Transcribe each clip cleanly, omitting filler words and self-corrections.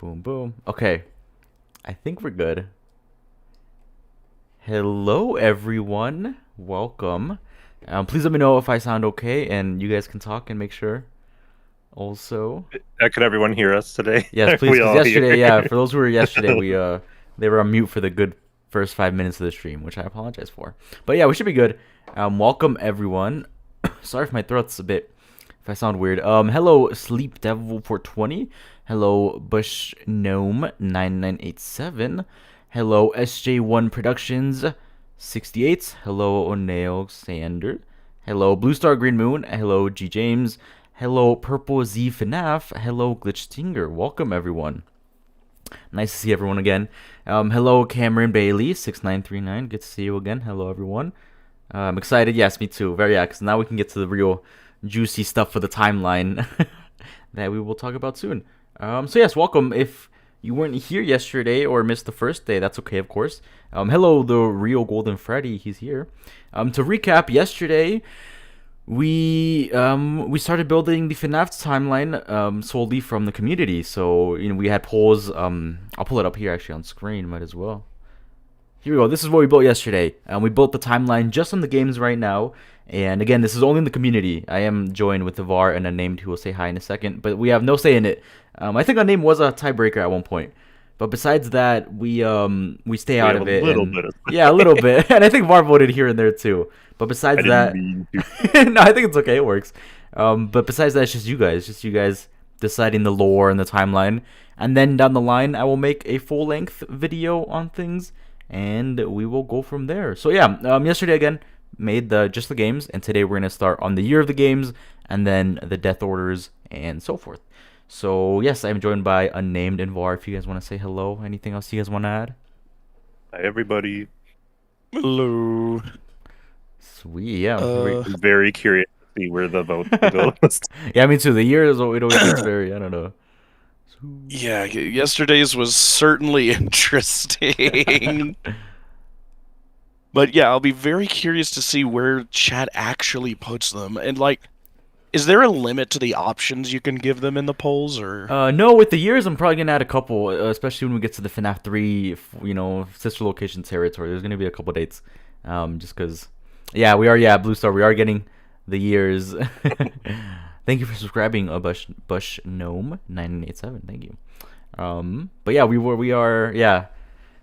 Boom, boom. Okay, I think we're good. Hello, everyone. Welcome. Please let me know if I sound okay, and you guys can talk and make sure. Also, Could everyone hear us today? yes, Are please, we because all yesterday, here? yeah, for those who were yesterday, they were on mute for the good first 5 minutes of the stream, which I apologize for. But yeah, we should be good. Welcome everyone. Sorry if my throat's a bit, if I sound weird. Hello, Sleep Devil 420. Hello, Bush Gnome 9987. Hello, SJ1 Productions 68. Hello, O'Neil Sander. Hello, Blue Star Green Moon. Hello, G James. Hello, Purple Z FNAF. Hello, Glitch Stinger. Welcome, everyone. Nice to see everyone again. Hello, Cameron Bailey 6939. Good to see you again. Hello, everyone. I'm excited. Yes, me too. Very because now we can get to the real juicy stuff for the timeline that we will talk about soon. So yes, welcome. If you weren't here yesterday or missed the first day, that's okay, of course. Hello, the real Golden Freddy. He's here. To recap, yesterday we started building the FNAF timeline solely from the community. So we had polls. I'll pull it up here actually on screen. Might as well. Here we go. This is what we built yesterday. We built the timeline just on the games right now. And again, this is only in the community. I am joined with the VAR and Unnamed who will say hi in a second. But we have no say in it. I think Unnamed was a tiebreaker at one point. But besides that, we stay We out have of a it. little And bit of yeah, a little bit. And I think VAR voted here and there too. But I besides didn't that, mean to. no, I think it's okay. It works. But besides that, it's just you guys. Just you guys deciding the lore and the timeline. And then down the line, I will make a full-length video on things and we will go from there. So yeah, yesterday again made just the games, and today we're gonna start on the year of the games and then the death orders and so forth. So yes, I'm joined by Unnamed and VAR. If you guys want to say hello, anything else you guys want to add? Hi, everybody. Hello. Sweet, yeah. I'm very curious to see where the votes go. Yeah, me too. The year is it always gets very, I don't know. Yeah, yesterday's was certainly interesting. But yeah, I'll be very curious to see where chat actually puts them. And like, is there a limit to the options you can give them in the polls, or? No, with the years, I'm probably gonna add a couple, especially when we get to the FNAF 3, sister location territory. There's gonna be a couple dates, just because, yeah, Blue Star, we are getting the years. Thank you for subscribing, Bush Gnome 987. Thank you. But yeah, yeah.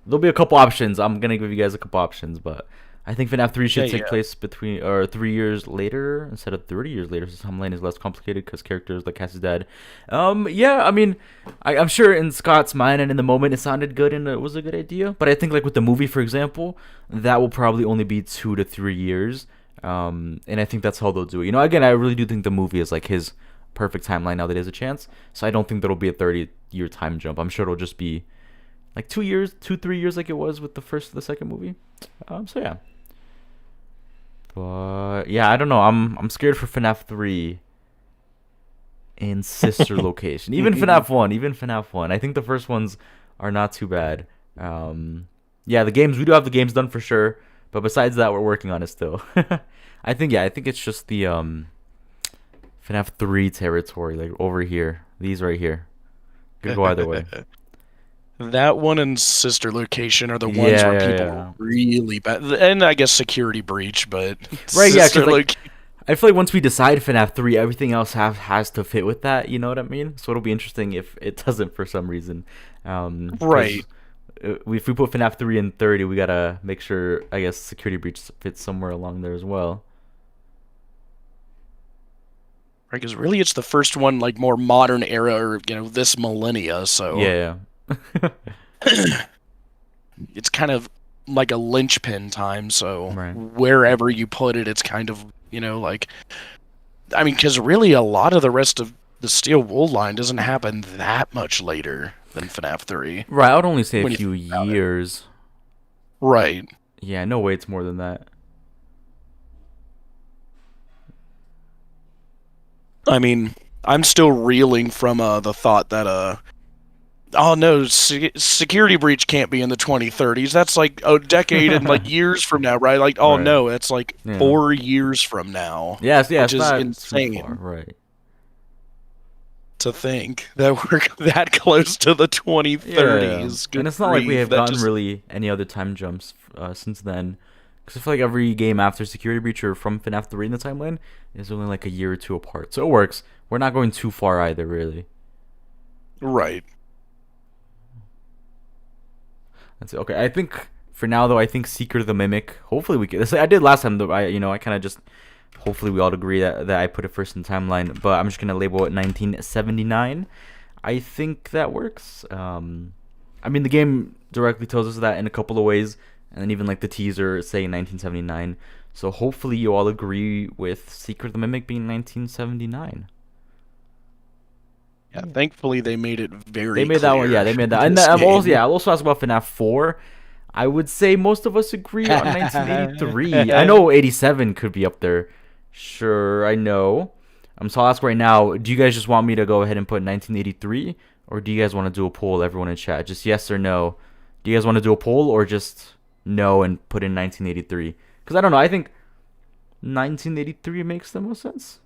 There'll be a couple options. I'm gonna give you guys a couple options, but I think FNAF 3 should take place between 3 years later instead of 30 years later. So timeline is less complicated because characters like Cass's dad. Yeah, I mean, I'm sure in Scott's mind and in the moment it sounded good and it was a good idea. But I think like with the movie, for example, that will probably only be 2 to 3 years. And I think that's how they'll do it. Again, I really do think the movie is like his perfect timeline now that he has a chance. So I don't think there'll be a 30-year time jump. I'm sure it'll just be like 2 years, 3 years like it was with the second movie. So yeah. But yeah, I don't know. I'm scared for FNAF 3 in sister location. Even FNAF 1. I think the first ones are not too bad. Yeah, the games, we do have the games done for sure. But besides that, we're working on it still. I think it's just the FNAF 3 territory, like over here. These right here. Could go either way. That one and sister location are the ones where people are really bad. And I guess security breach, but right, yeah, because I feel like once we decide FNAF 3, everything else has to fit with that, you know what I mean? So it'll be interesting if it doesn't for some reason. Right. If we put FNAF 3 in 30, we gotta make sure, I guess, security breach fits somewhere along there as well. Right, because really it's the first one, like, more modern era, or, this millennia, so... Yeah. It's kind of like a linchpin time, so right. Wherever you put it, it's kind of, like... I mean, because really a lot of the rest of the Steel Wool line doesn't happen that much later than FNAF 3. Right, I would only say a few years. Right. Yeah, no way it's more than that. I mean, I'm still reeling from the thought that, oh no, security breach can't be in the 2030s. That's like a decade and like years from now, right? Like, oh right. No, it's like 4 years from now. Yes, which is insane. Right. to think that we're that close to the 2030s. And it's not like we have gotten really any other time jumps since then. Because I feel like every game after Security Breach or from FNAF 3 in the timeline is only like a year or two apart. So it works. We're not going too far either, really. Right. That's it. Okay, I think for now though, I think Secret of the Mimic. Hopefully we can. I did last time though. I kind of just. Hopefully we all agree that I put it first in timeline. But I'm just gonna label it 1979. I think that works. I mean the game directly tells us that in a couple of ways, and then even like the teaser saying 1979. So hopefully you all agree with Secret of the Mimic being 1979. Yeah, thankfully they made it very. They made clear that one. Yeah, they made that. And I'll also ask about FNAF 4. I would say most of us agree on 1983. I know 87 could be up there. Sure, I know. So I'll ask right now. Do you guys just want me to go ahead and put 1983, or do you guys want to do a poll? Everyone in chat, just yes or no. Do you guys want to do a poll or just no and put in 1983? Because I don't know. I think 1983 makes the most sense.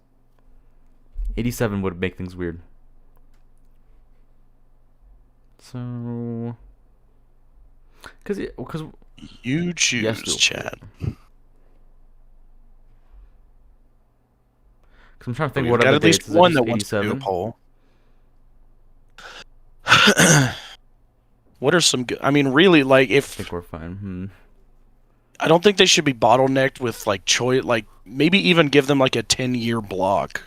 87 would make things weird. So, because you choose, yes, chat. Because I'm trying to think what other at least dates. one that wants to do a poll. What are some good? I mean, really, like if I think we're fine. I don't think they should be bottlenecked with like choice. Like maybe even give them like a 10-year block.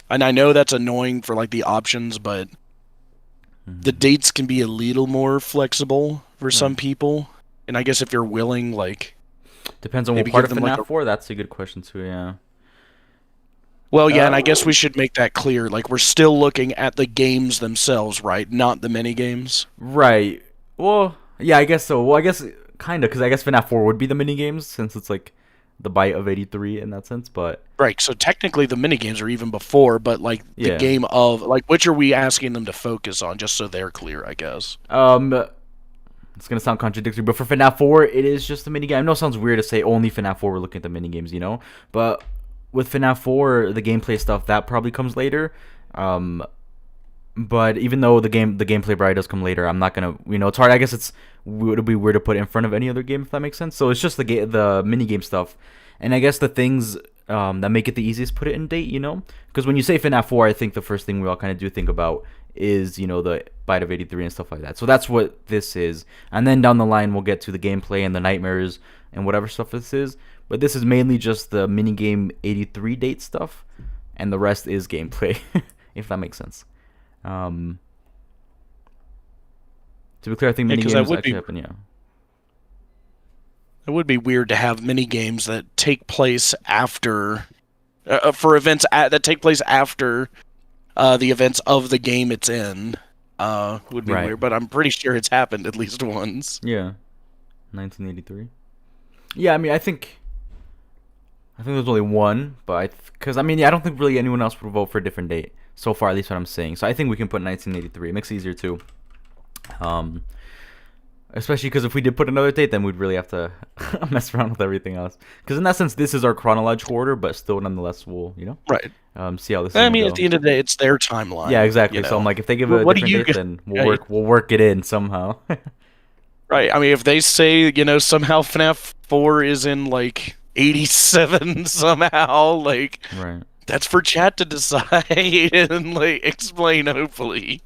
And I know that's annoying for like the options, but. The dates can be a little more flexible for some people, and I guess if you're willing, like depends on what part of FNAF 4. That's a good question too. Yeah. Well, yeah, and I guess we should make that clear. Like we're still looking at the games themselves, right? Not the mini games. Right. Well, yeah, I guess so. Well, I guess kind of because I guess FNAF 4 would be the mini games since it's like the bite of 83 in that sense, but right. So technically, the mini games are even before, but like the game of like which are we asking them to focus on, just so they're clear, I guess. It's gonna sound contradictory, but for FNAF 4, it is just a mini game. I know it sounds weird to say only FNAF 4 we're looking at the mini games, but with FNAF 4, the gameplay stuff that probably comes later. But even though the gameplay probably does come later, I'm not gonna, it's hard. I guess it would be weird to put it in front of any other game, if that makes sense. So it's just the mini game stuff, and I guess the things that make it the easiest put it in date, because when you say FNAF 4, I think the first thing we all kind of do think about is the bite of 83 and stuff like that. So that's what this is, and then down the line we'll get to the gameplay and the nightmares and whatever stuff this is. But this is mainly just the mini game 83 date stuff, and the rest is gameplay, if that makes sense. To be clear, I think mini games actually happen. Yeah, it would be weird to have mini games that take place after, for events that take place after the events of the game it's in. Would be weird, but I'm pretty sure it's happened at least once. Yeah, 1983. Yeah, I mean, I think there's only one, but I don't think really anyone else would vote for a different date. So far, at least what I'm saying. So I think we can put 1983. It makes it easier too. Especially because if we did put another date, then we'd really have to mess around with everything else. Because in that sense, this is our chronological order, but still, nonetheless, we'll right. See how this. I mean, at the end of the day, it's their timeline. Yeah, exactly. So I'm like, if they give a different date, then we'll work it in somehow. Right. I mean, if they say somehow FNAF 4 is in like 87 somehow, like right. That's for chat to decide and like explain. Hopefully,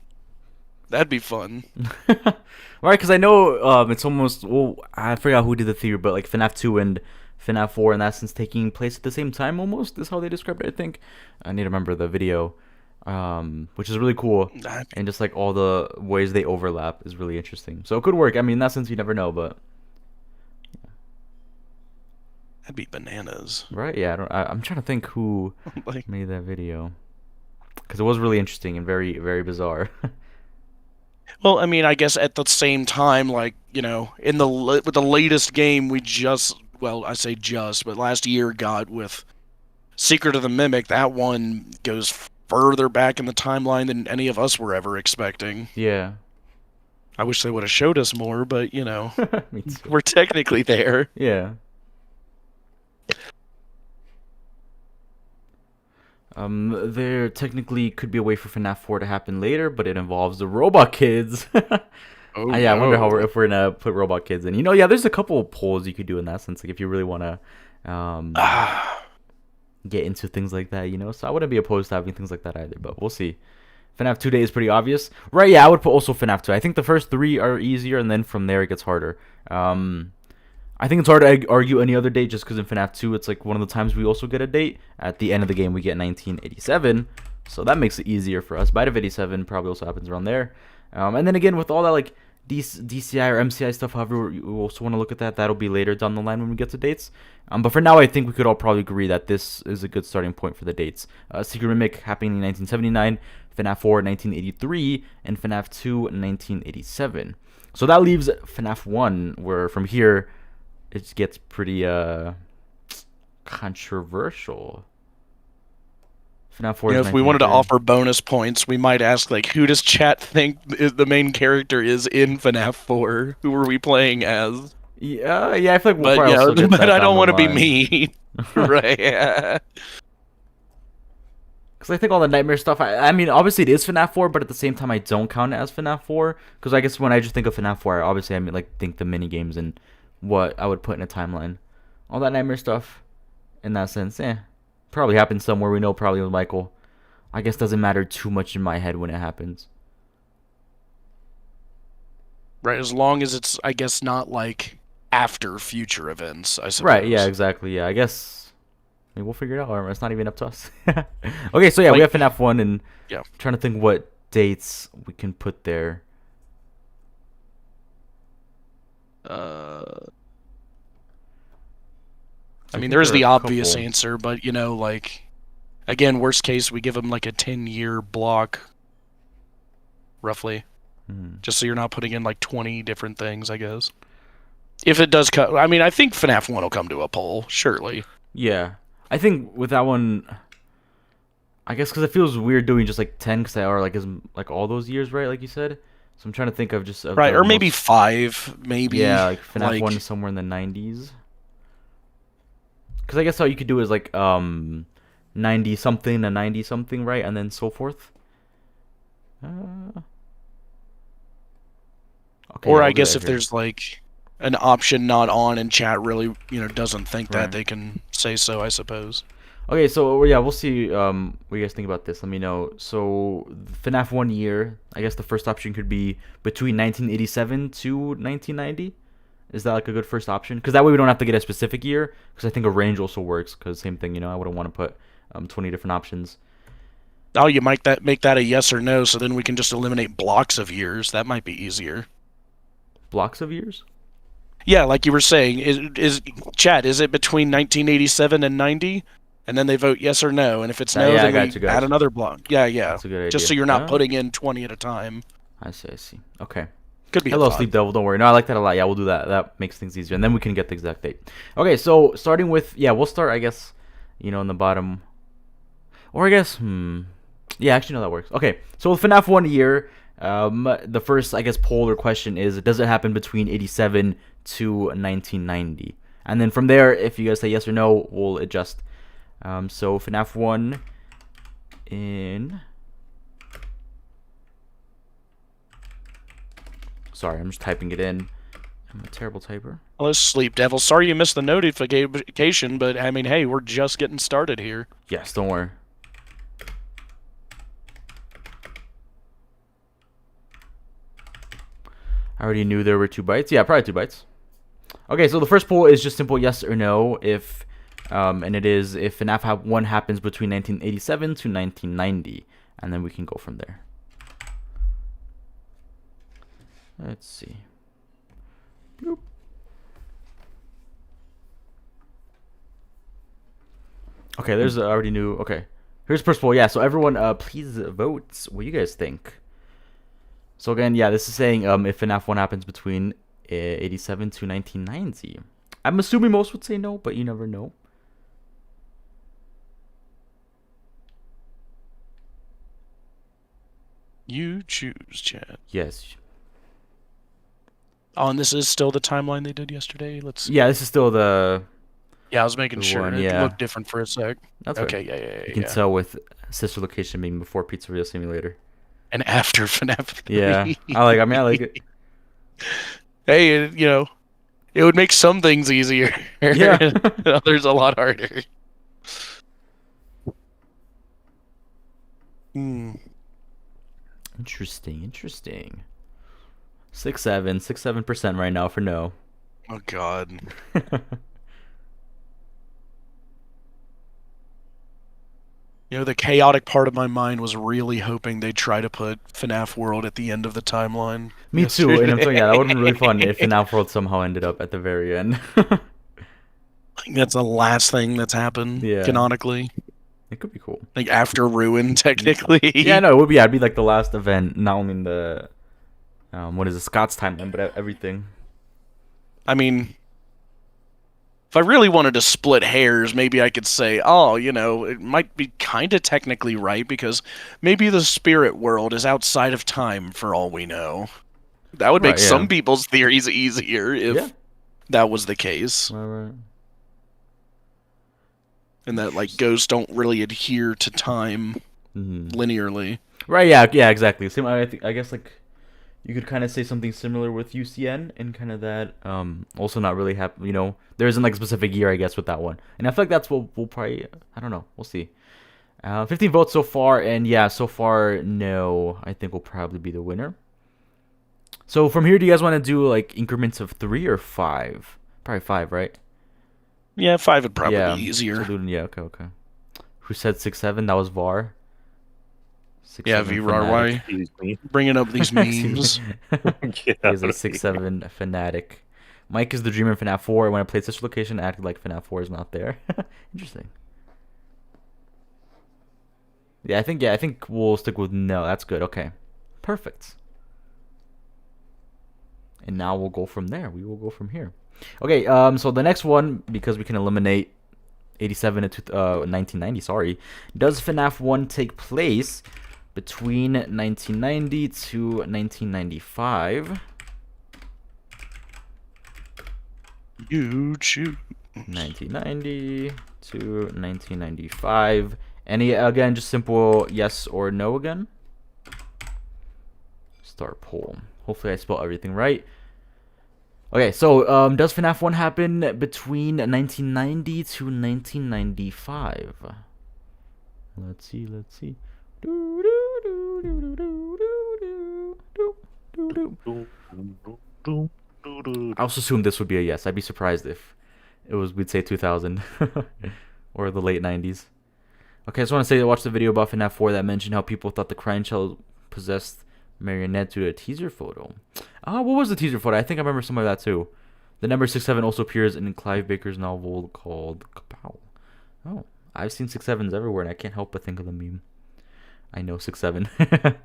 that'd be fun. Right, because I know it's almost. Well, I forgot who did the theory, but like FNAF 2 and FNAF 4, in that sense, taking place at the same time almost is how they described it. I think I need to remember the video, which is really cool, and just like all the ways they overlap is really interesting. So it could work. I mean, in that sense, you never know, but. That'd be bananas. Right, yeah. I'm trying to think who made that video. Because it was really interesting and very, very bizarre. Well, I mean, I guess at the same time, like, with the latest game we just, well, I say just, but last year got with Secret of the Mimic, that one goes further back in the timeline than any of us were ever expecting. Yeah. I wish they would have showed us more, but, Me too. We're technically there. Yeah. There technically could be a way for FNAF 4 to happen later, but it involves the robot kids. Oh, Yeah, I wonder no. if we're gonna put robot kids in. Yeah, there's a couple of polls you could do in that sense, like if you really wanna get into things like that. So I wouldn't be opposed to having things like that either, but we'll see. FNAF 2 Day is pretty obvious, right? Yeah, I would put also FNAF 2. I think the first three are easier, and then from there it gets harder. I think it's hard to argue any other date just because in FNAF 2 it's like one of the times we also get a date. At the end of the game we get 1987, so that makes it easier for us. Bite of 87 probably also happens around there. And then again with all that like DCI or MCI stuff, however you also want to look at that, that'll be later down the line when we get to dates. But for now I think we could all probably agree that this is a good starting point for the dates. Secret Mimic happening in 1979, FNAF 4 1983, and FNAF 2 1987. So that leaves FNAF 1, where from here it gets pretty controversial. FNAF 4 is If we wanted to 1983. offer bonus points, we might ask, like, who does chat think the main character is in FNAF 4? Who are we playing as? Yeah, I feel like we'll But probably also get but that I down don't the want to be line. mean. Right, yeah. Because I think all the nightmare stuff, I mean, obviously it is FNAF 4, but at the same time I don't count it as FNAF 4. Because I guess when I just think of FNAF 4, obviously I mean, like think the mini games and what I would put in a timeline. All that nightmare stuff, in that sense, probably happened somewhere. We know probably with Michael. I guess doesn't matter too much in my head when it happens. Right, as long as it's, I guess, not, like, after future events, I suppose. Right, yeah, exactly. Yeah, I guess maybe we'll figure it out. Or it's not even up to us. Okay, so yeah, we have FNAF 1, and yeah. I'm trying to think what dates we can put there. I mean, there's the obvious answer, but, like, again, worst case, we give them, like, a 10-year block, roughly. Just so you're not putting in, like, 20 different things, I guess. If it does cut... I mean, I think FNAF 1 will come to a poll, surely. Yeah. I think with that one... I guess because it feels weird doing just, like, 10, because they are, like, all those years, right, like you said? So I'm trying to think of just... Right, or maybe 5, maybe. Yeah, like FNAF 1 is somewhere in the 90s. Because I guess how you could do is, like, 90-something to 90-something, right? And then so forth. Okay, or I guess if there's like an option not on and chat really, doesn't think that, they can say so, I suppose. Okay, so yeah, we'll see what you guys think about this. Let me know. So FNAF 1 year, I guess the first option could be between 1987 to 1990. Is that like a good first option? Because that way we don't have to get a specific year. Because I think a range also works. Because same thing, I wouldn't want to put 20 different options. Oh, you might make that a yes or no, so then we can just eliminate blocks of years. That might be easier. Blocks of years? Yeah, like you were saying, is it between 1987 and 90? And then they vote yes or no, and if it's no, then we add another block. Yeah. That's a good idea. Just so you're not putting in 20 at a time. I see. Okay. Could be. Hello, Sleep Devil. Don't worry. No, I like that a lot. Yeah, we'll do that. That makes things easier, and then we can get the exact date. Okay, so starting with we'll start. I guess in the bottom, or I guess yeah, actually no, that works. Okay, so with FNAF 1 year, the first I guess poll or question is, does it happen between 87 to 1990? And then from there, if you guys say yes or no, we'll adjust. So FNAF 1 in... Sorry, I'm just typing it in. I'm a terrible typer. Hello, Sleep Devil. Sorry you missed the notification, but I mean, hey, we're just getting started here. Yes, don't worry. I already knew there were 2 bytes. Yeah, probably 2 bytes. Okay, so the first poll is just simple yes or no. If and it is if FNAF 1 happens between 1987 to 1990, and then we can go from there. Let's see. Bloop. Okay, there's I already knew. Okay, here's first poll. Yeah, so everyone, please vote. What do you guys think? So again, yeah, this is saying if FNAF 1 happens between 87 to 1990. I'm assuming most would say no, but you never know. You choose, chat. Yes. Oh, and this is still the timeline they did yesterday? Let's see. Yeah, this is still the... Yeah, I was making The sure. one, It yeah. looked different for a sec. That's Okay, fair. yeah. You can tell with sister location being before Pizzeria Simulator. And after FNAF 3. Yeah, I like it. Hey, it would make some things easier. Yeah. Others a lot harder. Hmm. Interesting. 6.7% right now for no. Oh God. The chaotic part of my mind was really hoping they'd try to put FNAF World at the end of the timeline. Me too, and I'm telling you, that would have been really fun if yesterday. FNAF World somehow ended up at the very end. Like, that's the last thing that's happened, Yeah. canonically. It could be cool. Like, after Ruin, technically. Yeah, no, it would be. It'd be like the last event, not only in the what is it, Scott's timeline, but everything. I mean, if I really wanted to split hairs, maybe I could say, oh, it might be kind of technically right, because maybe the spirit world is outside of time for all we know. That would make Right, yeah. some people's theories easier if Yeah. that was the case. Right. And that, like, ghosts don't really adhere to time Mhm. linearly. Right. Yeah. Exactly. Same. I guess like you could kind of say something similar with UCN and kind of that. Also not really happen. There isn't like a specific year, I guess, with that one. And I feel like that's what we'll probably. I don't know. We'll see. 15 votes so far, and yeah, so far no. I think will probably be the winner. So from here, do you guys want to do like increments of 3 or 5? Probably 5, right? Yeah, 5 would probably Yeah. be easier. So yeah. Okay. Who said 6-7? That was VAR. 6, Yeah, 7 VRY. Excuse me. Bringing up these Excuse memes. me. He's a 6-7 fanatic. Mike is the dreamer in FNAF 4. When I played Sister Location, I acted like FNAF 4 is not there. Interesting. Yeah, I think we'll stick with no. That's good. Okay. Perfect. And now we'll go from there. We will go from here. Okay, so the next one, because we can eliminate 87 to 1990, sorry. Does FNAF 1 take place between 1990 to 1995? You choose. 1990 to 1995. Any, again, just simple yes or no again. Start poll. Hopefully I spelled everything right. Okay, so does FNAF 1 happen between 1990 to 1995? Let's see. I also assume this would be a yes. I'd be surprised if we'd say 2000 or the late 90s. Okay, I just want to say I watched the video about FNAF 4 that mentioned how people thought the crying child possessed Marionette due to a teaser photo. What was the teaser photo? I think I remember some of that too. The number 6-7 also appears in Clive Baker's novel called Kapow. Oh, I've seen 6-7s everywhere, and I can't help but think of the meme. I know 6-7.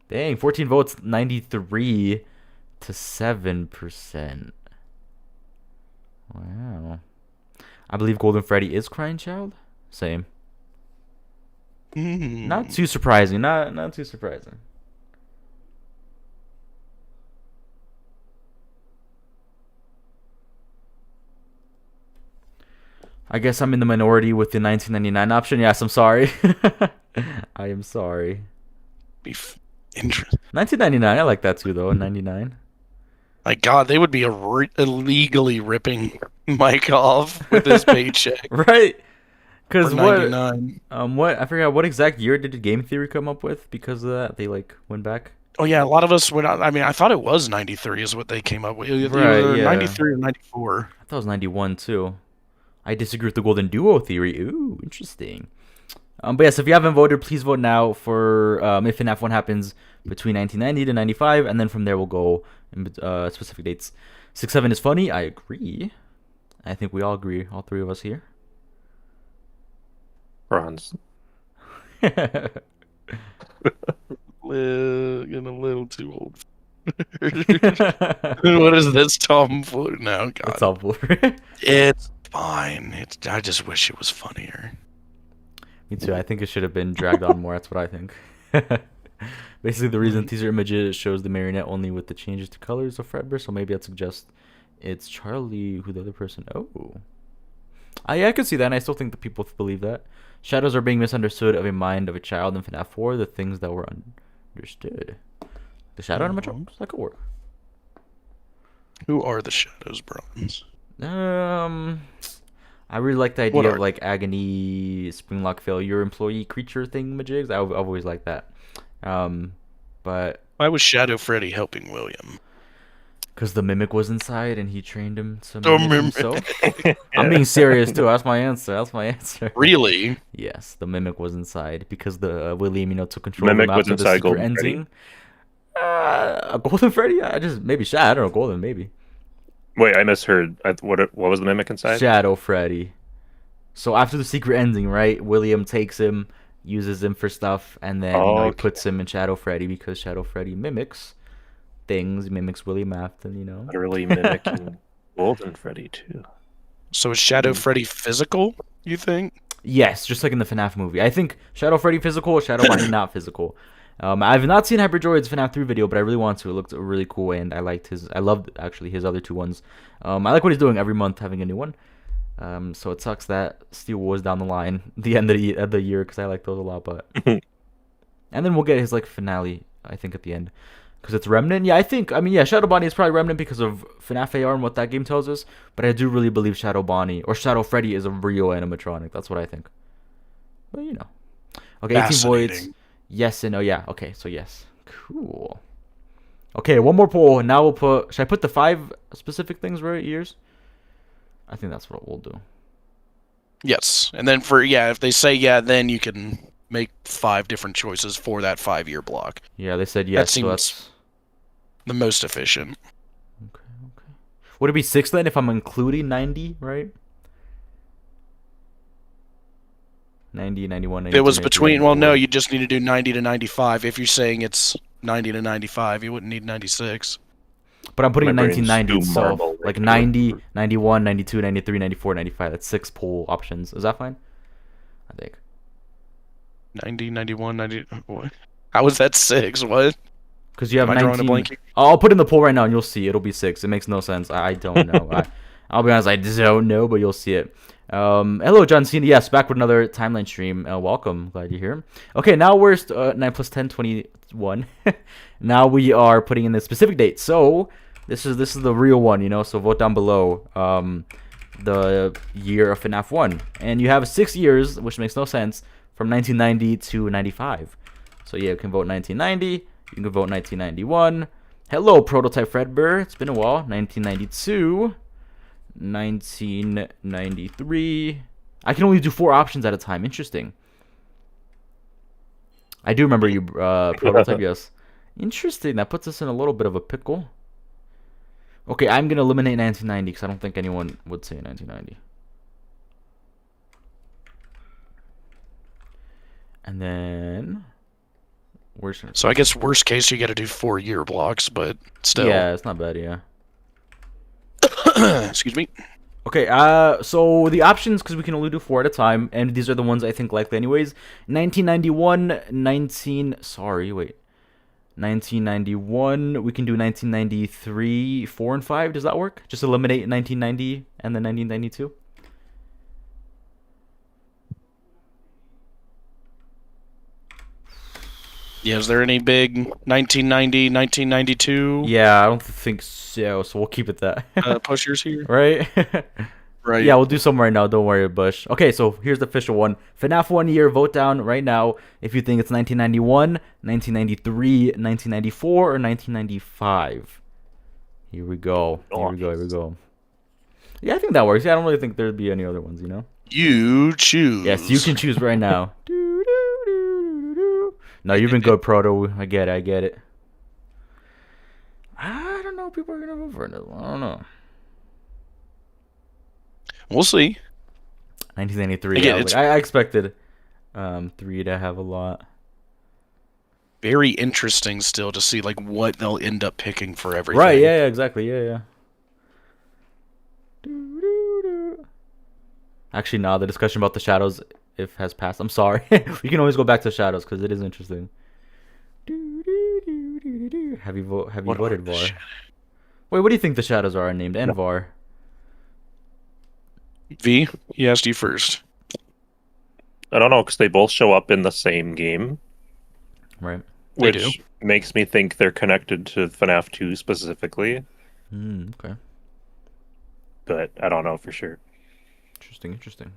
Dang, 14 votes, 93 to 7%. Wow. I believe Golden Freddy is Crying Child. Same. Not too surprising. Not too surprising. I guess I'm in the minority with the 1999 option. Yes, I'm sorry. I am sorry. Interesting. 1999, I like that too, though. 99. My God, they would be illegally ripping Mike off with his paycheck. Right? Because For 99. what I forgot what exact year did Game Theory come up with because of that? They like went back. Oh yeah, a lot of us went out. I mean, I thought it was 93 is what they came up with. Right, Either yeah. 93 or 94. I thought it was 91 too. I disagree with the Golden Duo theory. Ooh, interesting. But yes, if you haven't voted, please vote now for if FNAF 1 happens between 1990 to 95, and then from there we'll go in specific dates. 6-7 is funny. I agree. I think we all agree, all three of us here. Bronze. Getting a little too old. What is this tomfoolery now? God. It's awful. It's fine. I just wish it was funnier. Me too. I think it should have been dragged on more. That's what I think. Basically, the reason teaser images shows the marionette only with the changes to colors of Fredbear, so maybe that suggests it's Charlie who the other person. Oh, Yeah, I could see that, and I still think that people believe that. Shadows are being misunderstood of a mind of a child in FNAF 4, the things that were understood. The shadow animatronics? That could work. Who are the Shadows Bronze? I really like the idea of like agony, springlock failure, employee creature thingamajigs. I've always liked that. But why was Shadow Freddy helping William? Because the mimic was inside and he trained him to The mimic mimic. himself. I'm being serious too. That's my answer. That's my answer. Really? Yes, the mimic was inside because the William, took control of him Mimic was after the inside secret Golden ending. A Golden Freddy? I just maybe Shadow. I don't know. Golden maybe. Wait, I misheard. What was the mimic inside? Shadow Freddy. So after the secret ending, right? William takes him, uses him for stuff, and then he puts him in Shadow Freddy because Shadow Freddy mimics things. Mimics William Afton. Literally mimicking Golden Freddy too. So is Shadow Freddy physical? You think? Yes, just like in the FNAF movie. I think Shadow Freddy physical, Shadow Bonnie not physical. I've not seen Hyperdroid's FNAF 3 video, but I really want to. It looked a really cool way, and I loved actually his other two ones. I like what he's doing every month, having a new one. So it sucks that Steel Wars down the line, the end of the year, because I like those a lot. But and then we'll get his like finale, I think, at the end, because it's Remnant. Yeah, Shadow Bonnie is probably Remnant because of FNAF AR and what that game tells us. But I do really believe Shadow Bonnie or Shadow Freddy is a real animatronic. That's what I think. But okay, 18 voids. Yes and no. Yeah. Okay. So yes. Cool. Okay. One more poll. And now we'll put. Should I put the 5 specific things right years? I think that's what we'll do. Yes. And then if they say then you can make 5 different choices for that 5-year block. Yeah, they said yes. That seems the most efficient. Okay. Would it be 6 then if I'm including 90, right? 90, 91, 92, it was between, 94. no, you just need to do 90 to 95. If you're saying it's 90 to 95, you wouldn't need 96. But I'm putting in 1990 itself. Like 90, 91, 92, 93, 94, 95. That's 6 poll options. Is that fine? I think. 90, 91, 90. What? How is that 6? What? Because you have 19. I'll put in the poll right now and you'll see. It'll be 6. It makes no sense. I don't know. I'll be honest, I just don't know, but you'll see it. Hello, John Cena. Yes, back with another timeline stream. Welcome. Glad you're here. Okay, now we're 9 plus 10, 21. Now we are putting in the specific date. So this is the real one, So vote down below the year of FNAF 1. And you have 6 years, which makes no sense, from 1990 to 95. So yeah, you can vote 1990. You can vote 1991. Hello, Prototype Fredbear. It's been a while. 1992. 1993. I can only do 4 options at a time. Interesting. I do remember you, Prototype, yes. Interesting. That puts us in a little bit of a pickle. Okay, I'm going to eliminate 1990 because I don't think anyone would say 1990. And then... So I guess worst case, you got to do 4-year blocks, but still. Yeah, it's not bad, yeah. Excuse me. Okay, so the options, because we can only do 4 at a time, and these are the ones I think likely anyways. 1991, 1991, we can do 1993, 4 and 5, does that work? Just eliminate 1990 and then 1992? Yeah, is there any big 1990, 1992? Yeah, I don't think so, so we'll keep it that. Pushers here? Right? Right. Yeah, we'll do some right now. Don't worry, Bush. Okay, so here's the official one. FNAF 1 year, vote down right now if you think it's 1991, 1993, 1994, or 1995. Here we go. Here we go. Yeah, I think that works. Yeah, I don't really think there'd be any other ones, You choose. Yes, you can choose right now. No, you've been good, Proto. I get it. I don't know if people are going to vote for it. I don't know. We'll see. 1993. Again, I expected 3 to have a lot. Very interesting still to see what they'll end up picking for everything. Right, yeah, exactly. Yeah. Actually, no, the discussion about the shadows has passed. I'm sorry. We can always go back to shadows because it is interesting. Have you voted VAR? Wait, what do you think the shadows are named? And VAR? V, he asked you first. I don't know, because they both show up in the same game, Right. They do. which makes me think they're connected to FNAF 2 specifically, Okay. but I don't know for sure. Interesting.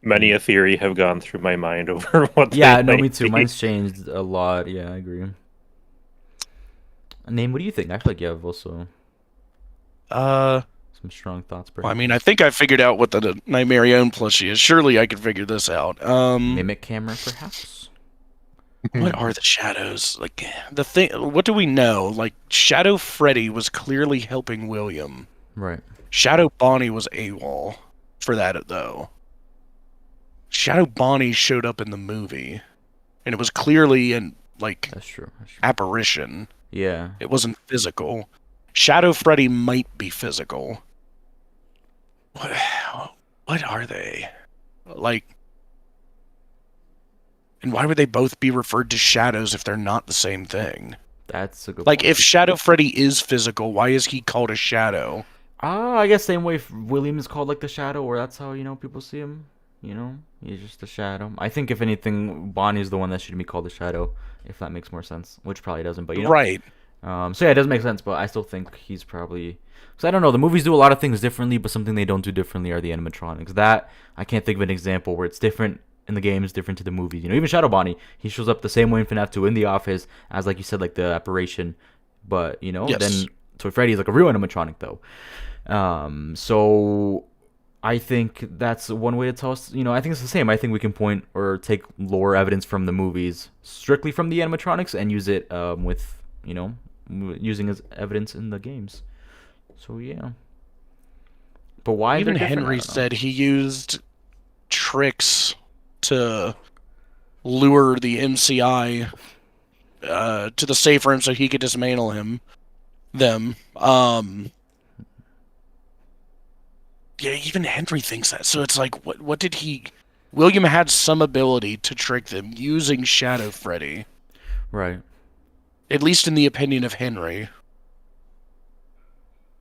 Many a theory have gone through my mind over what Yeah, they no, might me too. be. Mine's changed a lot. Yeah, I agree. Name, what do you think? I feel like you have also some strong thoughts. Well, I mean, I think I figured out what the Nightmarion plushie is. Surely I could figure this out. Mimic camera, perhaps. What are the shadows? Like, the thing, what do we know? Like, Shadow Freddy was clearly helping William. Right. Shadow Bonnie was AWOL for that, though. Shadow Bonnie showed up in the movie, and it was clearly an, like, That's true. apparition. Yeah. It wasn't physical. Shadow Freddy might be physical. What are they? Like, and why would they both be referred to shadows if they're not the same thing? That's a good Like, point. if Shadow Freddy is physical, why is he called a shadow? I guess same way William is called like the shadow, or that's how, people see him. He's just a shadow. I think if anything, Bonnie's the one that should be called the shadow, if that makes more sense. Which probably doesn't, but Right. So yeah, it does make sense, but I still think he's probably. Because I don't know, the movies do a lot of things differently, but something they don't do differently are the animatronics. That I can't think of an example where it's different in the games, different to the movies. Even Shadow Bonnie, he shows up the same way in FNAF 2 in the office as, like you said, like the apparition. But Yes. then Toy Freddy is like a real animatronic though. So I think that's one way to tell us. I think it's the same. I think we can point or take lore evidence from the movies strictly from the animatronics and use it with using as evidence in the games. So yeah. But why? Even they're different, I Henry don't know. said he used tricks to lure the MCI to the safe room so he could dismantle them. Yeah, even Henry thinks that. So it's like, what did he? William had some ability to trick them using Shadow Freddy, Right. at least in the opinion of Henry,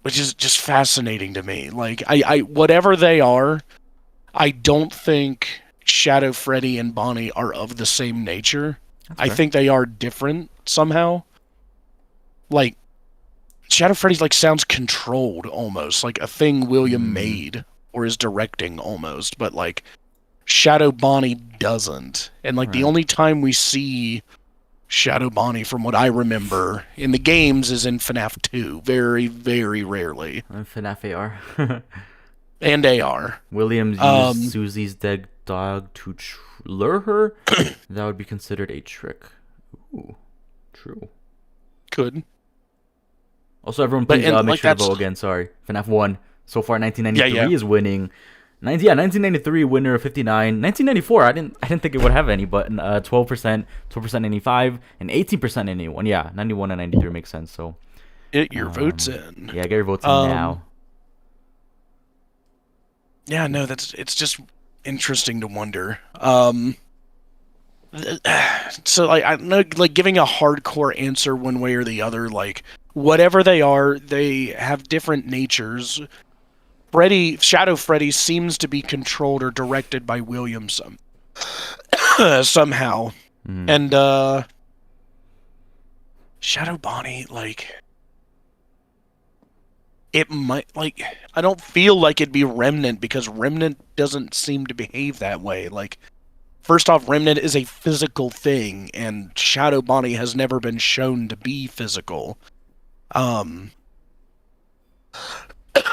which is just fascinating to me. Like, I whatever they are, I don't think Shadow Freddy and Bonnie are of the same nature. That's I fair. think they are different somehow. Like, Shadow Freddy's like sounds controlled almost, like a thing William made or is directing almost, but like Shadow Bonnie doesn't. And like the Right. only time we see Shadow Bonnie from what I remember in the games is in FNAF 2. Very, very rarely. And FNAF AR. And AR. Williams used Susie's dead dog to lure her. That would be considered a trick. Ooh, true. Could. Also, everyone, But- please and, make like, sure to that's- vote again. Sorry, FNAF 1. So far, 1993 Yeah, yeah. is winning. 1993 winner of 59. 1994, I didn't think it would have any, but 12%, 12% 95, and 18% 91. Yeah, 91 and 93 makes sense. So Get your votes in. yeah, get your votes in now. Yeah, no, it's just interesting to wonder. So like I know, like giving a hardcore answer one way or the other, like whatever they are, they have different natures. Shadow Freddy seems to be controlled or directed by Williamson somehow, and Shadow Bonnie, like it might, like, I don't feel like it'd be Remnant because Remnant doesn't seem to behave that way. Like, first off, Remnant is a physical thing, and Shadow Bonnie has never been shown to be physical.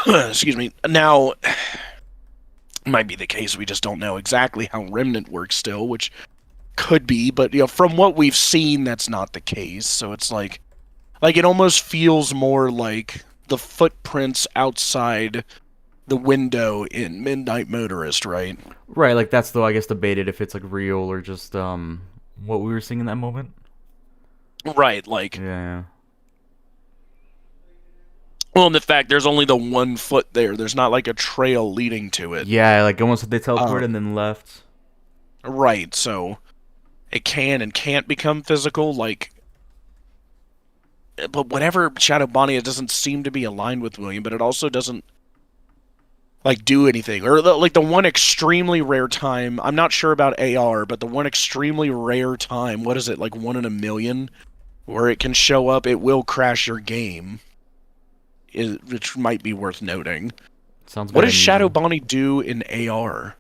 Excuse me. Now, it might be the case we just don't know exactly how Remnant works still, which could be, but from what we've seen, that's not the case. So it's like it almost feels more like the footprints outside the window in Midnight Motorist, right? Right, like that's though I guess debated if it's like real or just what we were seeing in that moment. Right, like, Yeah. well, in the fact there's only the 1 foot there. There's not like a trail leading to it. Yeah, like almost they teleported and then left. Right, so it can and can't become physical, like, but whatever Shadow Bonnie, it doesn't seem to be aligned with William, but it also doesn't, like do anything, or like the one extremely rare time. I'm not sure about AR, but the one extremely rare time. What is it, like 1 in a million, where it can show up? It will crash your game, which might be worth noting. Sounds good. What does Shadow Bonnie do in AR?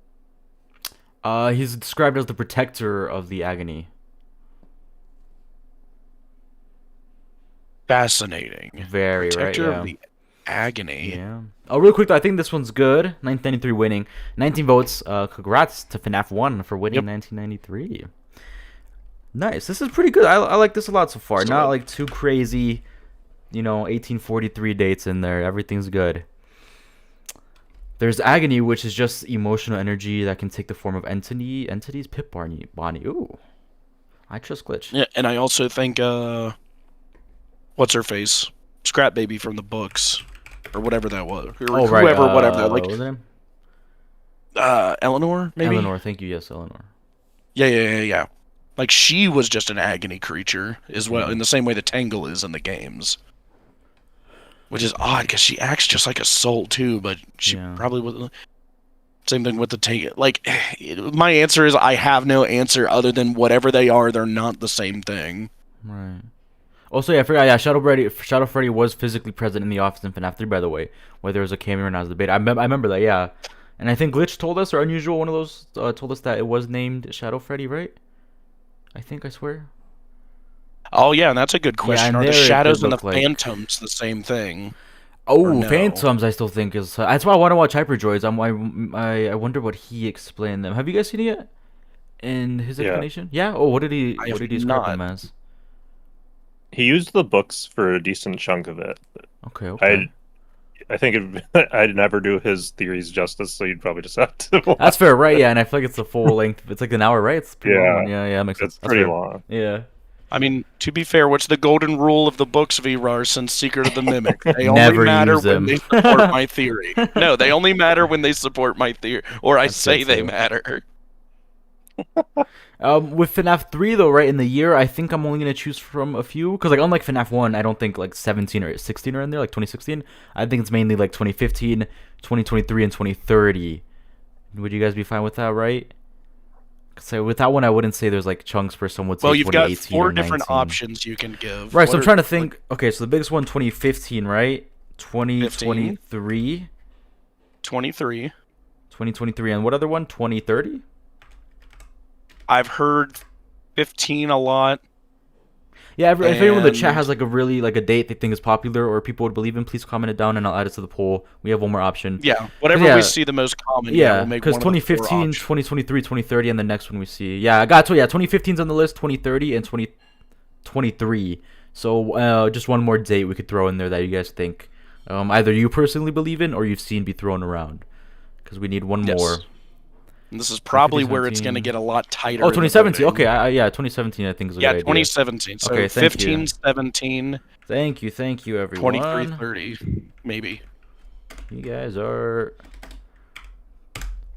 He's described as the protector of the agony. Fascinating. Very Protector right. Yeah. of the agony. Yeah. Oh, real quick though, I think this one's good. 1993 winning, 19 votes. Congrats to FNAF 1 for winning 1993. Nice. This is pretty good. I like this a lot so far. Not like too crazy, 1843 dates in there. Everything's good. There's agony, which is just emotional energy that can take the form of entities. Pip Bonnie. Ooh, I trust Glitch. Yeah, and I also think what's her face, Scrap Baby from the books, or whatever that was, or whoever, whatever. Like, what was her name? Eleanor, maybe. Eleanor, thank you. Yes, Eleanor. Yeah. Like, she was just an agony creature as well, in the same way that Tangle is in the games. Which is odd, because she acts just like a soul, too, but she probably wasn't. Same thing with the Tangle. Like, my answer is I have no answer other than whatever they are, they're not the same thing. Right. Also, yeah, I forgot. Yeah, Shadow Freddy was physically present in the office in FNAF 3, by the way, where there was a cameo and I was the beta. I remember that, yeah. And I think Glitch told us, or Unusual, one of those, told us that it was named Shadow Freddy, right? I swear. Oh, yeah, and that's a good question. Are the shadows and the like phantoms the same thing? Oh, no? Phantoms, I still think is. That's why I want to watch Hyperdroids. I wonder what he explained them. Have you guys seen it yet? In his explanation? Yeah. Oh, what did he describe them as? He used the books for a decent chunk of it. Okay. I think I'd never do his theories justice, so you'd probably just have to watch. That's fair, right? Yeah, and I feel like it's the full length. It's like an hour, right? It's pretty long. Yeah, that makes sense. It's pretty long. Yeah. I mean, to be fair, what's the golden rule of the books, VRAR, since Secret of the Mimic? They only matter when they support my theory. No, they only matter when they support my theory, or I say they matter. With FNAF 3 though, right, in the year, I think I'm only gonna choose from a few, because like unlike FNAF 1, I don't think like 17 or 16 are in there, like 2016. I think it's mainly like 2015, 2023, and 2030. Would you guys be fine with that, right? So with that one, I wouldn't say there's like chunks where someone would say 2018 well, you've got 4 or different options you can give. Right, so I'm trying to think. Okay, so the biggest one, 2015, right? 2023. 2023, and what other one? 2030. I've heard 15 a lot. Yeah, if anyone in the chat has like a really like a date they think is popular or people would believe in, please comment it down and I'll add it to the poll. We have one more option. Yeah, whatever we see the most common. Yeah, because 2015, 2023, 2030, and the next one we see. Yeah, I got to. Yeah, 2015's on the list, 2030, and 2023. So just one more date we could throw in there that you guys think either you personally believe in or you've seen be thrown around. Because we need one more. And this is probably where it's going to get a lot tighter. Oh, 2017. Okay, yeah, 2017 I think is a good idea. 2017. So okay, 15, 17. Thank you, everyone. 23, 30, maybe. You guys are...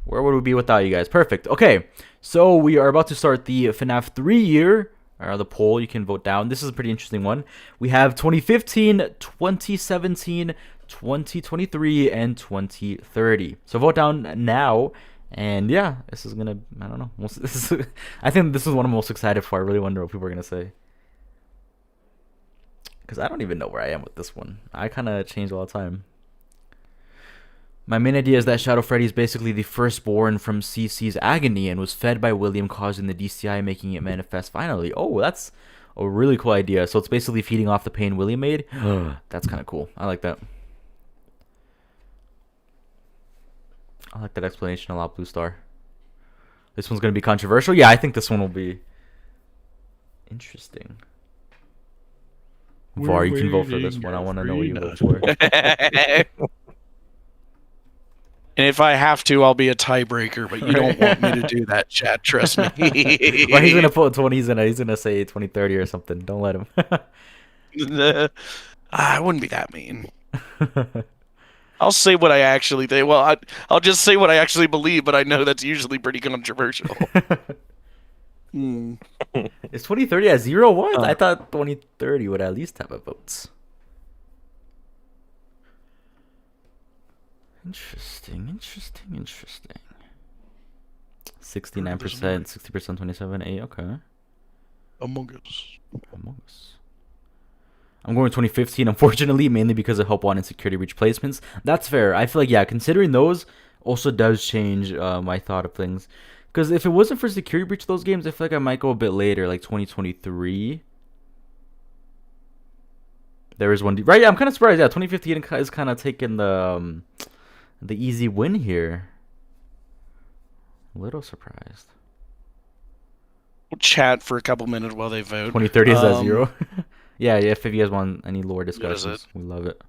Where would we be without you guys? Perfect. Okay, so we are about to start the FNAF 3 year. The poll, you can vote down. This is a pretty interesting one. We have 2015, 2017, 2023, and 2030. So vote down now. And yeah, this is gonna, I don't know. I think this is one I'm most excited for. I really wonder what people are gonna say. Because I don't even know where I am with this one. I kind of change all the time. My main idea is that Shadow Freddy is basically the firstborn from CC's agony and was fed by William, causing the DCI, making it manifest finally. Oh, that's a really cool idea. So it's basically feeding off the pain William made. That's kind of cool. I like that. I like that explanation a lot, Blue Star. This one's going to be controversial. Yeah, I think this one will be interesting. Var, you can vote for this one. I want to know what you vote for. And if I have to, I'll be a tiebreaker, but you don't want me to do that, chat. Trust me. Well, he's going to put 20. He's gonna say 2030 or something. Don't let him. I wouldn't be that mean. I'll say what I actually think. Well, I'll just say what I actually believe, but I know that's usually pretty controversial. Is 2030 at 0 votes? I thought 2030 would at least have a votes. Interesting. 69%, 60%, 27, 8. Okay. Among Us. I'm going 2015, unfortunately, mainly because of help wanted security breach placements. That's fair. I feel like, yeah, considering those also does change my thought of things. Because if it wasn't for security breach those games, I feel like I might go a bit later, like 2023. There is one, right? Yeah, I'm kind of surprised. Yeah, 2015 is kind of taking the easy win here. A little surprised. We'll chat for a couple minutes while they vote. 2030 is at 0. Yeah, if you guys want any lore discussions, we love it.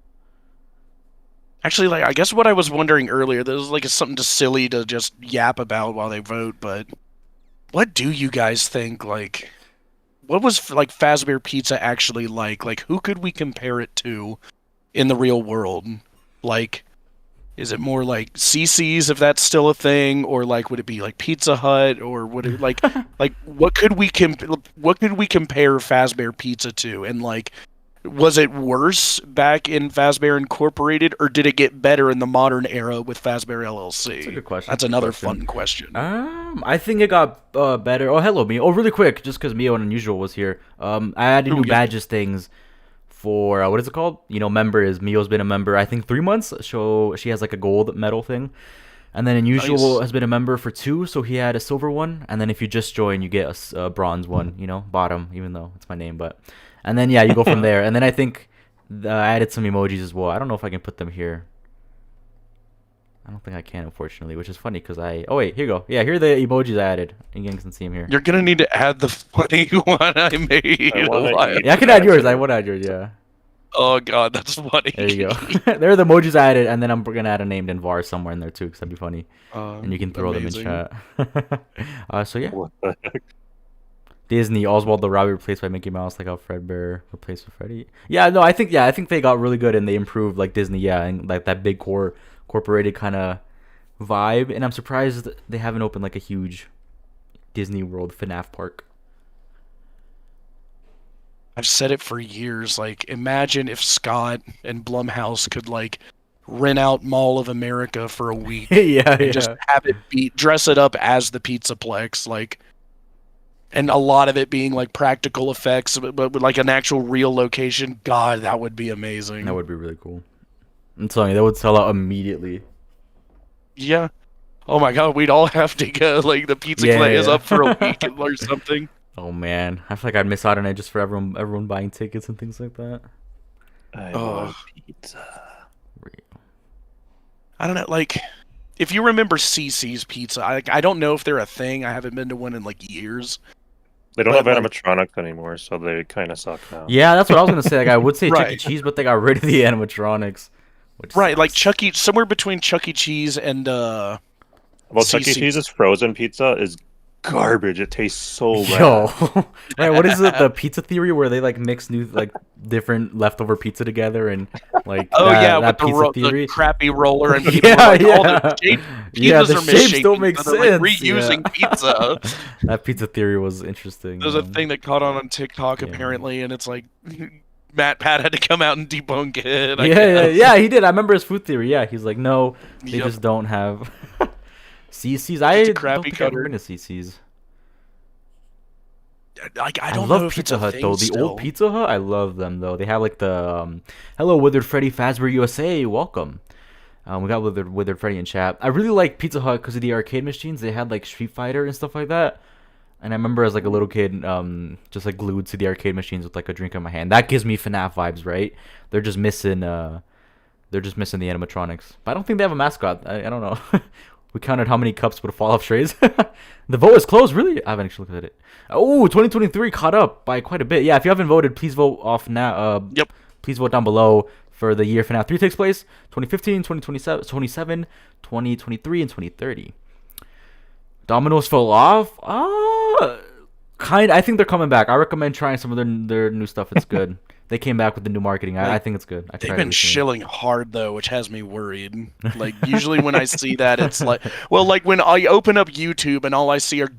Actually, like, I guess what I was wondering earlier, this is like something just silly to just yap about while they vote, but what do you guys think? Like, what was like Fazbear Pizza actually like? Like, who could we compare it to in the real world? Like, is it more like CC's, if that's still a thing, or like would it be like Pizza Hut, or would it like what could we compare Fazbear Pizza to? And like, was it worse back in Fazbear Incorporated, or did it get better in the modern era with Fazbear LLC? That's a good question. That's another fun question. I think it got better. Oh, hello, Mio. Oh, really quick, just because Mio and Unusual was here. I added new badges things for what is it called? Member Mio's been a member, I think 3 months. So she has like a gold medal thing. And then Unusual has been a member for 2, so he had a silver one. And then if you just join, you get a bronze one, bottom, even though it's my name, but. And then, yeah, you go from there. And then I think I added some emojis as well. I don't know if I can put them here. I don't think I can, unfortunately, which is funny because oh, wait, here you go. Yeah, here are the emojis I added. You can see them here. You're going to need to add the funny one I made. Yeah, I can add yours. I would add yours, yeah. Oh, God, that's funny. There you go. There are the emojis I added, and then I'm going to add a named Var somewhere in there, too, because that'd be funny. And you can throw them in chat. So, yeah. What the heck? Disney, Oswald the Rabbit replaced by Mickey Mouse, like how Fredbear replaced with Freddy. Yeah, no, I think they got really good and they improved like Disney, yeah, and like that big corporated kind of vibe. And I'm surprised they haven't opened like a huge Disney World FNAF park. I've said it for years. Like, imagine if Scott and Blumhouse could like rent out Mall of America for a week, and just have it dress it up as the Pizzaplex, like. And a lot of it being like practical effects, but with like an actual real location. God, that would be amazing. That would be really cool. I'm telling you, that would sell out immediately. Yeah. Oh my God, we'd all have to go. Like the pizza play is up for a week or something. Oh man, I feel like I'd miss out on it just for everyone buying tickets and things like that. I love pizza. I don't know, like. If you remember CC's Pizza, I don't know if they're a thing. I haven't been to one in like years. They don't have animatronics anymore, so they kind of suck now. Yeah, that's what I was gonna say. Like, I would say Chuck E. Cheese, but they got rid of the animatronics. Right, like somewhere between Chuck E. Cheese and Well, Chuck E. Cheese's frozen pizza is garbage. It tastes so bad. Yo, right? What is it? The pizza theory where they like mix new like different leftover pizza together and like with the crappy roller and people all the pizzas are shapes don't make sense. Like reusing pizza. That pizza theory was interesting. There's a thing that caught on TikTok apparently, and it's like Pat had to come out and debunk it. Yeah, he did. I remember his food theory. Yeah, he's like, no, they just don't have. CC's. I don't think I've ever been to CC's. Like, I love know Pizza Hut though. The old Pizza Hut, I love them though. They have like the hello Withered Freddy Fazbear USA, welcome. We got Withered Freddy in chat. I really like Pizza Hut because of the arcade machines. They had like Street Fighter and stuff like that. And I remember as like a little kid, just like glued to the arcade machines with like a drink in my hand. That gives me FNAF vibes, right? They're just missing the animatronics. But I don't think they have a mascot. I don't know. We counted how many cups would fall off trays. The vote is closed. Really? I haven't actually looked at it. Oh, 2023 caught up by quite a bit. Yeah, if you haven't voted, please vote off now. Yep. Please vote down below for the year FNAF 3 takes place. 2015, 2027, 2023, and 2030. Domino's fell off? I think they're coming back. I recommend trying some of their new stuff. It's good. They came back with the new marketing. I think it's good. They've been shilling hard though, which has me worried. Like usually when I see that, it's like, well, like when I open up YouTube and all I see are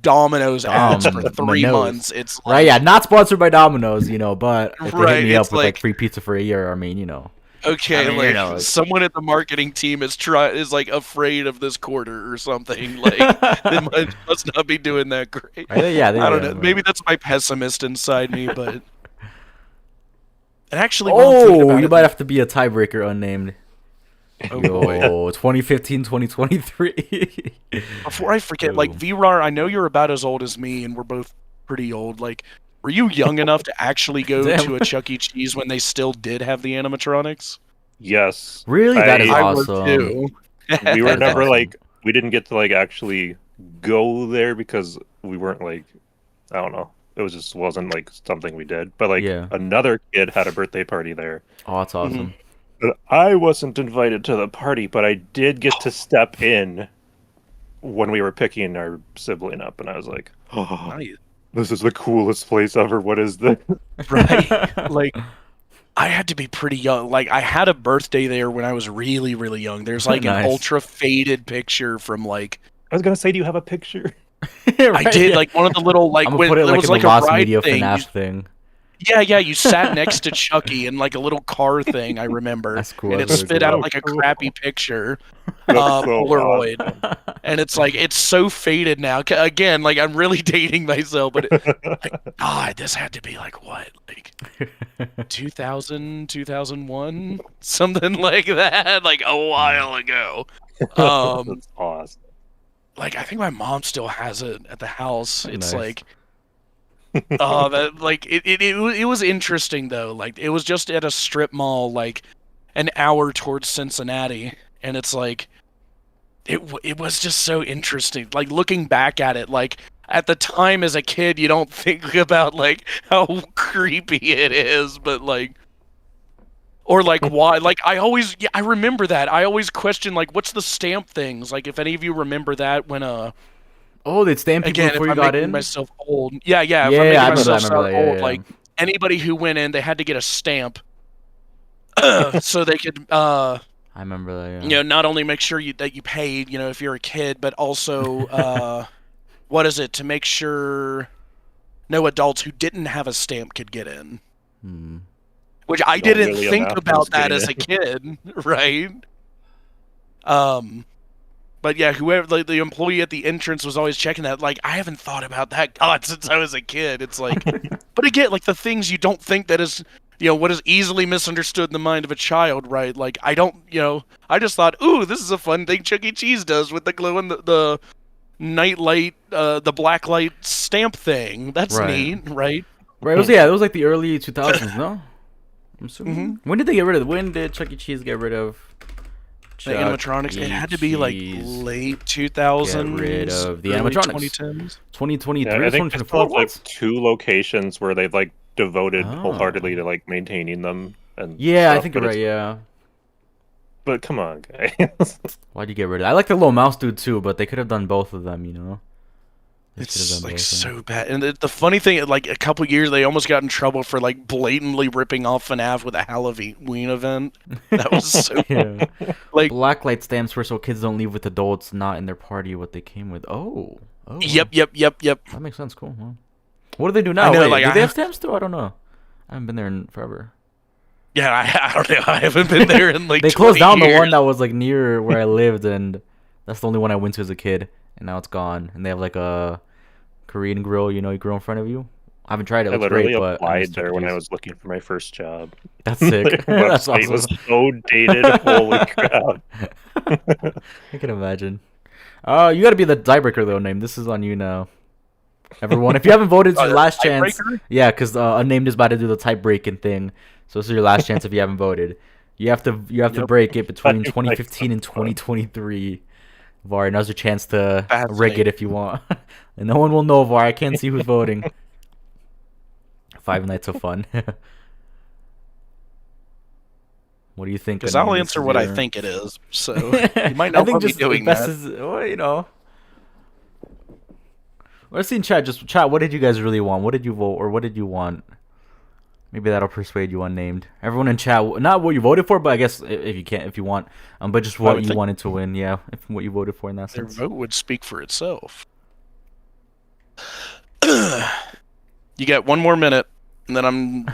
Domino's ads for 3 months. It's like, right, yeah, not sponsored by Domino's, but if they hit me up with like free pizza for a year, I mean, Okay, I mean, like you know, someone at the marketing team is like afraid of this quarter or something. Like they must not be doing that great. Yeah, I don't know. Maybe that's my pessimist inside me, but and actually, while I'm thinking Oh, about you it, might have to be a tiebreaker unnamed. oh boy. Yo, 2015, 2023. Before I forget, Yo. like VRAR, I know you're about as old as me, and we're both pretty old. Like, were you young enough to actually go Damn. to a Chuck E. Cheese when they still did have the animatronics? Yes. Really? That is I awesome. were too. We were That is never awesome. like, we didn't get to like actually go there because we weren't like, I don't know. It was just wasn't like something we did. But like Yeah. another kid had a birthday party there. Oh, that's awesome. But I wasn't invited to the party, but I did get to step in when we were picking our sibling up, and I was like, "Oh, Nice. this is the coolest place ever. What is this?" Right? Like, I had to be pretty young. Like, I had a birthday there when I was really, really young. There's like Nice. an ultra faded picture from like I was gonna say, do you have a picture? I did like one of the little like I'm when gonna put it it like was in like the a Lost ride Media thing. FNAF thing. Yeah, you sat next to Chucky in like a little car thing, I remember. That's cool. And it That's really spit cool. out like a crappy picture, That's so Polaroid. awesome. And it's like, it's so faded now. Again, like I'm really dating myself, but God, this had to be like what? Like 2000, 2001? Something like that, like a while ago. That's awesome. Like I think my mom still has it at the house. It's Nice. like oh, that like it was interesting though. Like it was just at a strip mall, like an hour towards Cincinnati, and it's like it was just so interesting. Like looking back at it, like at the time as a kid, you don't think about like how creepy it is, but like. Or like why? Like I remember that. I always question like what's the stamp things? Like if any of you remember that when Oh, they'd stamp people again, before if you I'm got making in? myself old. Yeah, if I'm Yeah, making I remember myself that, sound yeah, old, yeah. like anybody who went in, they had to get a stamp so they could I remember that, yeah. you know, not only make sure that you paid, you know, if you're a kid, but also what is it, to make sure no adults who didn't have a stamp could get in. Hmm. Which I Not didn't really think enough about for that getting as a in. kid, right? But yeah, whoever like, the employee at the entrance was always checking that. Like, I haven't thought about that God since I was a kid. It's like, but again, like the things you don't think that is, you know, what is easily misunderstood in the mind of a child, right? Like I don't, you know, I just thought, ooh, this is a fun thing Chuck E. Cheese does with the glow and the night light, the black light stamp thing. That's Right. neat, right? Right, it was like the early 2000s, no? I'm assuming. When did they get rid of? When did Chuck E. Cheese get rid of The animatronics, it had to be like late 2000s. Get rid of the early animatronics. 2010s. 2023, Yeah, I think they 2024. still have like What? 2 locations where they've like devoted Oh. wholeheartedly to like maintaining them and Yeah, I stuff, think but you're right. it's- Yeah. But come on, guys. Why'd you get rid of? I like the little mouse dude too, but they could have done both of them. You know. They could have It's done like both of them. so bad. And the funny thing, like a couple years, they almost got in trouble for like blatantly ripping off FNAF with a Halloween event. That was so Yeah. like. Blacklight stamps were so kids don't leave with adults not in their party what they came with. Oh. Yep. That makes sense. Cool. Huh? What do they do now? I know, Wait, like, do I they have have- stamps still? I don't know. I haven't been there in forever. Yeah, I don't know. I haven't been there in like. They closed 20 down the years. one that was like near where I lived, and that's the only one I went to as a kid. And now it's gone. And they have like a Korean grill. You know, you grill in front of you. I haven't tried it. It I looks literally great, but I applied miss there when I Chuck E. was looking for my first job. That's sick. The That's website was awesome. so dated. Holy crap. I can imagine. You gotta be the tiebreaker though, name. This is on you now. Everyone, if you haven't voted, it's your last chance. Tiebreaker? Yeah, because Unnamed is about to do the type breaking thing. So this is your last chance if you haven't voted. You have to Yep. break it between Like, 2015 and 2023. Var, now's your chance to Fascinating. rig it if you want. And no one will know, Var. I can't see who's voting. 5 Nights of Fun. What do you think? Because Unnamed? I'll This answer is what I your- think it is. So you might not I think want me just doing best that. is, well, you know. Let's see in chat. Just chat. What did you guys really want? What did you vote, or what did you want? Maybe that'll persuade you. Unnamed. Everyone in chat, not what you voted for, but I guess if you can't, if you want, but just what would you think- wanted to win. Yeah, what you voted for in that Their sense. vote would speak for itself. You got 1 more minute. and then I'm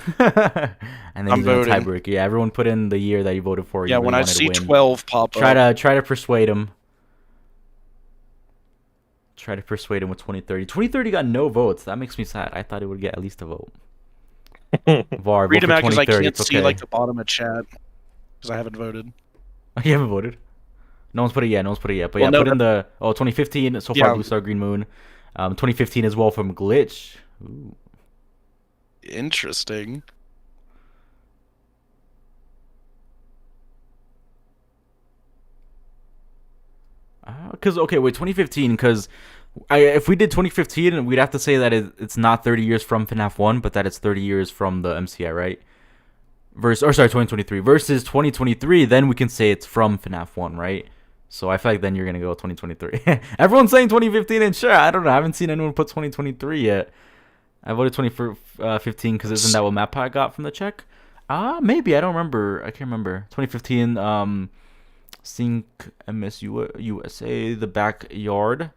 And then I'm he's in a voting. tiebreaker. Yeah, everyone put in the year that you voted for. Yeah, You when really I wanted see to win. 12 pop up. Try to persuade him. Try to persuade him with 2030. 2030 got no votes. That makes me sad. I thought it would get at least a vote. VAR, Read vote them for out because I 2030. can't It's see okay. like the bottom of chat because I haven't voted. You haven't voted? No one's put it yet. No one's put it yet. But Well, yeah, no, put in the 2015 so far. Yeah. Blue Star Green Moon. 2015 as well from Glitch. Ooh. Interesting. Because okay, wait, 2015. Because if we did 2015, we'd have to say that it's not 30 years from FNAF 1, but that it's 30 years from the MCI, right? Sorry, 2023 versus 2023. Then we can say it's from FNAF 1, right? So I feel like then you're gonna go 2023. Everyone's saying 2015, and sure, I don't know. I haven't seen anyone put 2023 yet. I voted 2015 because isn't that what MapPie got from the check? Maybe I don't remember. I can't remember. 2015. Sync MSU USA, the backyard.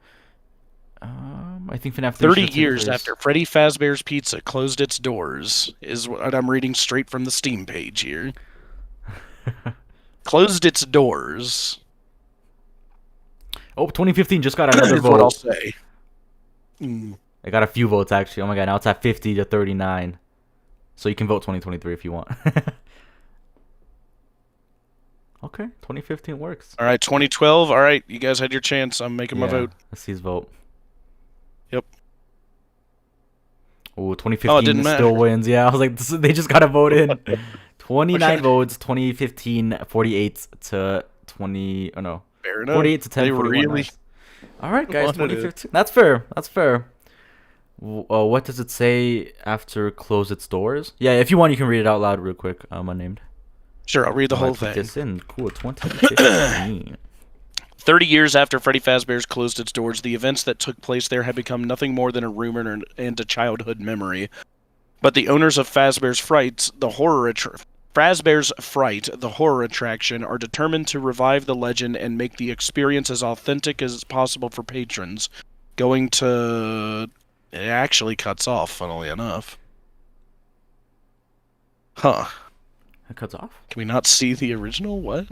I think FNAF 30 years after Freddy Fazbear's Pizza closed its doors is what I'm reading straight from the Steam page here. Closed its doors. Oh, 2015 just got another is vote. what I'll say. Mm. I got a few votes actually. Oh my god, now it's at 50 to 39. So you can vote 2023 if you want. Okay, 2015 works. All right, 2012. All right, you guys had your chance. I'm making my vote. Let's see his vote. Yep. Oh, 2015 matter. still wins. Yeah, I was like, they just got to vote in. 29 votes, 2015, 48 to 20. Oh, no. Fair enough. 48 to 10. They were 41. really. Nice. All right, guys, wanted 2015. That's fair. That's fair. What does it say after close its doors? Yeah, if you want, you can read it out loud real quick. Unnamed. Sure, I'll read the whole Put thing. this in. Cool, 2015. 30 years after Freddy Fazbear's closed its doors, the events that took place there had become nothing more than a rumor and a childhood memory. But the owners of Fazbear's Fright, the horror attraction, are determined to revive the legend and make the experience as authentic as possible for patrons. Going to... It actually cuts off, funnily enough. Huh. It cuts off? Can we not see the original? What?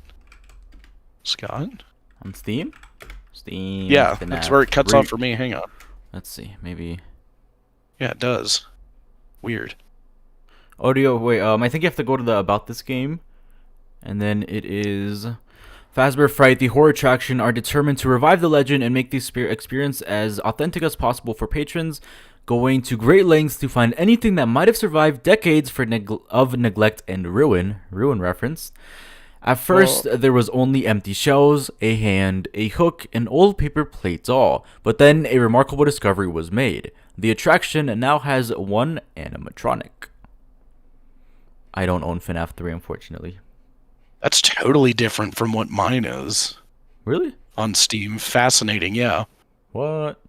Scott? On Steam? Steam. Yeah, FNAF that's where it cuts 3. off for me. Hang on. Let's see. Maybe. Yeah, it does. Weird. Audio. Wait. I think you have to go to the About This Game. And then it is... Fazbear Fright, the horror attraction, are determined to revive the legend and make the experience as authentic as possible for patrons, going to great lengths to find anything that might have survived decades of neglect and ruin. Ruin reference. At first, there was only empty shells, a hand, a hook, and old paper plates all. But then a remarkable discovery was made. The attraction now has one animatronic. I don't own FNAF 3, unfortunately. That's totally different from what mine is. Really? On Steam. Fascinating, yeah. What?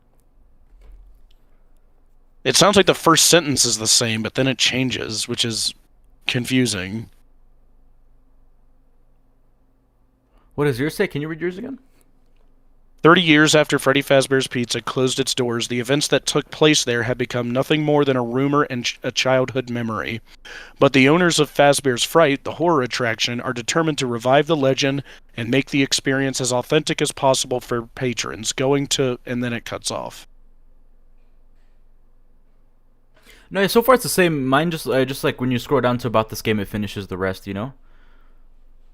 It sounds like the first sentence is the same, but then it changes, which is confusing. What does yours say? Can you read yours again? 30 years after Freddy Fazbear's Pizza closed its doors, the events that took place there had become nothing more than a rumor and a childhood memory. But the owners of Fazbear's Fright, the horror attraction, are determined to revive the legend and make the experience as authentic as possible for patrons. Going to... And then it cuts off. No, so far it's the same. Mine just like when you scroll down to About This Game, it finishes the rest, you know?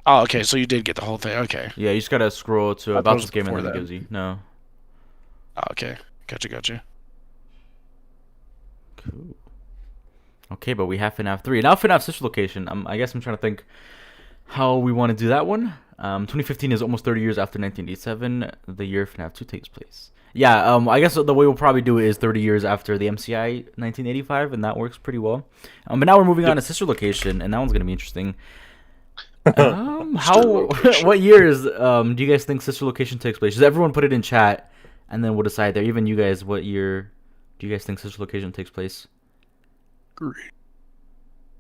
Oh, okay, so you did get the whole thing. Okay. Yeah, you just gotta scroll to thought About it was This Game and before then it that. gives you. No. Oh, okay. Gotcha. Cool. Okay, but we have FNAF 3. Now FNAF Sister Location. I guess I'm trying to think how we want to do that one. 2015 is almost 30 years after 1987, the year FNAF 2 takes place. Yeah, I guess the way we'll probably do it is 30 years after the MCI 1985, and that works pretty well. But now we're moving on to Sister Location, and that one's going to be interesting. What years do you guys think Sister Location takes place? Just everyone put it in chat, and then we'll decide there. Even you guys, what year do you guys think Sister Location takes place? Great.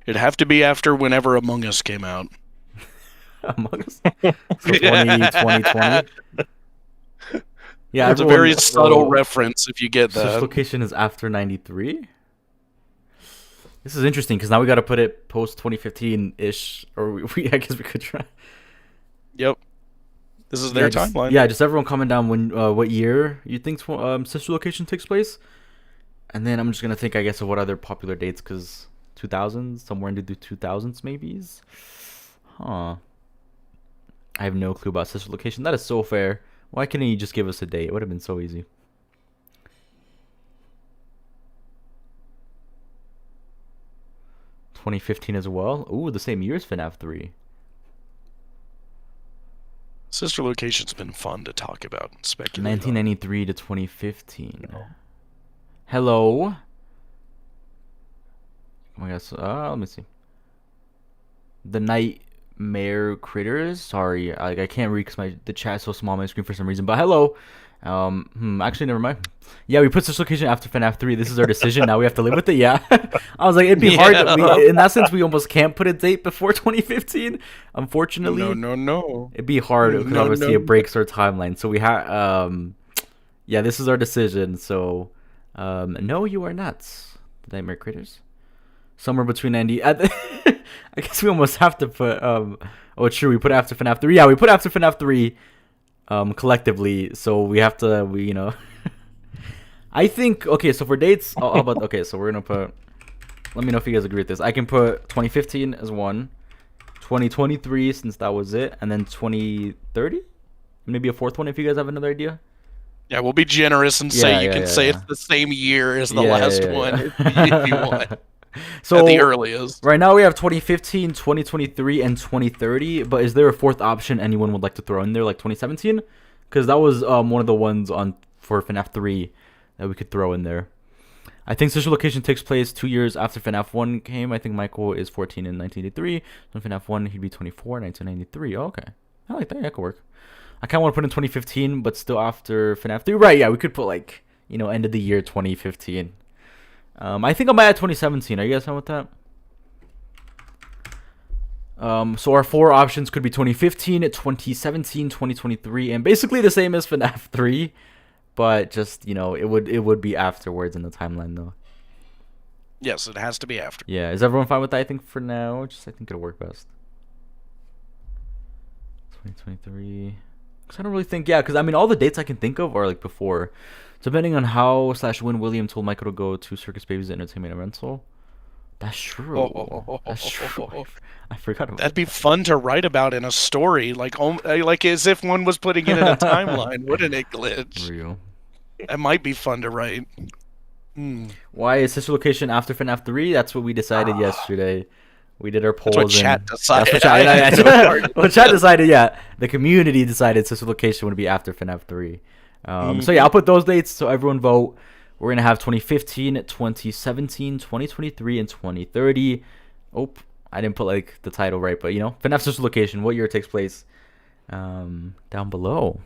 It'd have to be after whenever Among Us came out. Among Us? So 2020? Yeah, it's a very subtle reference if you get Sister that. Location is after 93? This is interesting because now we got to put it post 2015-ish, or I guess we could try. Yep. This is their timeline. Yeah, just everyone comment down when what year you think Sister Location takes place, and then I'm just gonna think, I guess, of what other popular dates, because 2000s, somewhere into the 2000s, maybe. Huh. I have no clue about Sister Location. That is so fair. Why couldn't you just give us a date? It would have been so easy. (2015) as well. Ooh, the same year as FNAF 3. Sister Location's been fun to talk about and speculate 1993 to 2015. Hello. Oh my gosh. Let me see. The Nightmare Critters. Sorry, I can't read because the chat's so small on my screen for some reason. But hello. Actually, never mind. Yeah, we put Sister Location after FNAF 3. This is our decision. Now we have to live with it. Yeah. I was like, it'd be hard. In that sense, we almost can't put a date before 2015. Unfortunately. No. It'd be hard because obviously it breaks our timeline. So we have, yeah, this is our decision. So, no, you are not. The Nightmare Critters. Somewhere between 90. I guess we almost have to put. Oh, true. We put after FNAF 3. Yeah, we put after FNAF 3. Collectively, so we have to. You know. I think. Okay, so for dates, how about? Okay, so we're gonna put. Let me know if you guys agree with this. I can put 2015 as one, 2023 since that was it, and then 2030. Maybe a fourth one if you guys have another idea. Yeah, we'll be generous and say you can say it's the same year as the last one if you want. So at the earliest. Right now we have 2015, 2023, and 2030. But is there a fourth option anyone would like to throw in there, like 2017? Because that was one of the ones for FNAF 3 that we could throw in there. I think Sister Location takes place 2 years after FNAF 1 came. I think Michael is 14 in 1983. So in FNAF 1, he'd be 24 in 1993. Oh, okay. I like that. Yeah, that could work. I kind of want to put in 2015, but still after FNAF 3. Right, yeah, we could put, like, end of the year 2015. I think I might add 2017. Are you guys fine with that? So our four options could be 2015, 2017, 2023, and basically the same as FNAF 3, but just it would be afterwards in the timeline though. Yes, it has to be after. Yeah, is everyone fine with that? I think for now, I think it'll work best. 2023. Cause I don't really think because all the dates I can think of are like before. Depending on how /when William told Michael to go to Circus Baby's Entertainment and Rental. That's true. That's true. I forgot about That'd be fun to write about in a story, like as if one was putting it in a timeline. Wouldn't it, Glitch? Real. That might be fun to write. Why is Sister Location after FNAF 3? That's what we decided yesterday. We did our polls. That's what chat decided. That's what well, chat decided, yeah. The community decided Sister Location would be after FNAF 3. So yeah, I'll put those dates so everyone vote. We're going to have 2015, 2017, 2023, and 2030. Oh, I didn't put like the title right, but FNAF Sister Location, what year it takes place, down below.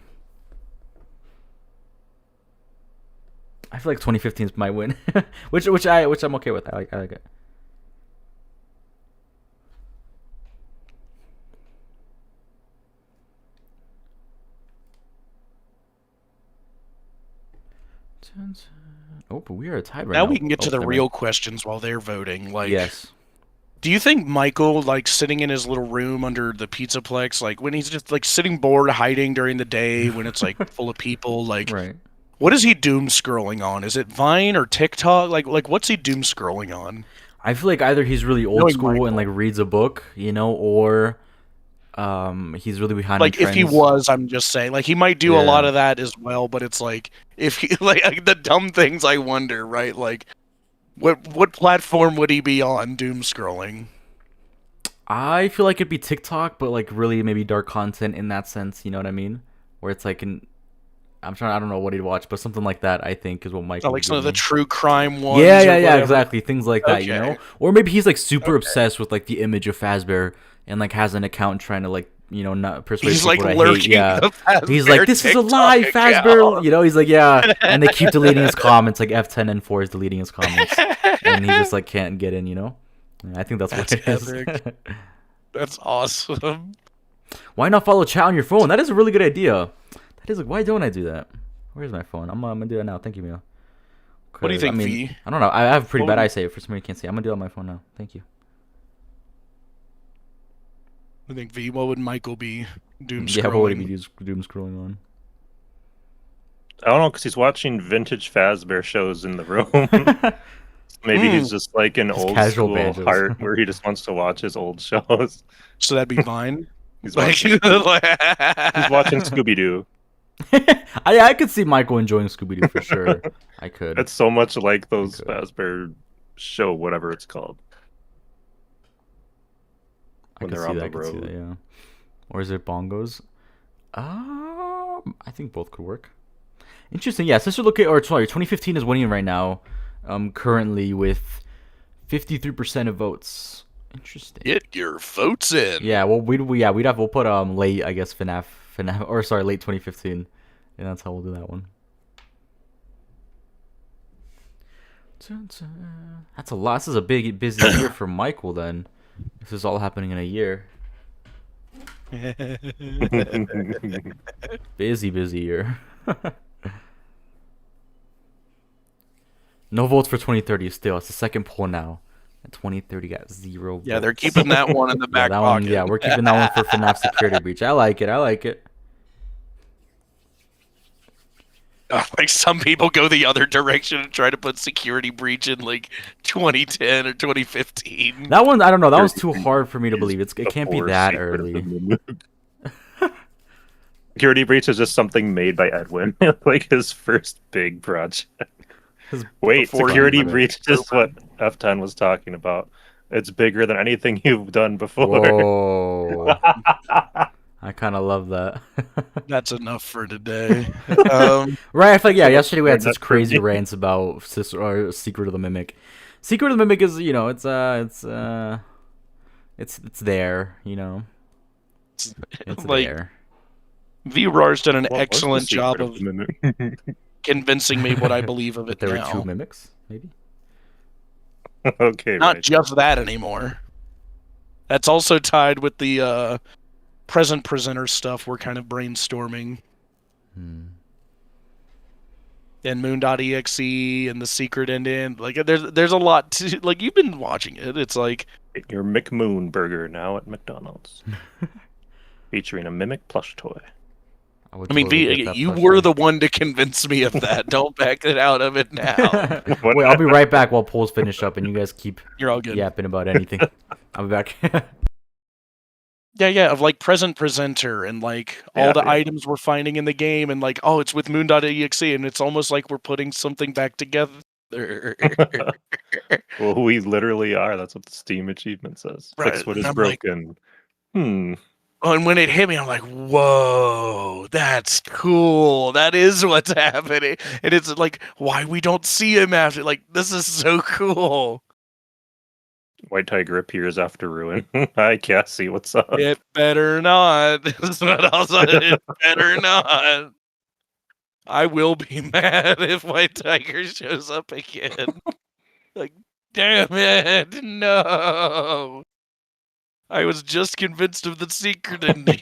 I feel like 2015 might win, which I'm okay with. I like it. Oh, but we are tied right now. Now we can get to the real questions while they're voting. Like, yes. Do you think Michael, like, sitting in his little room under the Pizzaplex, like, when he's just, like, sitting bored, hiding during the day, when it's, like, full of people, like, right. What is he doom scrolling on? Is it Vine or TikTok? Like, what's he doom scrolling on? I feel like either he's really old school Michael and, like, reads a book, or he's really behind. Like, if he was, I'm just saying, like, he might do a lot of that as well, but it's like, if he, like the dumb things I wonder, right? Like, what platform would he be on doom scrolling? I feel like it'd be TikTok, but like really maybe dark content in that sense, you know what I mean? Where it's like I don't know what he'd watch, but something like that I think is what Mike. Like some of the true crime ones. Yeah, exactly, things like that, Or maybe he's like super obsessed with like the image of Fazbear and like has an account trying to like not persuade people like to hate. Yeah, he's like, this is a lie, Fazbear. He's like, yeah, and they keep deleting his comments. Like F10 and 4 is deleting his comments, and he just like can't get in. Yeah, I think that's what it is. That's awesome. Why not follow chat on your phone? That is a really good idea. That is like, why don't I do that? Where's my phone? I'm gonna do it now. Thank you, Mia. What do you think, I mean, V? I don't know. I have pretty What bad would- eyesight for somebody who can't see. I'm gonna do it on my phone now. Thank you. I think V. What would Michael be doom scrolling? Yeah, what would he be doom scrolling on? I don't know, because he's watching vintage Fazbear shows in the room. Maybe he's just like an Just old casual school banjos. heart where he just wants to watch his old shows. So that'd be Vine. He's Like, watching, he's watching Scooby-Doo. I could see Michael enjoying Scooby Doo for sure. I could. It's so much like those could. Fazbear show, whatever it's called. I when could they're see on that. the I could see road. that. Yeah. Or is it bongos? I think both could work. Interesting. Yeah. So look at, or sorry, 2015 is winning right now. Currently with 53% of votes. Interesting. get your votes in. Yeah. Well, we'll put late, I guess, FNAF, or sorry, late 2015, and that's how we'll do that one. That's a lot. This is a big, busy year for Michael. Then this is all happening in a year. Busy year. No votes for 2030 still. It's the second poll now. And 2030 got 0 votes. Yeah, they're keeping that one in the back that pocket. one, yeah, we're keeping that one for FNAF Security Breach. I like it. Like some people go the other direction and try to put security breach in like 2010 or 2015. That one, I don't know. That one's too hard for me to believe. It can't be Before that Secret of early. the Moon. Security Breach is just something made by Edwin, like his first big project. Wait, Before Security he- Breach is what Afton was talking about. It's bigger than anything you've done before. Whoa. I kind of love that. That's enough for today. Right, I feel like, yeah, yesterday we had That's such crazy for me. rants about Secret of the Mimic. Secret of the Mimic is, it's there, It's Like, there. V-Roar's done an What was the excellent secret job of of the Moon? convincing me what I believe of But it there now. were 2 mimics, maybe? Okay, Not right. just that anymore. That's also tied with the present presenter stuff we're kind of brainstorming. And Moon.exe and the secret ending. Like, there's a lot to, like, you've been watching it. It's like, Get your McMoon burger now at McDonald's. Featuring a Mimic plush toy. I mean, V, you were the one to convince me of that. Don't back it out of it now. Wait, I'll be right back while polls finish up and you guys keep You're all good. yapping about anything. I'll be back. Yeah, of like present presenter and like all the Yeah. items we're finding in the game and like, oh, it's with Moon.exe and it's almost like we're putting something back together. Well, we literally are. That's what the Steam achievement says. Right, Fix what is and I'm like- broken. And when it hit me, I'm like, whoa, that's cool. That is what's happening. And it's like, why we don't see him after, like, this is so cool. White Tiger appears after Ruin. Hi, Cassie. What's up? It better not. That's what I'll say. It better not. I will be mad if White Tiger shows up again. Like, damn it, no. I was just convinced of the secret ending.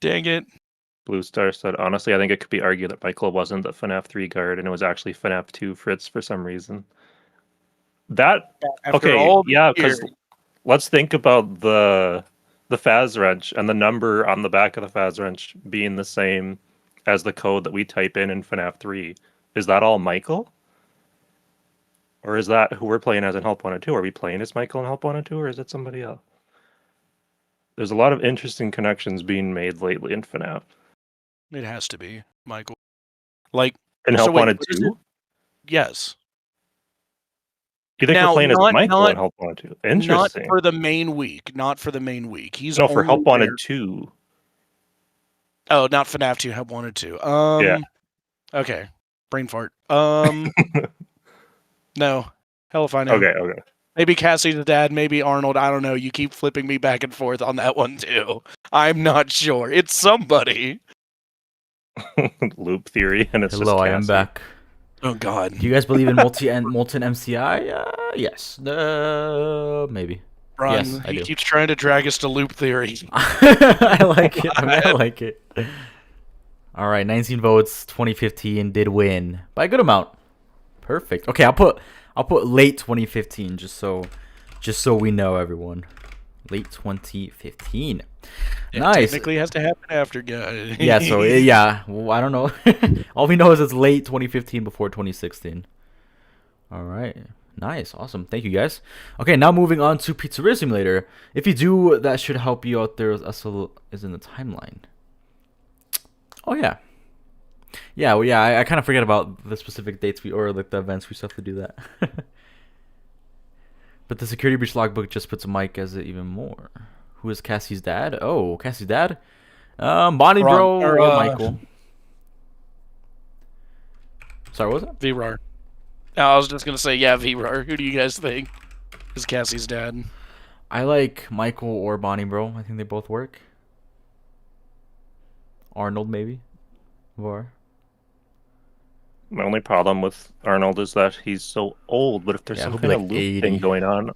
Dang it. Blue Star said, honestly, I think it could be argued that Michael wasn't the FNAF 3 guard and it was actually FNAF 2 Fritz for some reason. That, After okay, all these yeah, because years- let's think about the Faz wrench and the number on the back of the Faz wrench being the same as the code that we type in FNAF 3. Is that all Michael? Or is that who we're playing as in Help 102? Are we playing as Michael in Help 102 or is it somebody else? There's a lot of interesting connections being made lately in FNAF. It has to be, Michael. Like, In So Help wait, what is 102? yes. You think Now, we're playing as not- Michael not- in Help 102? Not Interesting. for the main week. Not for the main week. He's No, for only Help there- 102. Oh, not FNAF 2, Help 102. Yeah. Okay. Brain fart. No. Hell if I know. Okay. Maybe Cassie's the dad, maybe Arnold. I don't know. You keep flipping me back and forth on that one too. I'm not sure. It's somebody. Loop theory, and it's Hello, just I am Cassie. Oh back. God. Do you guys believe in molten MCI? Yes. Maybe. Ron, Yes, I he do. keeps trying to drag us to loop theory. I like it. I like it. All right, 19 votes, 2015 did win by a good amount. Perfect. Okay, I'll put late 2015 just so we know, everyone. Late 2015. It Nice. technically has to happen after, guys. Yeah, so yeah, well, I don't know. All we know is it's late 2015 before 2016. All right. Nice. Awesome. Thank you, guys. Okay, now moving on to Pizzeria Simulator. If you do, that should help you out there. SL is in the timeline. Oh, yeah. Yeah, well, yeah, I kind of forget about the specific dates or like the events. We still have to do that. But the security breach logbook just puts Mike as it even more. Who is Cassie's dad? Oh, Cassie's dad? Bonnie Bro or Michael? Sorry, what was that? VRAR. I was just going to say, yeah, VRAR. Who do you guys think is Cassie's dad? I like Michael or Bonnie Bro. I think they both work. Arnold, maybe? Var. My only problem with Arnold is that he's so old, but if there's some kind of loop thing going on,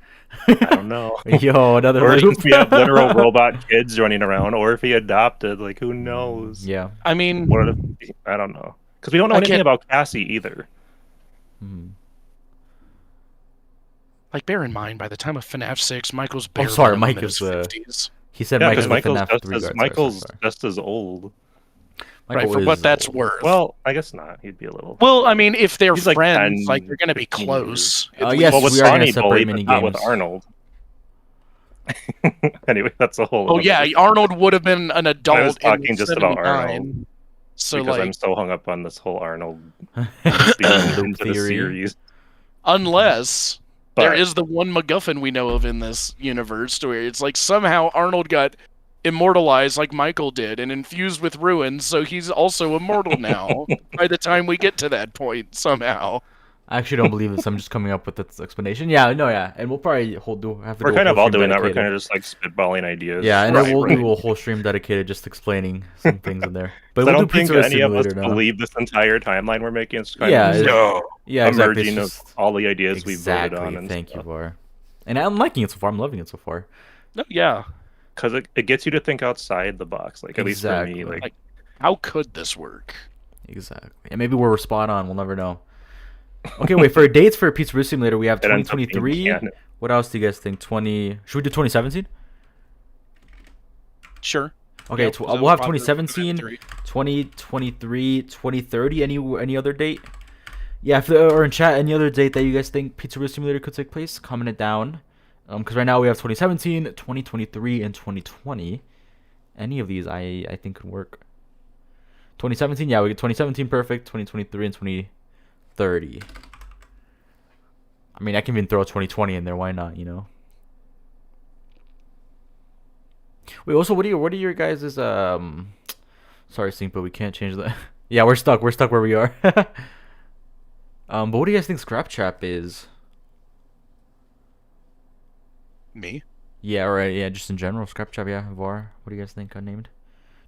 I don't know. Yo, another or loop. if we have literal robot kids running around, or if he adopted, like, who knows? Yeah. I mean, I don't know. Because we don't know anything about Cassie either. Like, bear in mind, by the time of FNAF 6, Michael's bare Mike in his is 50s. He said yeah, Michael's Michael's just as old. Right, for what that's worth. Well, I guess not. He'd be a little. Well, I mean, if they're He's like friends, 10, they're going to be close. Yes, well, with we are going to Sonny separate Bully, mini but not games. with Arnold. Anyway, that's a whole. Oh yeah, Arnold would have been an adult. I was talking in just 79, about Arnold. So because like, I'm so hung up on this whole Arnold being into the series. Unless there is the one MacGuffin we know of in this universe, where it's like somehow Arnold got immortalized like Michael did and infused with ruins, so he's also immortal now by the time we get to that point somehow. I actually don't believe this. I'm just coming up with this explanation. Yeah, no, yeah. And we'll probably have to We're do kind a of whole all stream doing that. We're dedicated. kind of just like spitballing ideas. Yeah, and then we'll do a whole stream dedicated just explaining some things in there. But I we'll don't do think Pizzeria any of us Simulator now. believe this entire timeline we're making. It's kind Yeah, of yeah, exactly. emerging of all the ideas we voted on. And Thank you, Var. And I'm liking it so far. I'm loving it so far. No, yeah. Because it gets you to think outside the box. Like, at least for me. Like, how could this work? Exactly. And maybe we're spot on. We'll never know. Okay, wait. For dates for Pizzeria Simulator, we have 2023. What else do you guys think? Should we do 2017? Sure. Okay, Yeah, we'll have 2017, 2023, 2030. Any other date? Yeah, or in chat, any other date that you guys think Pizzeria Simulator could take place? Comment it down. Because right now we have 2017, 2023, and 2020. Any of these I think could work. 2017, yeah, we get 2017 perfect. 2023 and 2030. I mean, I can even throw 2020 in there. Why not? You know. Wait. Also, what are your guys'? Sorry, Sync, but we can't change that. Yeah, we're stuck. We're stuck where we are. But what do you guys think Scrap Trap is? Me? Yeah, right. Yeah, just in general, Scrap Trap. Yeah, Var. What do you guys think unnamed?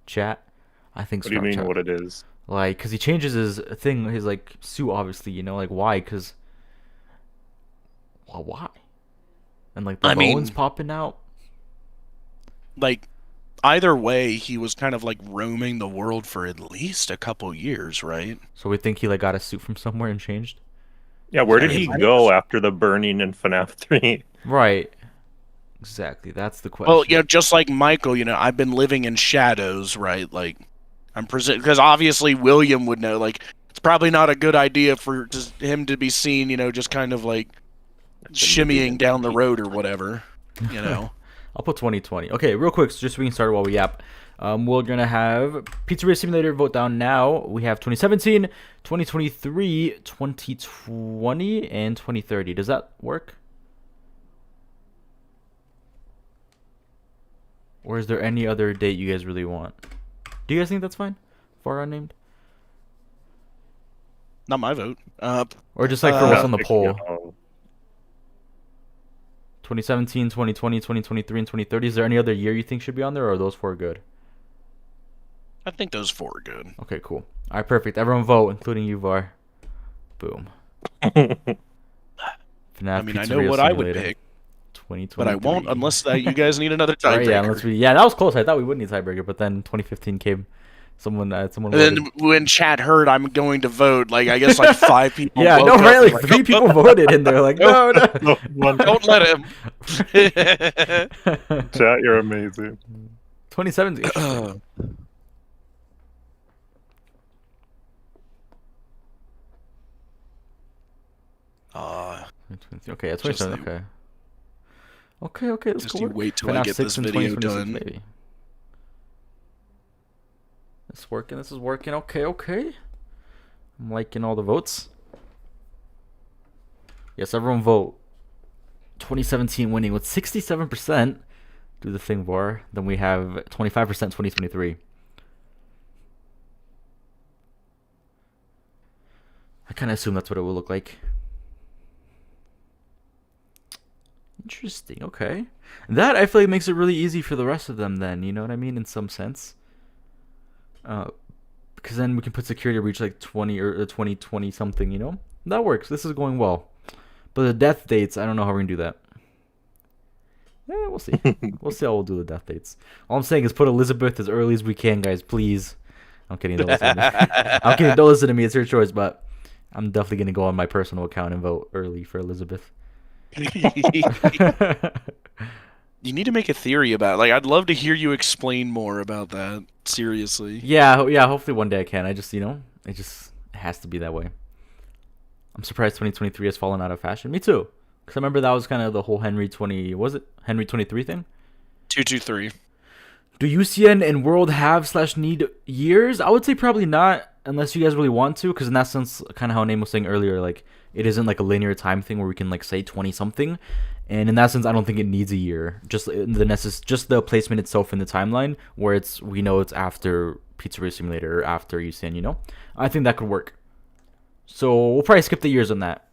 Chat. I think. What do you mean? What it is? Like, cause he changes his thing, his like suit. Obviously, you know, like why? Cause. Well, why? And like the bones popping out. Like, either way, he was kind of like roaming the world for at least a couple years, right? So we think he like got a suit from somewhere and changed. Yeah, where did he go after the burning in FNAF 3? Right. Exactly. That's the question. Well, you know, just like Michael, you know, I've been living in shadows, right? Like, because obviously William would know. Like, it's probably not a good idea for him to be seen, you know, just kind of like shimmying down the road or whatever, you know. I'll put 2020. Okay, real quick, so just so we can start while we yap. We're going to have Pizzeria Simulator vote down now. We have 2017, 2023, 2020, and 2030. Does that work? Or is there any other date you guys really want? Do you guys think that's fine? For unnamed? Not my vote. Or just like for what's on the poll? No. 2017, 2020, 2023, and 2030. Is there any other year you think should be on there, or are those four good? I think those four are good. Okay, cool. All right, perfect. Everyone vote, including you, Var. Boom. FNAF I mean, I know Pizzeria what I would Simulator, pick, 2023. but I won't unless you guys need another tiebreaker. Right, yeah, that was close. I thought we would need tiebreaker, but then 2015 came Someone And voted. then when chat heard I'm going to vote, like I guess like 5 people. Yeah, no, woke up right? and Like were 3 people voted, and they're like, no, no. No, one Don't let him. chat, you're amazing. 27 is interesting. Okay, yeah, 27. Okay. Okay, let's Just go. you Work. wait till I FNAF get 6 this in video 2026, done. maybe. It's working. This is working. Okay. I'm liking all the votes. Yes, everyone vote. 2017 winning with 67%. Do the thing, VAR. Then we have 25% 2023. I kind of assume that's what it will look like. Interesting. Okay. That, I feel like, makes it really easy for the rest of them then. You know what I mean? In some sense. Because then we can put security breach like 20 or 2020 something, you know? That works. This is going well. But the death dates, I don't know how we're going to do that. Yeah, we'll see. We'll see how we'll do the death dates. All I'm saying is put Elizabeth as early as we can, guys. Please. I'm kidding. Don't listen to me. I'm kidding. Don't listen to me. It's your choice. But I'm definitely going to go on my personal account and vote early for Elizabeth. You need to make a theory about it. Like, I'd love to hear you explain more about that. Seriously. Yeah. Hopefully one day I can. I just, it has to be that way. I'm surprised 2023 has fallen out of fashion. Me too. Because I remember that was kind of the whole Henry 23 thing? 223. Do UCN and World have / need years? I would say probably not, unless you guys really want to, because in that sense, kind of how Name was saying earlier, like, it isn't like a linear time thing where we can like say 20 something, and in that sense, I don't think it needs a year. Just the placement itself in the timeline, where we know it's after Pizzeria Simulator or after UCN. I think that could work. So we'll probably skip the years on that,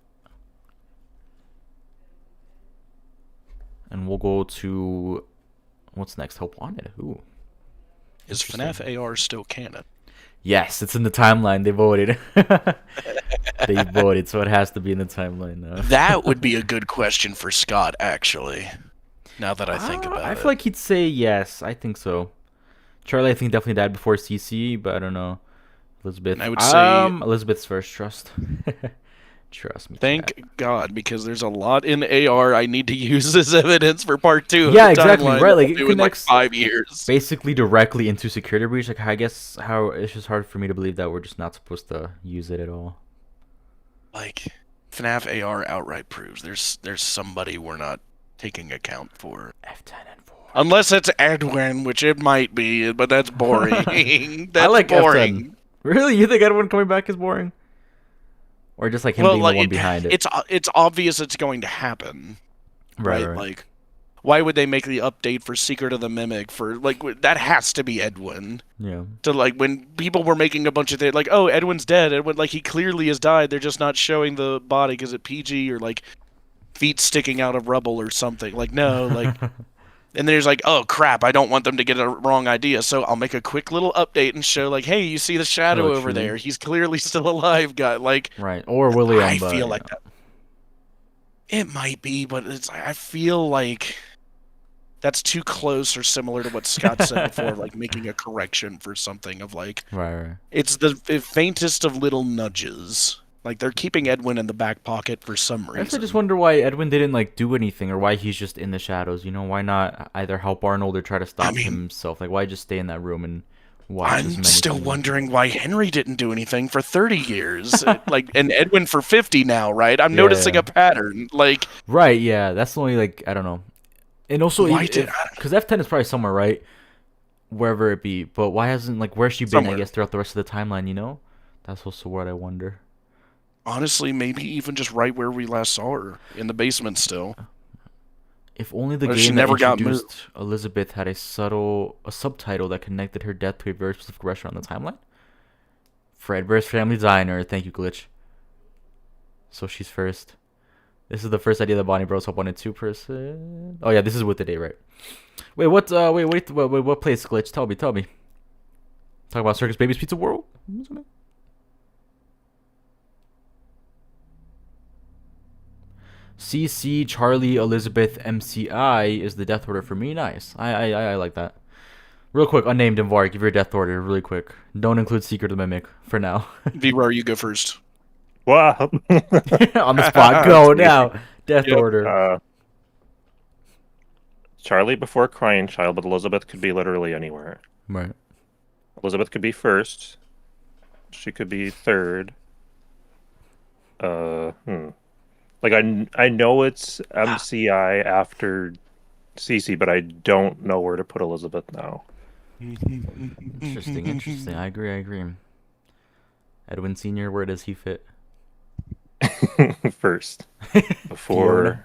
and we'll go to what's next. Help Wanted. Ooh. Is FNAF AR still canon? Yes, it's in the timeline. They voted. They voted, so it has to be in the timeline now. That would be a good question for Scott, actually. Now that I think about it. I feel like he'd say yes. I think so. Charlie, I think, definitely died before CC, but I don't know. Elizabeth. I would say Elizabeth's first. Trust. Trust me. Thank God, because there's a lot in AR I need to use as evidence for part 2. Yeah, exactly. Right, like it in like connects 5 years. basically directly into security breach. Like, I guess how it's just hard for me to believe that we're just not supposed to use it at all. Like, FNAF AR outright proves there's somebody we're not taking account for. F10 and 4. Unless it's Edwin, which it might be, but that's boring. That's I like boring. F10. Really? You think Edwin coming back is boring? Or just like him being the one behind it? It's obvious it's going to happen. Right? Like, why would they make the update for Secret of the Mimic for, like, that has to be Edwin. Yeah. To, like, when people were making a bunch of things, like, oh, Edwin's dead. Edwin, like, he clearly has died. They're just not showing the body because it's PG or, like, feet sticking out of rubble or something. Like, no, like... And there's like, oh, crap, I don't want them to get a wrong idea, so I'll make a quick little update and show, like, hey, you see the shadow over there. He's clearly still alive, guy. Like, right. Or William. I feel like that. It might be, but I feel like that's too close or similar to what Scott said before, like making a correction for something of like, right. It's the faintest of little nudges. Like, they're keeping Edwin in the back pocket for some reason. I just wonder why Edwin didn't, like, do anything, or why he's just in the shadows, Why not either help Arnold or try to stop himself? Like, why just stay in that room and watch I'm still wondering why Henry didn't do anything for 30 years. Like, and Edwin for 50 now, right? I'm noticing a pattern. Like... Right, yeah. That's the only, like, I don't know. And also, because F10 is probably somewhere, right? Wherever it be. But why hasn't, like, where's she been, I guess, throughout the rest of the timeline, That's also what I wonder. Honestly, maybe even just right where we last saw her, in the basement still. If only the game that introduced Elizabeth had a subtitle that connected her death to a very specific restaurant on the timeline. Fredbear's Family Diner. Thank you, Glitch. So she's first. This is the first idea that Bonnie Bros Hope wanted 2%. Oh yeah, this is with the day, right? Wait, what? Wait, what place, Glitch? Tell me. Talk about Circus Baby's Pizza World. CC Charlie Elizabeth MCI is the death order for me. Nice. I like that. Real quick, unnamed and Vark, give your death order really quick. Don't include Secret of the Mimic for now. Vibrar, you go first. Wow. On the spot, go now. Death order. Charlie before Crying Child, but Elizabeth could be literally anywhere. Right. Elizabeth could be first. She could be third. Like I know it's MCI after Cece, but I don't know where to put Elizabeth now. Interesting. I agree. Edwin Senior, where does he fit? First, before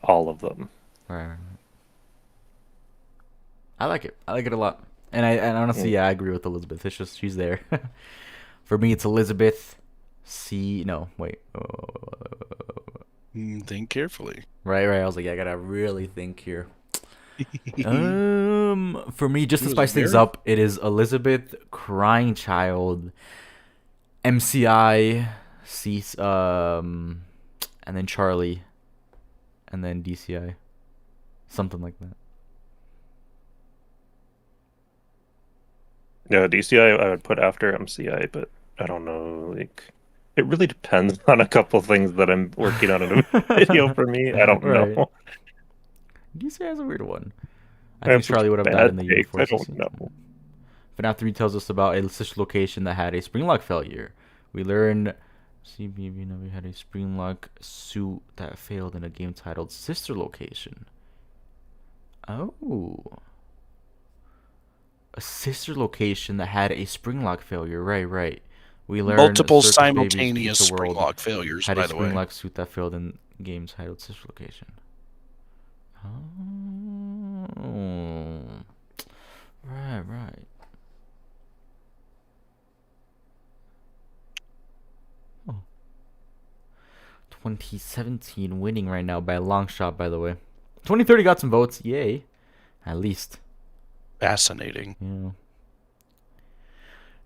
all of them. Right. I like it. I like it a lot. And honestly, yeah, I agree with Elizabeth. It's just she's there. For me, it's Elizabeth. Think carefully. Right. I was like, I gotta really think here. For me, just to spice things up, it is Elizabeth, Crying Child, MCI, Cease, and then Charlie, and then DCI, something like that. Yeah, DCI I would put after MCI, but I don't know. Like, it really depends on a couple things that I'm working on in a video for me. I don't know. DCI has a weird one. I think Charlie would have died in the year before. I don't know. FNAF 3 tells us about a such location that had a spring lock failure. We learned CBB had a spring lock suit that failed in a game titled Sister Location. Oh. A sister location that had a spring lock failure. Right. We learned multiple simultaneous spring lock failures, by the way. Had a spring lock suit that failed in game titled Sister Location. Oh. Right. Oh. 2017 winning right now by a long shot, by the way. 2030 got some votes. Yay. At least. Fascinating. Yeah.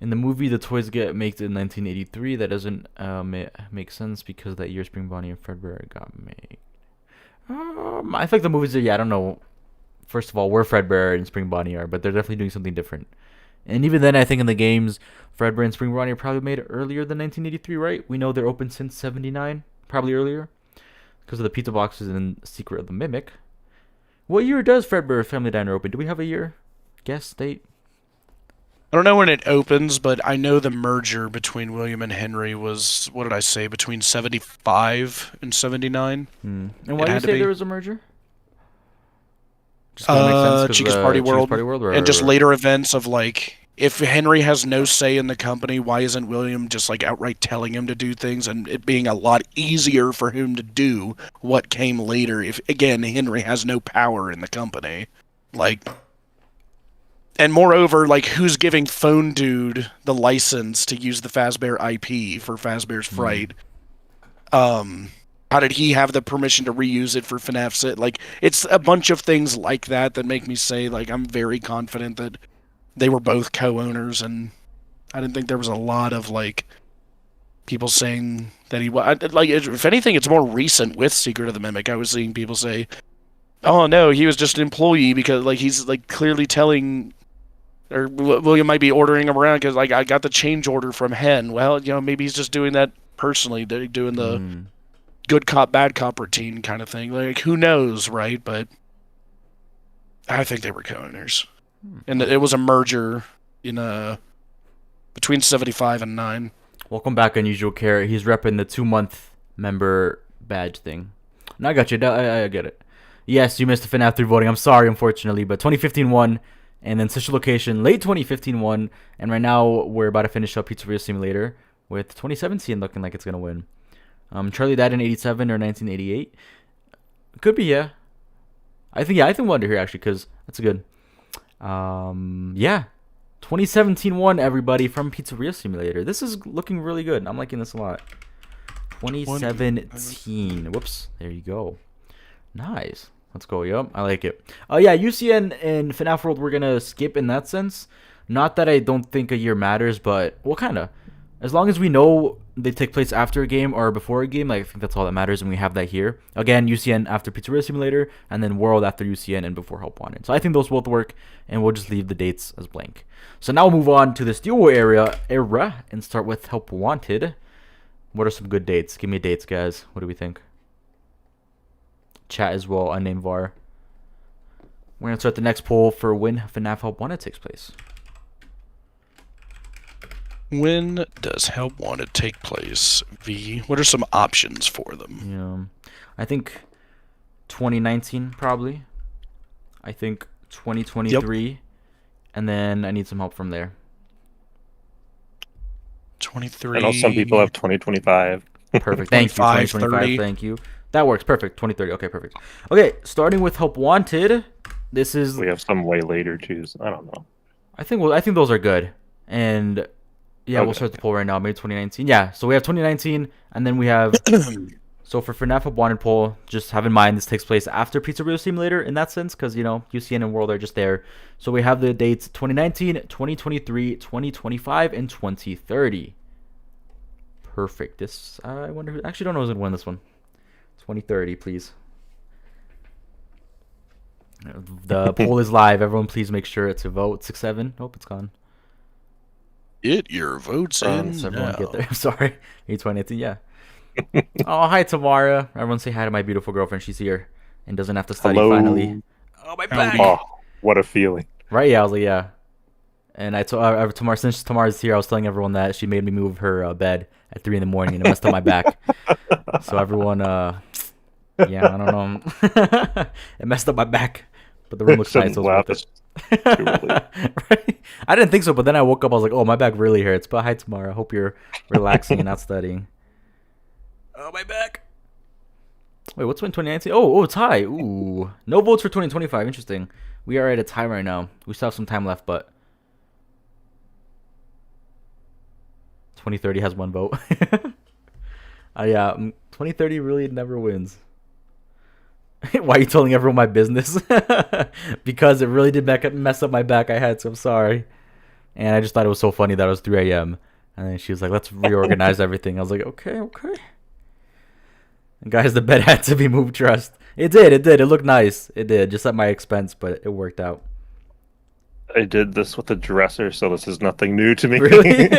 In the movie, the toys get made in 1983. That doesn't make sense because that year Spring Bonnie and Fredbear got made. I think the movies are, I don't know, first of all, where Fredbear and Spring Bonnie are, but they're definitely doing something different. And even then, I think in the games, Fredbear and Spring Bonnie are probably made earlier than 1983, right? We know they're open since 79, probably earlier, because of the pizza boxes and Secret of the Mimic. What year does Fredbear Family Diner open? Do we have a year? Guess date? I don't know when it opens, but I know the merger between William and Henry was, what did I say, between 75 and 79. And why do you say there was a merger? Cheek's Party World, and just later events of, like, if Henry has no say in the company, why isn't William just, like, outright telling him to do things, and it being a lot easier for him to do what came later if, again, Henry has no power in the company. Like... And moreover, like, who's giving Phone Dude the license to use the Fazbear IP for Fazbear's Fright? How did he have the permission to reuse it for FNAF? Like, it's a bunch of things like that that make me say, like, I'm very confident that they were both co-owners, and I didn't think there was a lot of, like, people saying that he was... Like, if anything, it's more recent with Secret of the Mimic. I was seeing people say, oh, no, he was just an employee because, like, he's, like, clearly telling... Or William might be ordering him around because, like, I got the change order from Hen. Well, you know, maybe he's just doing that personally, doing the good cop, bad cop routine kind of thing. Like, who knows, right? But I think they were co-owners. And it was a merger in between 75 and 9. Welcome back, Unusual Carrot. He's repping the 2-month member badge thing. No, I got you. I get it. Yes, you missed the FNAF 3 voting. I'm sorry, unfortunately. But 2015 won. And then Sister Location, late 2015 won. And right now, we're about to finish up Pizzeria Simulator with 2017 looking like it's going to win. Charlie died in 87 or 1988. Could be, yeah. I think we'll under here, actually, because that's good. Yeah. 2017 won, everybody, from Pizzeria Simulator. This is looking really good. I'm liking this a lot. 2017. Whoops. There you go. Nice. Let's go, yup. I like it. Yeah, UCN and FNAF World we're going to skip in that sense. Not that I don't think a year matters, but, well, kind of. As long as we know they take place after a game or before a game, like I think that's all that matters, and we have that here. Again, UCN after Pizzeria Simulator, and then World after UCN and before Help Wanted. So I think those both work, and we'll just leave the dates as blank. So now we'll move on to this duo era, and start with Help Wanted. What are some good dates? Give me dates, guys. What do we think? Chat as well, unnamed VAR. We're going to start the next poll for when FNAF Help Wanted takes place. When does Help Wanted take place? V. What are some options for them? Yeah, I think 2019 probably. I think 2023, yep. And then I need some help from there. 23. I know some people have 2025. Perfect. Thank you. 2025. 30. Thank you. That works. Perfect. 2030. Okay, perfect. Okay, starting with Help Wanted. This is. We have some way later too. So I don't know. I think those are good. And yeah, okay. We'll start the poll right now. Maybe 2019. Yeah. So we have 2019, and then we have. So for FNAF Help Wanted poll, just have in mind this takes place after Pizzeria Simulator in that sense, because you know UCN and World are just there. So we have the dates 2019, 2023, 2025, and 2030. Perfect. This I wonder who actually don't know who's gonna win this one. 2030, please. The poll is live. Everyone, please make sure to vote. 6-7. Nope, it's gone. Get your votes in. So everyone get there. I'm sorry. 2018. Yeah. Oh, hi, Tamara. Everyone say hi to my beautiful girlfriend. She's here and doesn't have to study. Hello. Finally. Oh, my back. Oh, what a feeling. Right? Yeah, I was like, yeah. And I told Tamara, since Tamara's here, I was telling everyone that she made me move her bed at 3 in the morning and it messed up my back. So everyone, yeah, I don't know. It messed up my back, but the room looks nice. So right? I didn't think so, but then I woke up. I was like, oh, my back really hurts. But hi, Tamara. I hope you're relaxing and not studying. Oh, my back. Wait, what's in 2019? Oh, tie. Ooh. No votes for 2025. Interesting. We are at a tie right now. We still have some time left, but 2030 has 1 vote. Yeah, 2030 really never wins. Why are you telling everyone my business? Because it really did mess up my back. I had, so I'm sorry. And I just thought it was so funny that it was 3 a.m. And then she was like, let's reorganize everything. I was like, okay. And guys, the bed had to be moved, trust. It did. It looked nice. It did, just at my expense, but it worked out. I did this with a dresser, so this is nothing new to me. Really?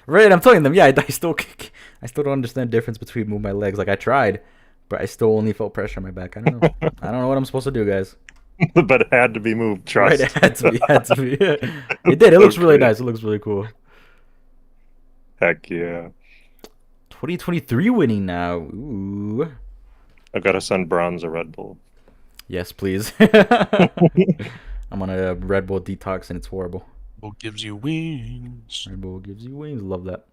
Right, I'm telling them, yeah, I still don't understand the difference between moving my legs. Like, I tried, but I still only felt pressure on my back. I don't know. I don't know what I'm supposed to do, guys. But it had to be moved, trust. Right, it had to be. It did. It looks really nice. It looks really cool. Heck yeah. 2023 winning now. Ooh. I've got to send Bronze a Red Bull. Yes, please. I'm on a Red Bull detox and it's horrible. Red Bull gives you wings. Red Bull gives you wings. Love that.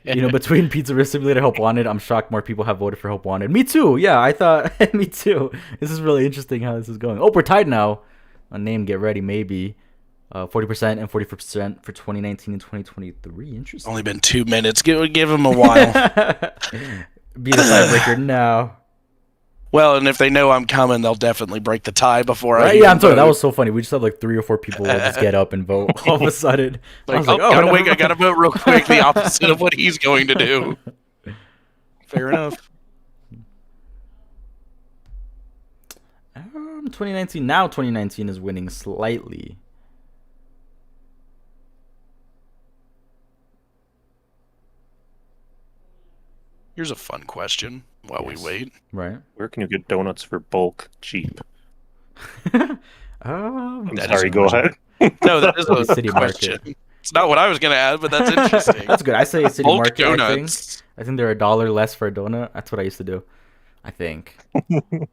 You know, between Pizzeria Simulator, Help Wanted, I'm shocked more people have voted for Help Wanted. Me too. Yeah, I thought. Me too. This is really interesting how this is going. Oh, we're tied now. A name, get ready, maybe. 40% and 44% for 2019 and 2023. Interesting. Only been 2 minutes. Give him a while. Be the tiebreaker now. Well, and if they know I'm coming, they'll definitely break the tie before I. Yeah, I'm sorry. That was so funny. We just had like 3 or 4 people just get up and vote all of a sudden. Like, I was like, I gotta vote real quick. The opposite of what he's going to do. Fair enough. 2019. Now 2019 is winning slightly. Here's a fun question while we wait. Right. Where can you get donuts for bulk cheap? I'm sorry, go ahead. No, that is a City question. Market. It's not what I was going to add, but that's interesting. That's good. I say City bulk Market. Donuts. I think they're $1 less for a donut. That's what I used to do. I think. I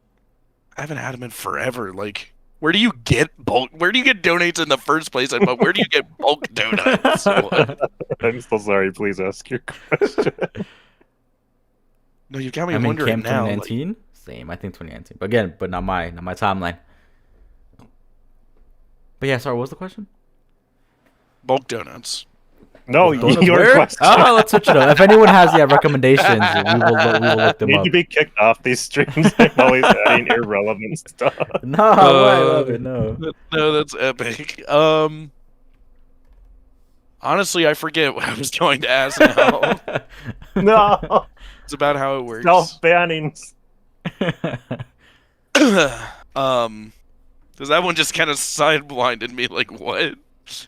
haven't had them in forever. Like, where do you get bulk? Where do you get donuts in the first place? But where do you get bulk donuts? I'm so sorry. Please ask your question. No, you got me wondering Camp now. 2019? Like... Same, I think 2019. But again, not my timeline. But yeah, sorry, what was the question? Bulk donuts. No, your question. Oh, let's switch it up. If anyone has recommendations, we will look them up. Need to be kicked off these streams. I'm always adding irrelevant stuff. No, I love it. No, that's epic. Honestly, I forget what I was going to ask now. No. It's about how it works. Self-bannings. Because that one just kind of side-blinded me, like, what?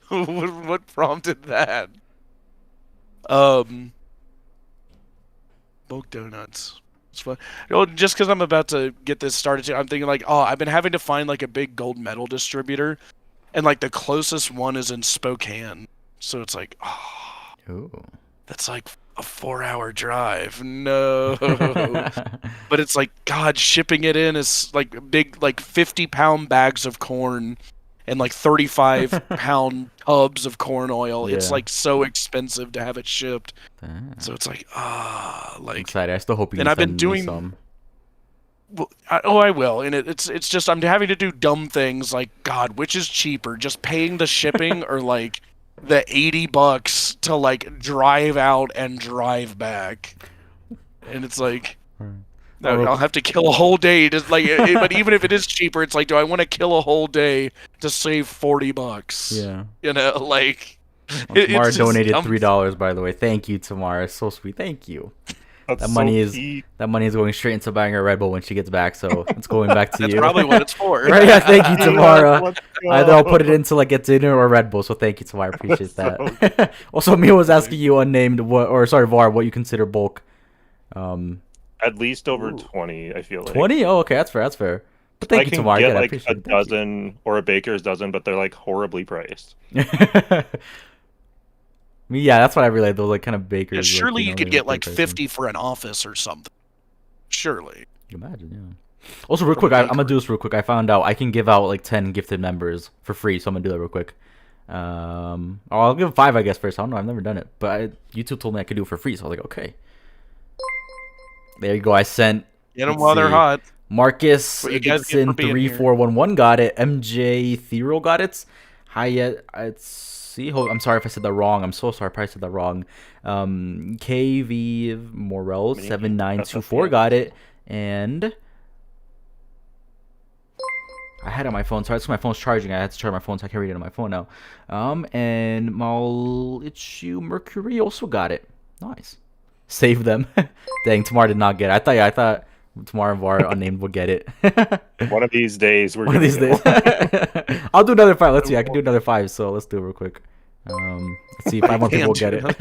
What prompted that? Bulk donuts. It's fun. Just because I'm about to get this started, I'm thinking, like, oh, I've been having to find, like, a big gold medal distributor, and, like, the closest one is in Spokane. So it's like, oh, Ooh. that's like a 4-hour drive. No. But it's like, God, shipping it in is like big, like 50-pound bags of corn and like 35-pound tubs of corn oil. Yeah. It's like so expensive to have it shipped. Damn. So it's like, I'm like. excited. I still hope you And can I've been send me doing. some. Well, I will, and it's just I'm having to do dumb things like, God, which is cheaper, just paying the shipping or like the $80 to like drive out and drive back, and it's like, I'll have to kill a whole day to like. But even if it is cheaper, it's like, do I want to kill a whole day to save $40? Yeah. You know, like. Well, Tamara it's donated $3, by the way. Thank you, Tamara. It's so sweet. Thank you. That's That so money is key. going straight into buying her Red Bull when she gets back, so it's going back to That's you. probably what it's for. Right, yeah, thank you, Tamara. Let's go. Either I'll put it into like a dinner or Red Bull, so thank you, Tamara. I appreciate that. Also, Mia was asking you unnamed Var, what you consider bulk. At least over 20, I feel like. 20? Oh, okay, that's fair. That's fair. But thank I you, can Tamara. get Again, I like a appreciate it. Thank you. dozen or a baker's dozen, but they're like horribly priced. Yeah, that's what I realized. Those like kind of Yeah, bakers. surely like, you could they're get like pretty pricey. 50 for an office or something. Surely. Imagine, yeah. Also, real quick, I'm gonna do this real quick. I found out I can give out like 10 gifted members for free, so I'm gonna do that real quick. I'll give 5, I guess, first. I don't know. I've never done it, but YouTube told me I could do it for free, so I was like, okay. There you go. I sent. Get them while they're hot. Marcus What you guys get for Dixon being 3411 got it. MJ Thero got it. I'm sorry if I said that wrong. I'm so sorry if I said that wrong. KV Morel 7924 got it, and I had it on my phone. Sorry, that's my phone's charging. I had to charge my phone, so I can't read it on my phone now. And Malichu Mercury also got it. Nice. Save them. Dang, Tamar did not get it. I thought Tamar and Var unnamed will get it. One of these days, One of these days. I'll do another 5. Let's see. I can do another 5. So let's do it real quick. Let's see if 5 more people will get it. The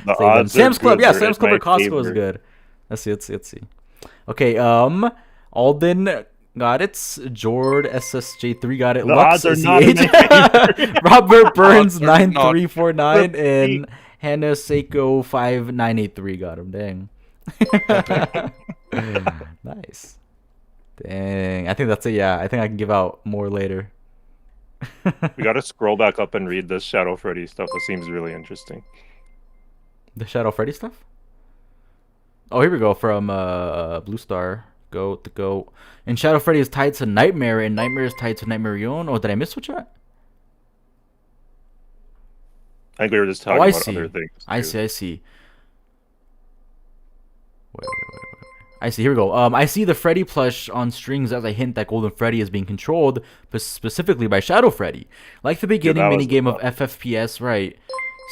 Save them. odds are Sam's Club. good. Yeah, They're Sam's in Club my or Costco is favor. good. Let's see. Okay. Alden got it. Jord SSJ3 got it. The Lux odds are not in CH. my favor. Robert Burns Odds are not. 9349 and Hannah Seiko 5983 got him. Dang. Nice. Dang. I think that's it. Yeah, I think I can give out more later. We gotta scroll back up and read this Shadow Freddy stuff. That seems really interesting. The Shadow Freddy stuff? Oh, here we go from Blue Star. Go. And Shadow Freddy is tied to Nightmare, and Nightmare is tied to Nightmare Yon. Oh, did I miss what chat? I think we were just talking I about see. other things. I too. see. Wait. I see. Here we go. I see the Freddy plush on strings as a hint that Golden Freddy is being controlled, but specifically by Shadow Freddy. Like the beginning that was minigame the of FFPS, right?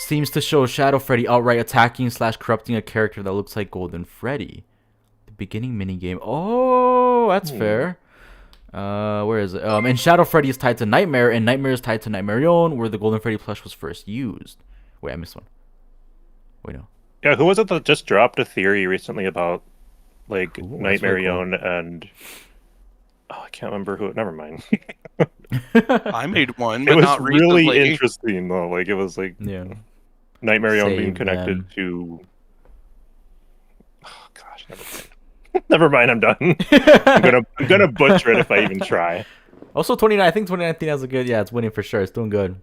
Seems to show Shadow Freddy outright attacking / corrupting a character that looks like Golden Freddy. The beginning minigame. Oh, that's fair. Where is it? And Shadow Freddy is tied to Nightmare, and Nightmare is tied to Nightmare Yon, where the Golden Freddy plush was first used. Wait, I missed one. Wait, no. Yeah, who was it that just dropped a theory recently about like Ooh, that's Nightmare really cool. Yon and I can't remember who. Never mind. I made one, It but was not really recently. interesting though. Like it was like Yeah. Nightmare Yon Save being connected them. to. Oh gosh, never mind. Never mind. I'm done. I'm gonna butcher it if I even try. Also, 29. I think 2019 has a good. Yeah, it's winning for sure. It's doing good.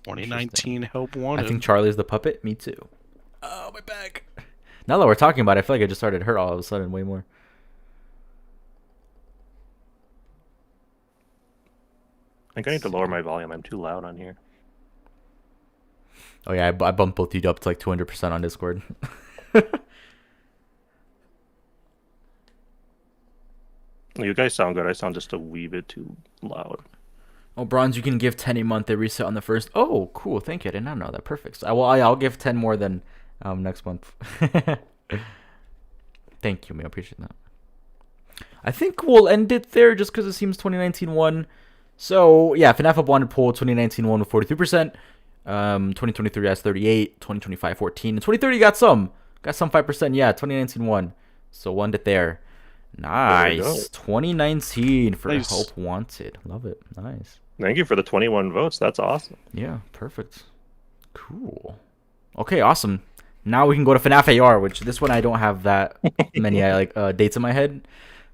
2019 help wanted. I think Charlie's the puppet. Me too. Oh, my back. Now that we're talking about it, I feel like I just started to hurt all of a sudden way more. I think I need to lower my volume. I'm too loud on here. Oh yeah, I bumped both you up to like 200% on Discord. You guys sound good. I sound just a wee bit too loud. Oh, bronze, you can give 10 a month. They reset on the first. Oh, cool. Thank you. I did not know that. Perfect. So I'll give 10 more than next month. Thank you, man. I appreciate that. I think we'll end it there just because it seems 2019 won. So, yeah, FNAF Up wanted poll 2019 won with 43%. 2023 has 38. 2025, 14. And 2030 got some 5%. Yeah, 2019 won. So, we'll end it there. Nice. 2019 for Nice. Help Wanted. Love it. Nice. Thank you for the 21 votes. That's awesome. Yeah, perfect. Cool. Okay, awesome. Now we can go to FNAF AR, which this one I don't have that many dates in my head.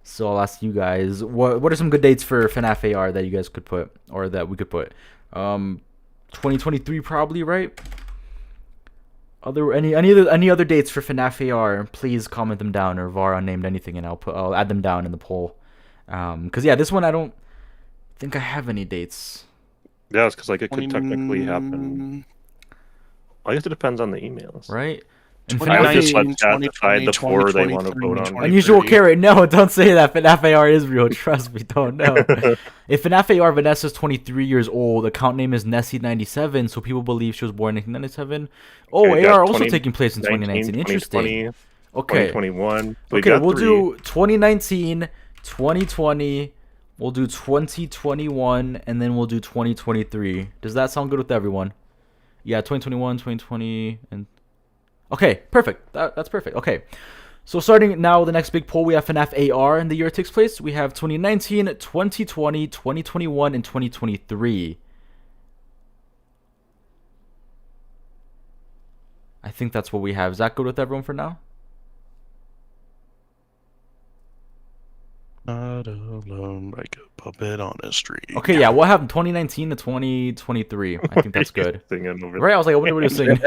So I'll ask you guys, what are some good dates for FNAF AR that you guys could put, or that we could put? 2023 probably, right? Any other dates for FNAF AR? Please comment them down, or var unnamed anything, and I'll add them down in the poll. Cause yeah, this one I don't think I have any dates. Yeah, it's because like it could technically happen. I guess it depends on the emails, Right? I would just let chat decide the four they want to vote on. Unusual carrot. No, don't say that. FNAF AR is real. Trust me, don't know. If FNAF AR Vanessa's 23 years old, account name is Nessie97, so people believe she was born in 1997. Oh, Okay, AR also 20, taking place in 2019. Interesting. 2020, Okay. 2021. Okay, we'll do 2019, 2020. We'll do 2021, and then we'll do 2023. Does that sound good with everyone? Yeah, 2021, 2020, and... Okay, perfect. That's perfect. Okay. So starting now, the next big poll, we have FNAF AR and the year it takes place. We have 2019, 2020, 2021, and 2023. I think that's what we have. Is that good with everyone for now? Not alone like a puppet on a string. Okay, yeah, we'll have 2019 to 2023. I think that's good. Singing over Right, I was like, I wonder what he was singing.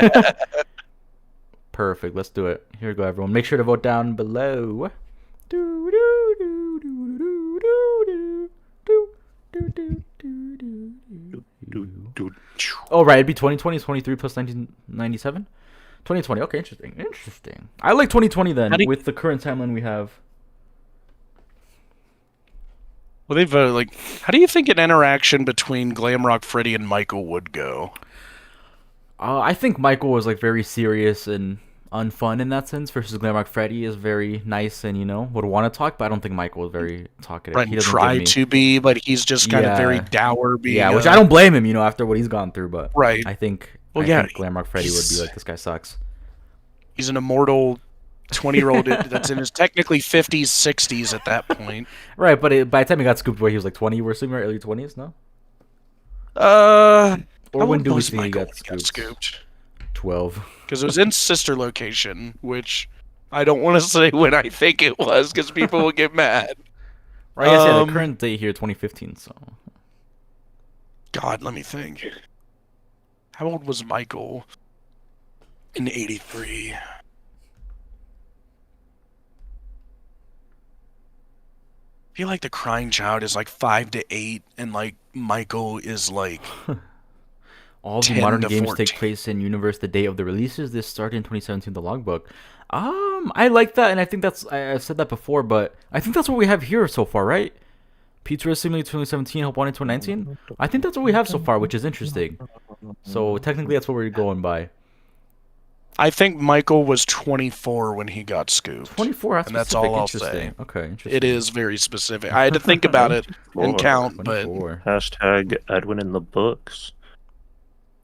Perfect. Let's do it. Here we go, everyone. Make sure to vote down below. Oh, right. It'd be 2020, 23 plus 1997. 2020. Okay, interesting. Interesting. I like 2020 then, with the current timeline we have. Well, they've how do you think an interaction between Glamrock Freddy and Michael would go? I think Michael was like very serious and unfun in that sense, versus Glamrock Freddy is very nice and would want to talk, but I don't think Michael was very talkative. Right, he doesn't try to be, but he's just kind of very dour. Which I don't blame him, after what he's gone through. But right, I think Glamrock Freddy would be like, this guy sucks. He's an immortal 20-year-old that's in his technically 50s, 60s at that point. Right, but by the time he got scooped away, he was like 20. We're assuming early 20s, no? Or when do we think he got scooped? 12. Because it was in sister location, which I don't want to say when I think it was, because people will get mad. Right, I guess yeah, the current date here, 2015, so... God, let me think. How old was Michael in 83? I feel like the crying child is like 5 to 8, and like Michael is like... All the modern games take place in universe the day of the releases. This started in 2017, the logbook. I like that, and I think that's... I've said that before, but I think that's what we have here so far, right? Pizzeria Simulator 2017, Help Wanted 2019? I think that's what we have so far, which is interesting. So, technically, that's what we're going by. I think Michael was 24 when he got scooped. 24, that's all I'll say. Okay, interesting. It is very specific. I had to think about it and count, 24. but... Hashtag Edwin in the books.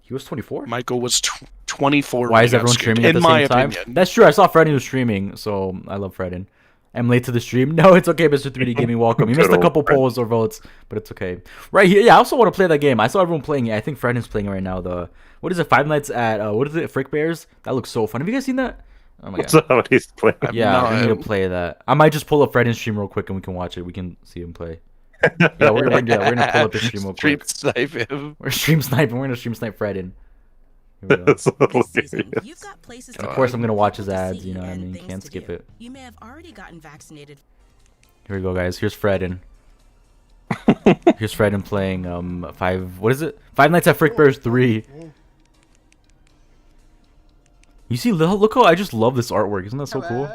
He was 24? Michael was 24. Why is everyone streaming at the same time? Opinion. That's true. I saw Freddy was streaming, so I love Freddy. I'm late to the stream. No, it's okay, Mr. 3D Gaming. Welcome. You missed a couple polls or votes, but it's okay. Right here, yeah, I also want to play that game. I saw everyone playing it. I think Freddy's playing it right now. What is it? Five Nights at what is it? Frick Bears. That looks so fun. Have you guys seen that? Oh my god. That's what he's playing. Yeah, we need to play that. I might just pull up Freddy's stream real quick and we can watch it. We can see him play. Yeah, we're gonna pull up his stream real quick. Stream snipe him. We're stream sniping. We're gonna stream snipe Freddy. That's hilarious. Of course, I'm gonna watch his ads. You know what I mean? Can't skip it. You may have already gotten vaccinated. Here we go, guys. Here's Fredden. Here's Fredden playing What is it? Five Nights at Frick Bears 3. You see, look how I just love this artwork. Isn't that so cool?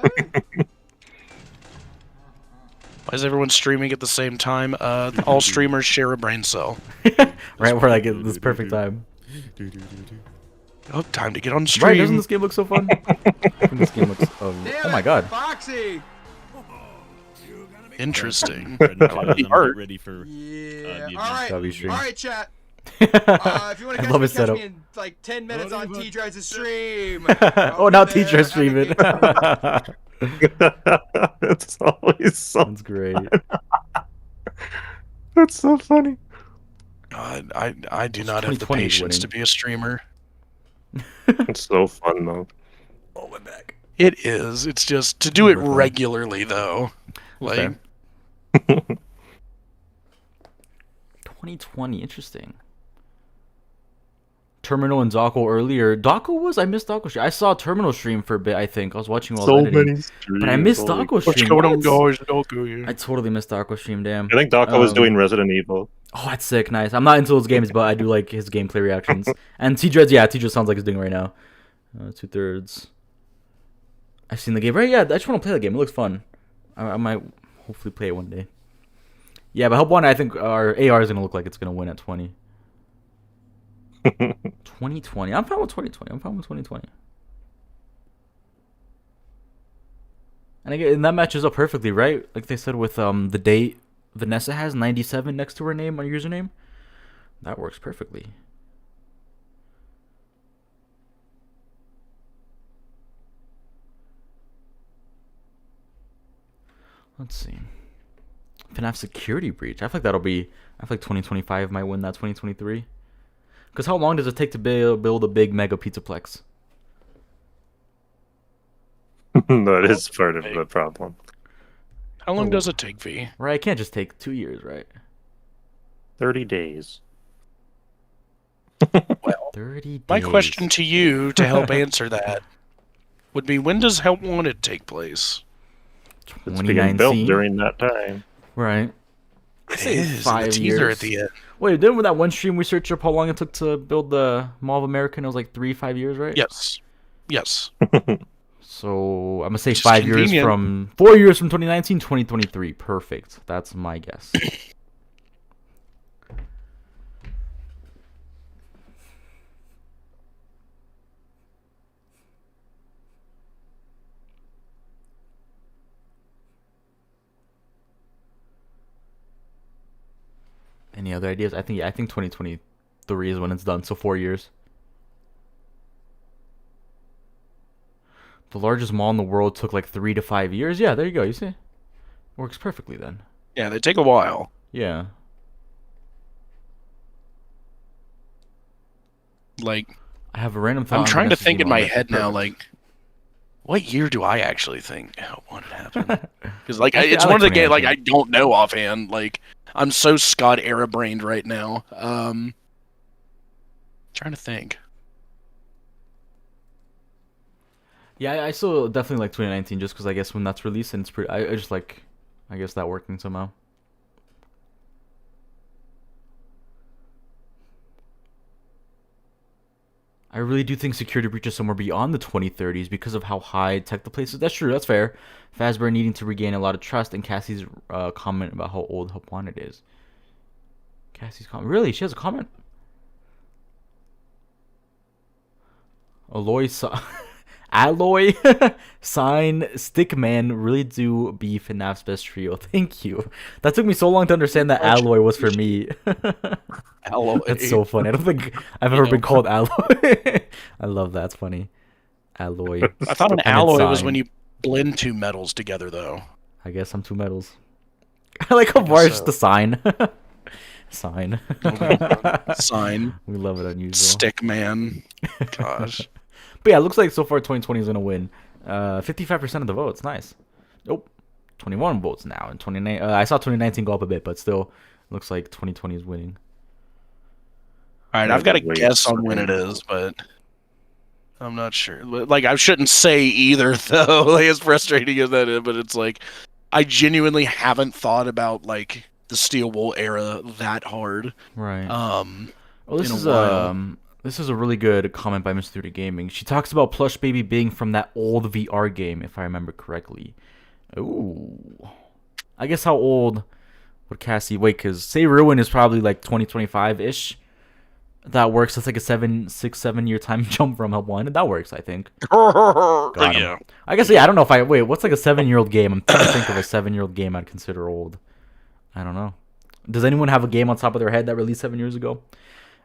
Why is everyone streaming at the same time? All streamers share a brain cell. Right, we're like at this perfect time. Oh, time to get on Right, stream. doesn't this game look so fun? I think this game looks. Oh my god. Foxy! Interesting. I like the art. ready for Yeah. the All right. W stream. All right, chat. I If you want to love his catch setup. me in like 10 minutes on T-Drive's stream. Oh, now teacher streaming. It's always so. That's great. That's so funny. I do not have the 2020 is patience winning. to be a streamer. It's so fun though. Oh my back. It is. It's just to do it regularly though. Like Okay. 2020, interesting. Terminal and Dawko earlier. Dawko was? I missed Dawko stream. I saw Terminal stream for a bit, I think. I was watching while I was editing. But I missed Dawko stream. What? I totally missed Dawko stream, damn. I think Dawko was doing Resident Evil. Oh, that's sick, nice. I'm not into those games, but I do like his gameplay reactions. And T-Dreads, yeah, T-Dreads sounds like he's doing right now. 2/3. I've seen the game. Right, yeah, I just want to play the game. It looks fun. I might hopefully play it one day. Yeah, but Help One, I think our AR is going to look like it's going to win at 20. 2020. I'm fine with 2020. I'm fine with 2020. And again, and that matches up perfectly, right? Like they said with the date Vanessa has 97 next to her name on username. That works perfectly. Let's see. FNAF security breach. I feel like that'll be. I feel like 2025 might win that 2023. Because how long does it take to build a big mega pizzaplex? That is part of the problem. how long does it take, V? Right, it can't just take 2 years, right? 30 days. Well, 30 days. my question to you to help answer that would be, when does Help Wanted take place? It's being built during that time. Right. I say It is, 5 and the teaser years. at the end. Wait, didn't with that one stream we searched up how long it took to build the Mall of America? And it was like 5 years, right? Yes. Yes. So I'm gonna say Which is 5 years convenient. from 4 years from 2019, 2023. Perfect. That's my guess. Any other ideas? I think 2023 is when it's done. So 4 years. The largest mall in the world took like 3 to 5 years. Yeah, there you go. You see, works perfectly then. Yeah, they take a while. Yeah. Like, I have a random thought. I'm on trying to Vanessa's think in email. my That's head now, perfect. like, what year do I actually think Help Wanted happened? Because, like, I it's like one of the games, like, 2019. I don't know offhand. Like, I'm so Scott era brained right now. Trying to think. Yeah, I still definitely like 2019 just because I guess when that's released and it's pretty. I just like, I guess that working somehow. I really do think security breach is somewhere beyond the 2030s because of how high tech the place is. That's true. That's fair. Fazbear needing to regain a lot of trust, and Cassie's comment about how old Help Wanted is. Cassie's comment. Really? She has a comment? Alloy sign Stickman really do be FNAF's best trio. Thank you. That took me so long to understand that Alloy was for me. Alloy. That's so funny. I don't think I've ever been called Alloy. I love that. It's funny. Alloy. I thought an And then alloy was sign. when you blend two metals together, though. I guess I'm two metals. I like how far it's just so. the sign. Sign. Sign. We love it unusual. Stickman. Gosh. But yeah, it looks like so far 2020 is gonna win. 55% of the votes, nice. Nope, 21 votes now. And 29. I saw 2019 go up a bit, but still, looks like 2020 is winning. All right, I've got a guess on when it is, but I'm not sure. Like, I shouldn't say either, though. Like, as frustrating as that is, but it's like, I genuinely haven't thought about like the Steel Wool era that hard. Right. Well, Well, this is a really good comment by Miss 3D Gaming. She talks about Plush Baby being from that old VR game, if I remember correctly. Ooh. I guess how old would Cassie wait? Because say Ruin is probably like 2025 ish. That works. That's like a 7 year time jump from Help 1. That works, I think. Got him. Yeah. I guess, yeah, I don't know if I... Wait, what's like a 7-year-old game? I'm trying to think of a 7-year-old game I'd consider old. I don't know. Does anyone have a game on top of their head that released 7 years ago?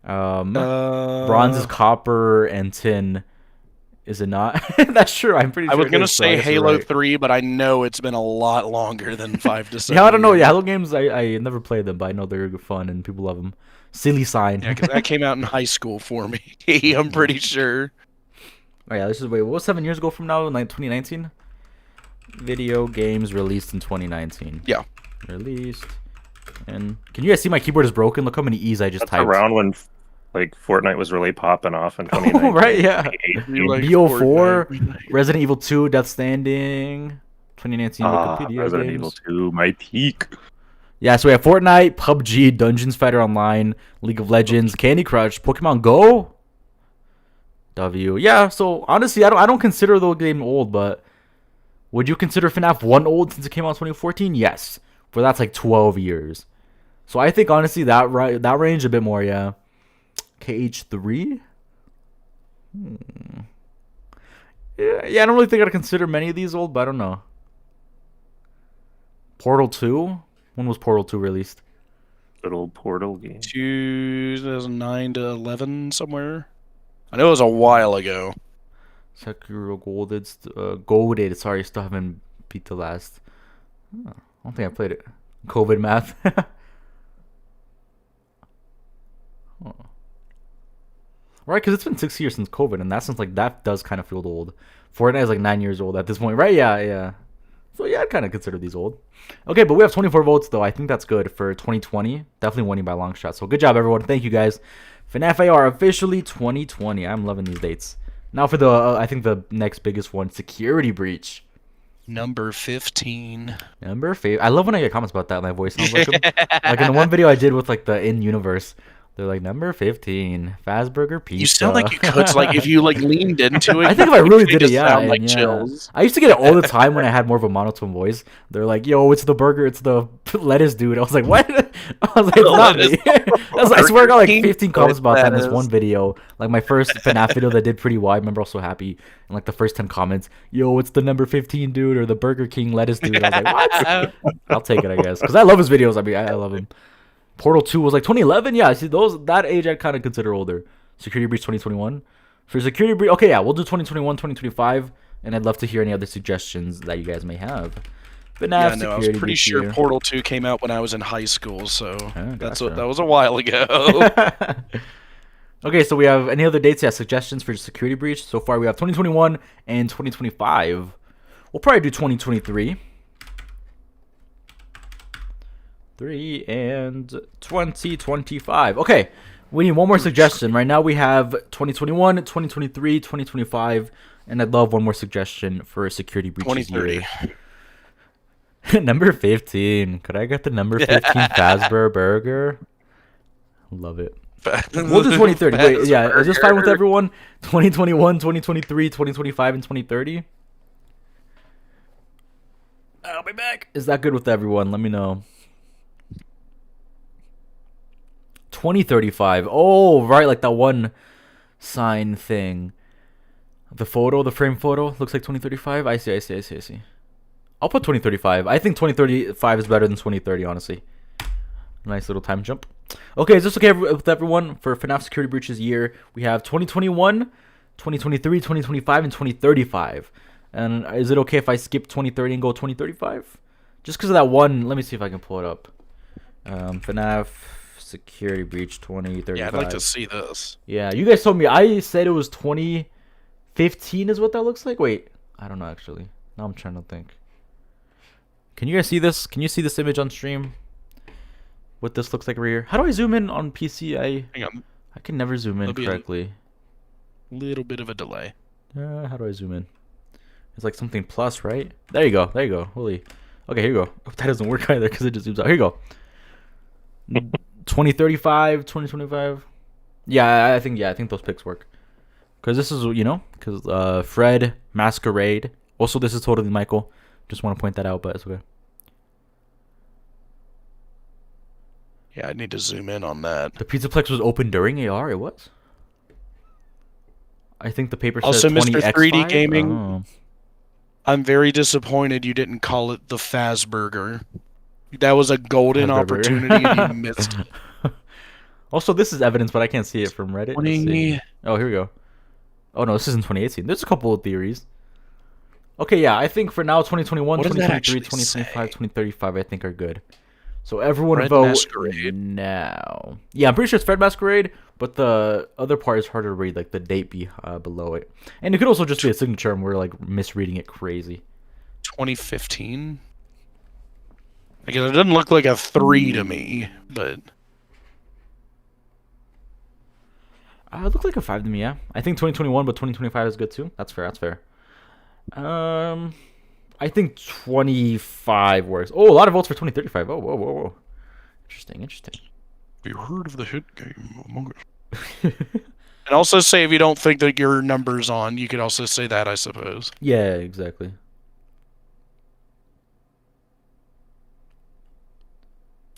Bronze is copper and tin. Is it not? That's true. I'm pretty sure. I was going to it is, so I say guess you're Halo right. 3, but I know it's been a lot longer than 5 to 7 Yeah, I don't know. years. Yeah, Halo games, I never played them, but I know they're fun and people love them. Silly sign. Yeah, because that came out in high school for me. I'm pretty sure. Oh, yeah, this is wait. What was 7 years ago from now? Like 2019. Video games released in 2019. Yeah. Released. And can you guys see my keyboard is broken? Look how many E's I just That's typed. around when like Fortnite was really popping off in Oh, 2019. right, yeah. You like BO4, Fortnite. Resident Evil 2, Death Standing, 2019 Wikipedia Resident games. Evil 2, my peak. Yeah, so we have Fortnite, PUBG, Dungeons Fighter Online, League of Legends, Candy Crush, Pokemon Go. W. Yeah, so honestly, I don't consider the game old, but would you consider FNAF 1 old since it came out in 2014? Yes, but that's like 12 years. So I think honestly that range a bit more, yeah. KH3. Yeah, I don't really think I'd consider many of these old, but I don't know. Portal 2. When was Portal 2 released? Little Portal game. 2009 to 11 somewhere. I know it was a while ago. Sekiro Golded. Sorry, still haven't beat the last. I don't think I played it. COVID math. Right, because it's been 6 years since COVID, and that does kind of feel old. Fortnite is like 9 years old at this point, right? Yeah. So yeah, I'd kind of consider these old. Okay, but we have 24 votes though. I think that's good for 2020. Definitely winning by a long shot. So good job, everyone. Thank you guys. FNAF AR officially 2020. I'm loving these dates. Now for the I think the next biggest one, Security Breach. Number 15. Number 5. I love when I get comments about that. My voice sounds like them. Like in the one video I did with like the in-universe. They're like, number 15, Fazburger Pizza. You sound like you could, like, if you, like, leaned into it. I think if I really did it, just yeah. sound like yeah. chills. I used to get it all the time when I had more of a monotone voice. They're like, yo, it's the burger, it's the lettuce dude. I was like, what? I was like, it's not me. I swear I got like 15 comments about that in this one video. Like my first FNAF video that did pretty well. I remember I was so happy. And like the first 10 comments, yo, it's the number 15 dude or the Burger King lettuce dude. I was like, what? I'll take it, I guess. Because I love his videos. I mean, I love him. Portal 2 was like 2011. Yeah, see that age I kind of consider older. Security Breach 2021. For Security Breach, okay, yeah, we'll do 2021, 2025, and I'd love to hear any other suggestions that you guys may have. FNAF, Yeah, no, I was Security pretty Breach sure here. Portal 2 came out when I was in high school, so gotcha. that was a while ago. Okay, so we have any other dates? Yeah, suggestions for Security Breach. So far, we have 2021 and 2025. We'll probably do 2023. 3 and 2025. Okay, we need one more suggestion. Right now we have 2021, 2023, 2025, and I'd love one more suggestion for a Security Breach 2030. Number 15. Could I get the number 15 Fazbear Burger? Love it. We'll do 2030. Wait, yeah, is this fine with everyone? 2021, 2023, 2025, and 2030? I'll be back. Is that good with everyone? Let me know. 2035. Oh, right, like that one sign thing. The frame photo looks like 2035. I see. I'll put 2035. I think 2035 is better than 2030, honestly. Nice little time jump. Okay, is this okay with everyone? For FNAF Security Breaches year, we have 2021, 2023, 2025, and 2035. And is it okay if I skip 2030 and go 2035? Just because of that one, let me see if I can pull it up. FNAF Security Breach 2035. Yeah, I'd like to see this. Yeah, you guys told me. I said it was 2015 is what that looks like. Wait, I don't know actually. Now I'm trying to think. Can you guys see this? Can you see this image on stream? What this looks like right here. How do I zoom in on PC? Hang on. I can never zoom in correctly. Little bit of a delay. How do I zoom in? It's like something plus, right? There you go. Holy. Okay, here you go. That doesn't work either because it just zooms out. Here you go. 2035, 2025. Yeah, I think those pics work. Because this is, because Fred, Masquerade. Also, this is totally Michael. Just want to point that out, but it's okay. Yeah, I need to zoom in on that. The Pizzaplex was open during AR. It was. I think the paper Also, said Mr. 3D 20x5. Gaming. Oh. I'm very disappointed you didn't call it the Fazburger. That was a golden Fazburger. opportunity and you missed it. Also, this is evidence, but I can't see it from Reddit. Let's see. Oh, here we go. Oh no, this isn't 2018. There's a couple of theories. Okay, yeah, I think for now 2021, What does that 2023, actually 2025, say? 2035, I think are good. So everyone Fred vote Masquerade. now. Yeah, I'm pretty sure it's Fred Masquerade, but the other part is harder to read, like the date below it. And it could also just be a signature and we're like misreading it crazy. 2015? I guess it doesn't look like a 3 to me, but... It looked like a 5 to me, yeah. I think 2021, but 2025 is good too. That's fair, that's fair. I think 25 works. Oh, a lot of votes for 2035. Oh, whoa, whoa, whoa. Interesting, interesting. Have you heard of the hit game Among Us? And also say if you don't think that your number's on, you could also say that, I suppose. Yeah, exactly.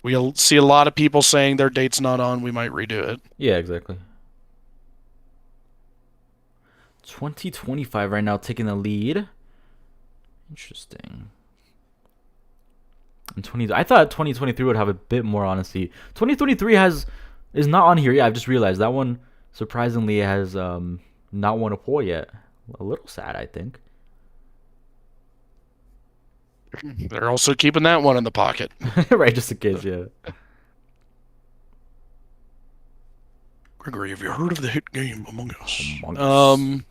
We'll see a lot of people saying their date's not on, we might redo it. Yeah, exactly. 2025 right now taking the lead. Interesting. And I thought 2023 would have a bit more honesty. 2023 is not on here. Yeah, I've just realized that one surprisingly has not won a poll yet. A little sad, I think. They're also keeping that one in the pocket. Right, just in case, yeah. Gregory, have you heard of the hit game Among Us? Among Us.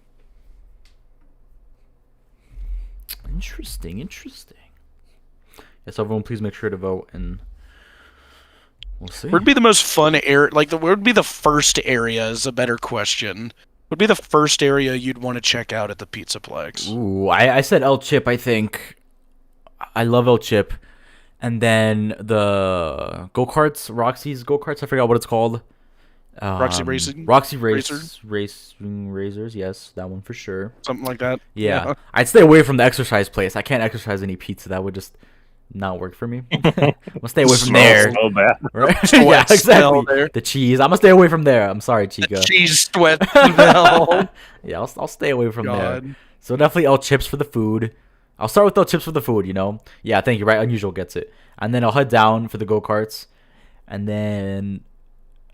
Interesting. Yes, everyone, please make sure to vote, and we'll see. Where'd be the most fun area? Like, where would be the first area? Is a better question. Would be the first area you'd want to check out at the Pizzaplex? Ooh, I said El Chip. I think I love El Chip, and then the go-karts, Roxy's go-karts. I forgot what it's called. Roxy Racing? Roxy Racer? Racing Razors. Yes, that one for sure. Something like that? Yeah. I'd stay away from the exercise place. I can't exercise any pizza. That would just not work for me. I'm gonna stay away from there. So bad. Right? Sweat Yeah, smell exactly. there. The cheese. I'm gonna stay away from there. I'm sorry, Chica. Cheese sweat smell. Yeah, I'll stay away from there. God. So definitely El Chips for the food. I'll start with El Chips for the food, you know? Yeah, thank you. Right, Unusual gets it. And then I'll head down for the go-karts. And then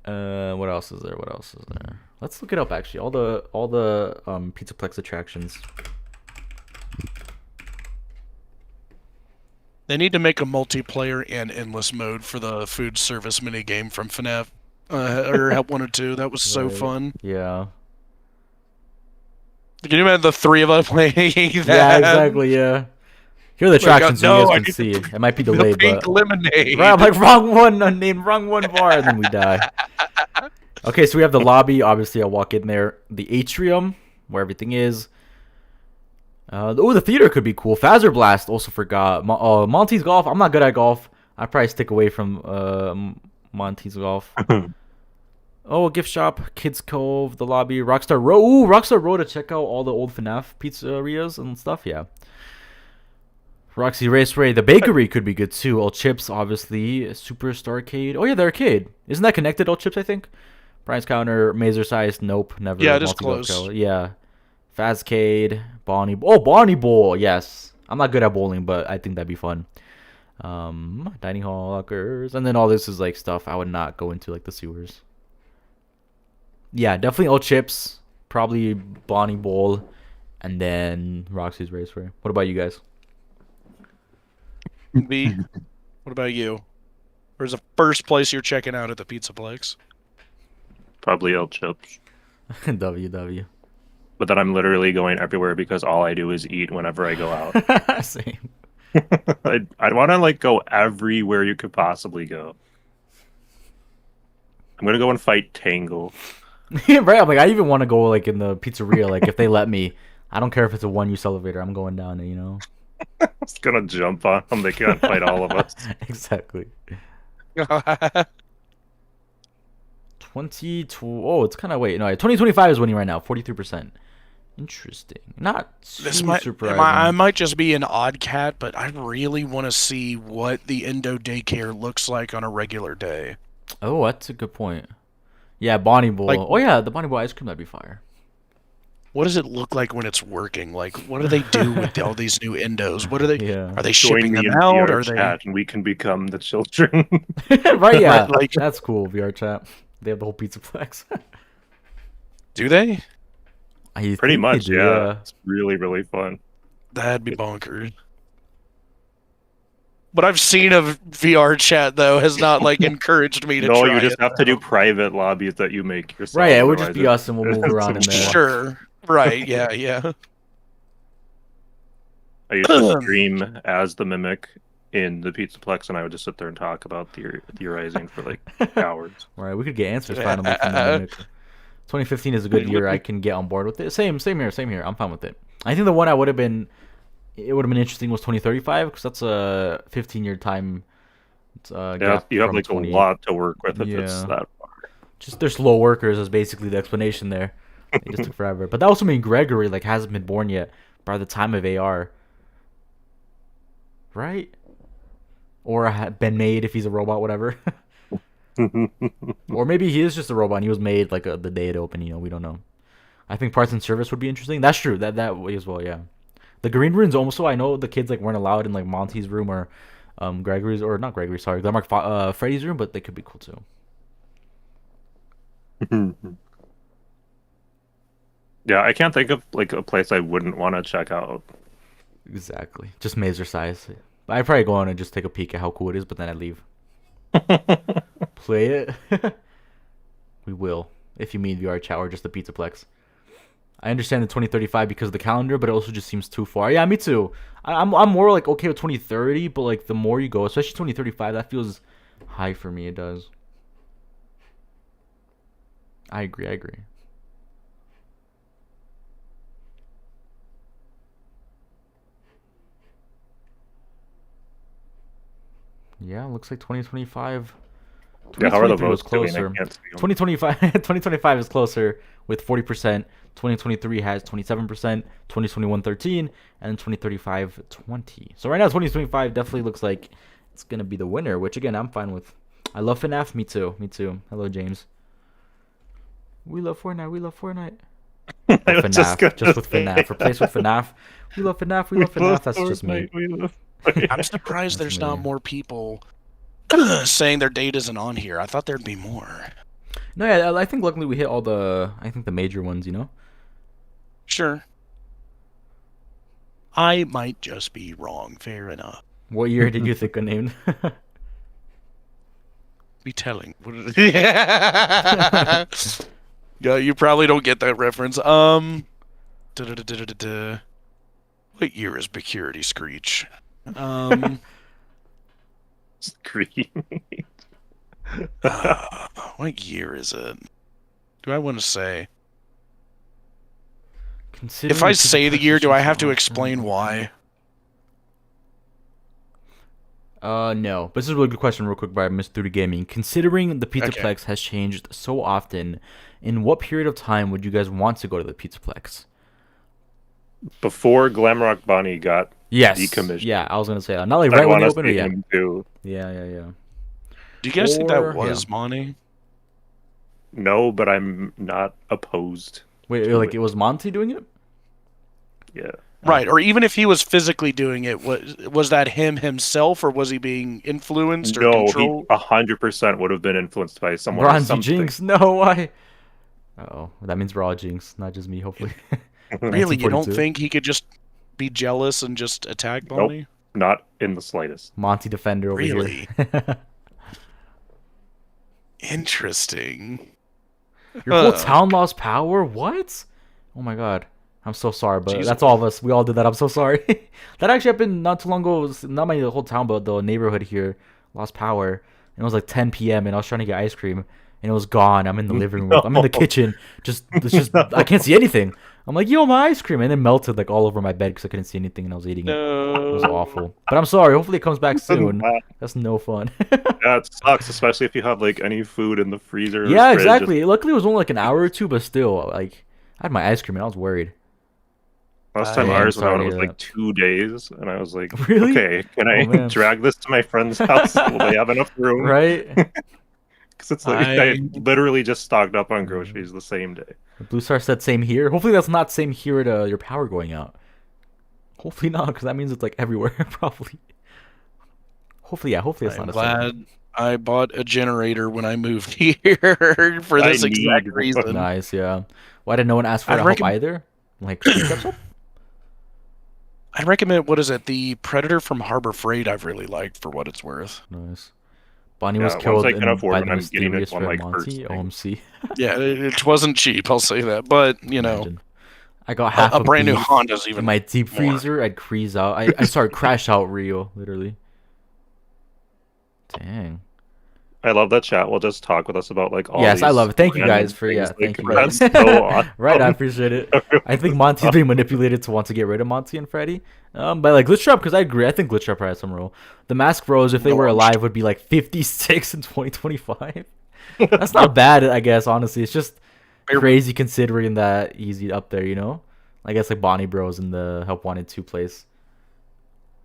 what else is there? Let's look it up actually. All the Pizzaplex attractions. They need to make a multiplayer and endless mode for the food service minigame from FNAF. Or Help 1 or 2. That was so Right. fun. Yeah. Can you imagine the three of us playing that? Yeah, exactly, yeah. Here are the attractions so you guys can see. It might be The delayed, pink but lemonade. right, I'm like wrong one, unnamed, wrong one bar, and then we die. Okay, so we have the lobby. Obviously, I'll walk in there. The atrium, where everything is. The theater could be cool. Phaser Blast, also forgot. Monty's Golf. I'm not good at golf. I'd probably stick away from Monty's Golf. Oh, a gift shop, Kids Cove, the lobby, Rockstar Row. Ooh, Rockstar Row to check out all the old FNAF pizzerias and stuff. Yeah. Roxy Raceway, the bakery could be good too. All Chips, obviously. Superstar Arcade. Oh yeah, the arcade. Isn't that connected? All Chips, I think. Price Counter, Mazer Size. Nope, never. Yeah, it is Multi-Golf close. Counter. Yeah. Fazcade, Bonnie. Oh, Bonnie Bowl. Yes. I'm not good at bowling, but I think that'd be fun. Dining hall lockers, and then all this is like stuff I would not go into, like the sewers. Yeah, definitely Old Chips, probably Bonnie Bowl, and then Roxy's Raceway. What about you guys? B, what about you? Where's the first place you're checking out at the Pizzaplex? Probably El Chips. WW. But then I'm literally going everywhere because all I do is eat whenever I go out. Same. I'd want to like go everywhere you could possibly go. I'm gonna go and fight Tangle. Right, I'm like, I even want to go like in the pizzeria, like if they let me. I don't care if it's a one-use elevator. I'm going down it, you know. I'm just gonna jump on them. They can't fight all of us. Exactly. it's kind of wait. No, 2025 is winning right now, 43%. Interesting. Not This too might, surprising. I might just be an odd cat, but I really want to see what the Endo daycare looks like on a regular day. Oh, that's a good point. Yeah, Bonnie Bowl. Like- Oh yeah, the Bonnie Bowl ice cream, that'd be fire. What does it look like when it's working? Like, what do they do with all these new endos? What are they? Yeah. Are they Join shipping me them in out? VR Are they? chat, and we can become the children. Right, yeah. Right, like- That's cool, VR chat. They have the whole Pizzaplex. Do they? I Pretty think they much, do, yeah. It's really, really fun. That'd be bonkers. What I've seen of VR chat though has not like encouraged me to No, try you just it. have to do private lobbies that you make yourself. Right, yeah, it would just otherwise be us and we'll move it's around in a there. lot. Sure. Right. Yeah. Yeah. I used to stream as the Mimic in the Pizzaplex, and I would just sit there and talk about theorizing for like hours. Right, we could get answers finally from the Mimic. 2015 is a good year. I can get on board with it. Same here. I'm fine with it. I think the one it would have been interesting was 2035 because that's a 15-year time. Yeah, gap you have from like 20. a lot to work with if it's Yeah. that far. Just they're slow workers is basically the explanation there. It just took forever. But that also means Gregory like hasn't been born yet by the time of AR. Right? Or had been made if he's a robot, whatever. Or maybe he is just a robot and he was made like the day it opened, we don't know. I think parts and service would be interesting. That's true. That way as well, yeah. The green rooms also, I know the kids like weren't allowed in like Monty's room or Gregory's, or not Gregory's, sorry, Freddy's room, but they could be cool too. Yeah, I can't think of like a place I wouldn't want to check out. Exactly. Just Mazer size. I'd probably go on and just take a peek at how cool it is, but then I'd leave. Play it. We will. If you mean VR chat or just the Pizzaplex. I understand the 2035 because of the calendar, but it also just seems too far. Yeah, me too. I'm more like okay with 2030, but like the more you go, especially 2035, that feels high for me. It does. I agree. Yeah, looks like 2025. Yeah, how are the 2023 was votes doing? I closer. can't see 'em. 2025 is closer with 40%. 2023 has 27%. 2021 13, and 2035 20. So right now 2025 definitely looks like it's gonna be the winner, which again I'm fine with. I love FNAF. Me too. Hello James. We love Fortnite. I With was just FNAF, gonna just with say. FNAF. Replace with FNAF. We love FNAF. That's just me. I'm surprised there's not more people saying their date isn't on here. I thought there'd be more. No, yeah, I think luckily we hit all the major ones. Sure. I might just be wrong. Fair enough. What year did you think I named? Be telling. Yeah, you probably don't get that reference. What year is Security Screech? Scream. What year is it? Do I want to say? If I say the year, do I have to explain why? No. But this is a really good question real quick by Mr. Gaming. Considering the Pizzaplex has changed so often, in what period of time would you guys want to go to the Pizzaplex? Before Glamrock Bonnie got decommissioned. Yeah, I was going to say that. Not like I right when want they to opened it, see yeah. him too. Yeah. Do you guys think that Or- was yeah. Monty? No, but I'm not opposed. Wait, to like it was Monty doing it? Yeah. Right, or even if he was physically doing it, was that him himself, or was he being influenced or No, he controlled? 100% would have been influenced by someone or Bronzy something. Jinx. No, why? Uh-oh. That means we're all Jinx, not just me, hopefully. Really, you don't 1942. think he could just be jealous and just attack Bonnie? Not in the slightest. Monty Defender over Really? here. Interesting. Your whole town lost power? What? Oh my god. I'm so sorry, but Jesus. that's all of us. We all did that. I'm so sorry. That actually happened not too long ago. Not my whole town, but the neighborhood here lost power. And it was like 10 p.m. and I was trying to get ice cream and it was gone. I'm in the living room. I'm in the kitchen. I can't see anything. I'm like, yo, my ice cream. And it melted like all over my bed because I couldn't see anything and I was eating it. It was awful. But I'm sorry. Hopefully it comes back soon. That's no fun. Yeah, it sucks, especially if you have like any food in the freezer. or Yeah, fridge. exactly. Luckily it was only like an hour or two, but still, like, I had my ice cream and I was worried. Last time I am ours went sorry out, to it was hear like that. 2 days, and I was like, Really? okay, can Oh, I man. drag this to my friend's house? Will they have enough room? Right? Because Because it's like I literally just stocked up on groceries the same day. Blue Star said same here. Hopefully that's not same here at your power going out. Hopefully not, because that means it's like everywhere, probably. Hopefully, yeah. Hopefully it's not. I'm glad I bought a generator when I moved here for this exact reason. Nice, yeah. Why did no one ask for help either? Like, I'd recommend, what is it, the Predator from Harbor Freight. I've really liked for what it's worth. Nice. Bonnie was killed by the mysterious Red Monty. OMC. Yeah, it wasn't cheap, I'll say that. But, you know, I got half a brand new Honda's even in my deep freezer. I'd crease out. I started crash out Rio, literally. Dang. I love that chat will just talk with us about like all yes, these I love it. Thank you guys for thank you guys. So awesome. Right, I appreciate it. I think Monty's being manipulated to want to get rid of Monty and Freddy. But like glitchtrap, because I agree. I think glitchtrap has some role. The Mask Bros, if they were alive, would be like 56 in 2025. That's not bad, I guess. Honestly, it's just crazy considering that easy up there. You know, I guess like Bonnie Bros in the Help Wanted 2 place.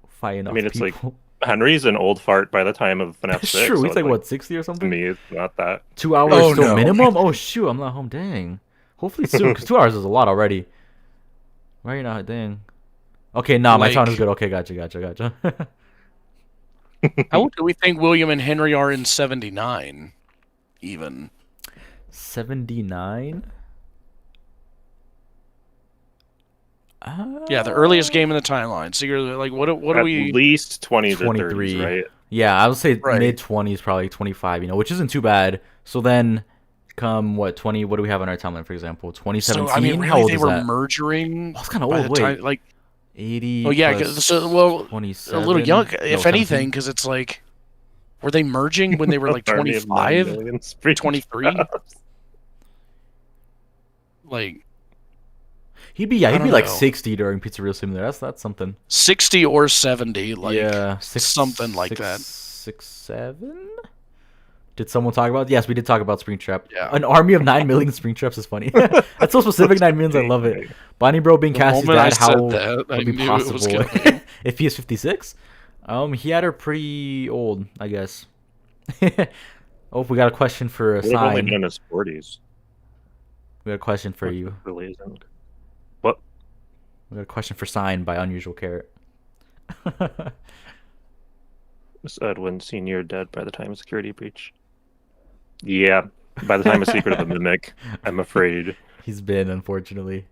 Fighting. I mean, it's people. Like. Henry's an old fart by the time of FNAF 6. It's true. He's so like, what, 60 or something? To me, it's not that. 2 hours still minimum? Oh, shoot. I'm not home. Dang. Hopefully soon, because 2 hours is a lot already. Right now, dang. Okay, nah, my sound is good. Okay, gotcha. How old do we think William and Henry are in 79? Even. 79? Yeah, the earliest game in the timeline. So you're like, what are we? At least 20s or 30s, right? Yeah, I would say mid-20s, probably 25, you know, which isn't too bad. So then come, what, 20, what do we have on our timeline, for example? 2017? So, I mean, really, how old they is were that? merging. Oh, it's kind of old, wait. Like 80 Oh, yeah, so, well, 27, a little young, if 17? anything, because it's like, were they merging when they were like 25? 23? Like... He'd be like 60 during Pizzeria Simulator. That's something. 60 or 70, like something like that. 6, 7. Did someone talk about? Yes, we did talk about Springtrap. Yeah. An army of 9 million Springtraps is funny. That's so specific. 9 millions. I love it. Bonnie Bro being Cassie's dad. How would be possible if he is 56? He had her pretty old, I guess. Oh, we got a question for a sign. Only been in his 40s. We got a question for you. Really isn't. What? We got a question for Sign by Unusual Carrot. Miss Edwin Sr. dead by the time of security breach. Yeah, by the time of Secret of the Mimic, I'm afraid. He's been, unfortunately.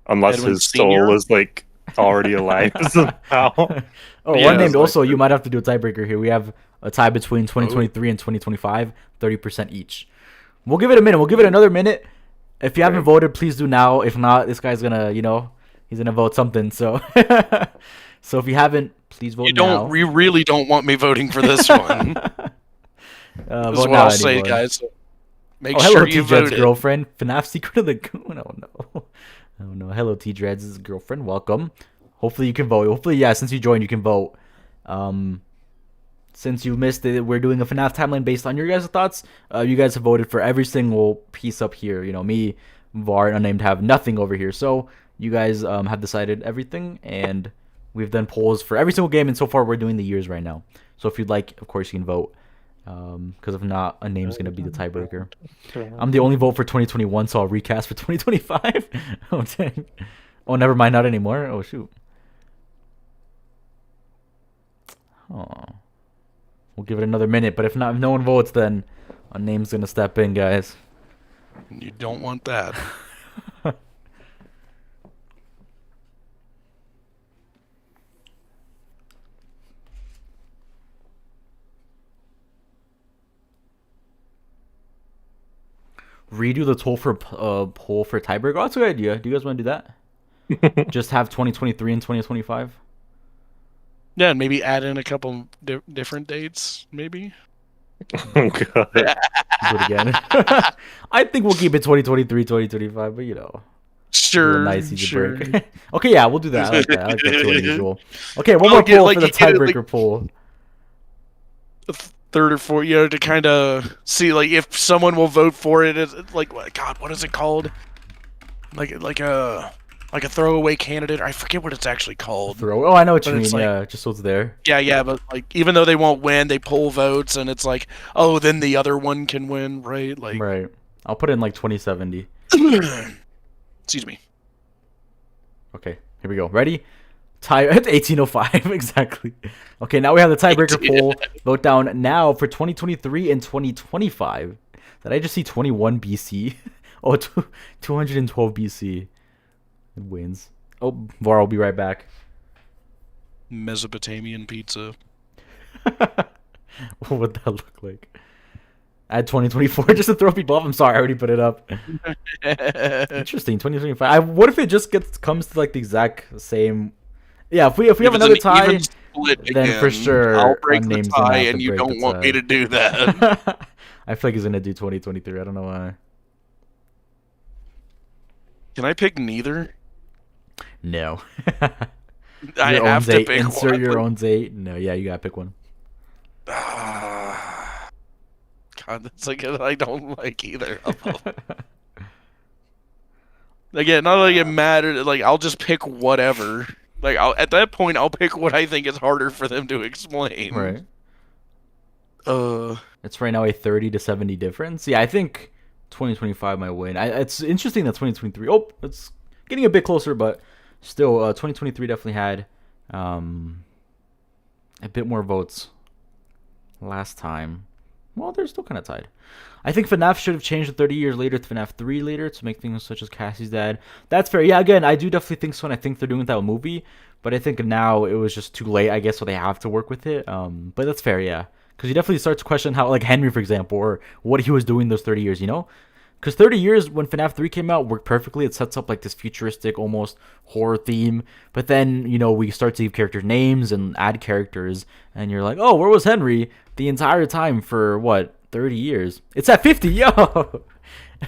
Unless Edwin his soul is like already alive somehow. One named also, you might have to do a tiebreaker here. We have a tie between 2023 and 2025, 30% each. We'll give it a minute. We'll give it another minute. If you haven't voted, please do now. If not, this guy's gonna, he's gonna vote something. So, so if you haven't, please vote now. You really don't want me voting for this one. This is what I'll say, guys. Make sure you vote. Girlfriend, FNAF Secret of the Goon. Oh no. Hello, T-Dreads' girlfriend. Welcome. Hopefully you can vote. Hopefully, yeah. Since you joined, you can vote. Since you missed it, we're doing a FNAF timeline based on your guys' thoughts. You guys have voted for every single piece up here. Me, Var, and Unnamed have nothing over here. So you guys have decided everything, and we've done polls for every single game, and so far we're doing the years right now. So if you'd like, of course, you can vote. Because if not, Unname's going to be the tiebreaker. I'm the only vote for 2021, so I'll recast for 2025. Oh, dang. Oh, never mind. Not anymore. Oh, shoot. Oh. We'll give it another minute, but if no one votes, then Unname's gonna step in, guys. You don't want that. Redo the poll for tiebreaker. Oh, that's a good idea. Do you guys want to do that? Just have 2023 and 2025. Yeah, and maybe add in a couple different dates, maybe. Oh, God. Do it again. I think we'll keep it 2023, 2025, but Sure. Nice easy break. Okay, yeah, we'll do that. I like that. I like that too, unusual. Okay, one more poll for the tiebreaker poll. Third or fourth, to kind of see if someone will vote for it. It's like, God, what is it called? Like like a throwaway candidate. I forget what it's actually called. Oh, I know what you But mean. it's like- Yeah, just so it's there. Yeah, but like even though they won't win, they pull votes, and it's like, oh, then the other one can win, right? Like, Right. I'll put it in like 2070. excuse me. Okay, here we go. Ready? Tie at 1805 exactly. Okay, now we have the tiebreaker poll. Vote down now for 2023 and 2025. Did I just see 21 BC? Oh, 212 BC. It wins. Oh, Var, I'll be right back. Mesopotamian pizza. What would that look like? Add 2024 just to throw people off. I'm sorry, I already put it up. Interesting, 2025. What if it just comes to like the exact same? Yeah, if we have another tie, then for sure I'll break the Unname's tie, gonna have and to you break don't the want me tie. to do that. I feel like he's gonna do 2023. I don't know why. Can I pick neither? No. I Your own have to date. pick Insert one. your own date. No, yeah, you gotta pick one. God, that's like I don't like either of them. Again, not like it mattered. Like I'll just pick whatever. Like at that point, I'll pick what I think is harder for them to explain. Right. Uh, It's right now a 30 to 70 difference. Yeah, I think 2025 might win. It's interesting that 2023. Oh, it's getting a bit closer, but still, 2023 definitely had a bit more votes last time. Well, they're still kind of tied. I think FNAF should have changed the 30 years later to FNAF 3 later to make things such as Cassie's dad. That's fair. Yeah, again, I do definitely think so, and I think they're doing that with movie. But I think now it was just too late, I guess, so they have to work with it. But that's fair, yeah. Because you definitely start to question how, like Henry, for example, or what he was doing those 30 years, you know? Because 30 years, when FNAF 3 came out, worked perfectly. It sets up like this futuristic, almost horror theme. But then, you know, we start to give characters names and add characters. And you're like, oh, where was Henry the entire time for, what, 30 years? It's at 50, yo!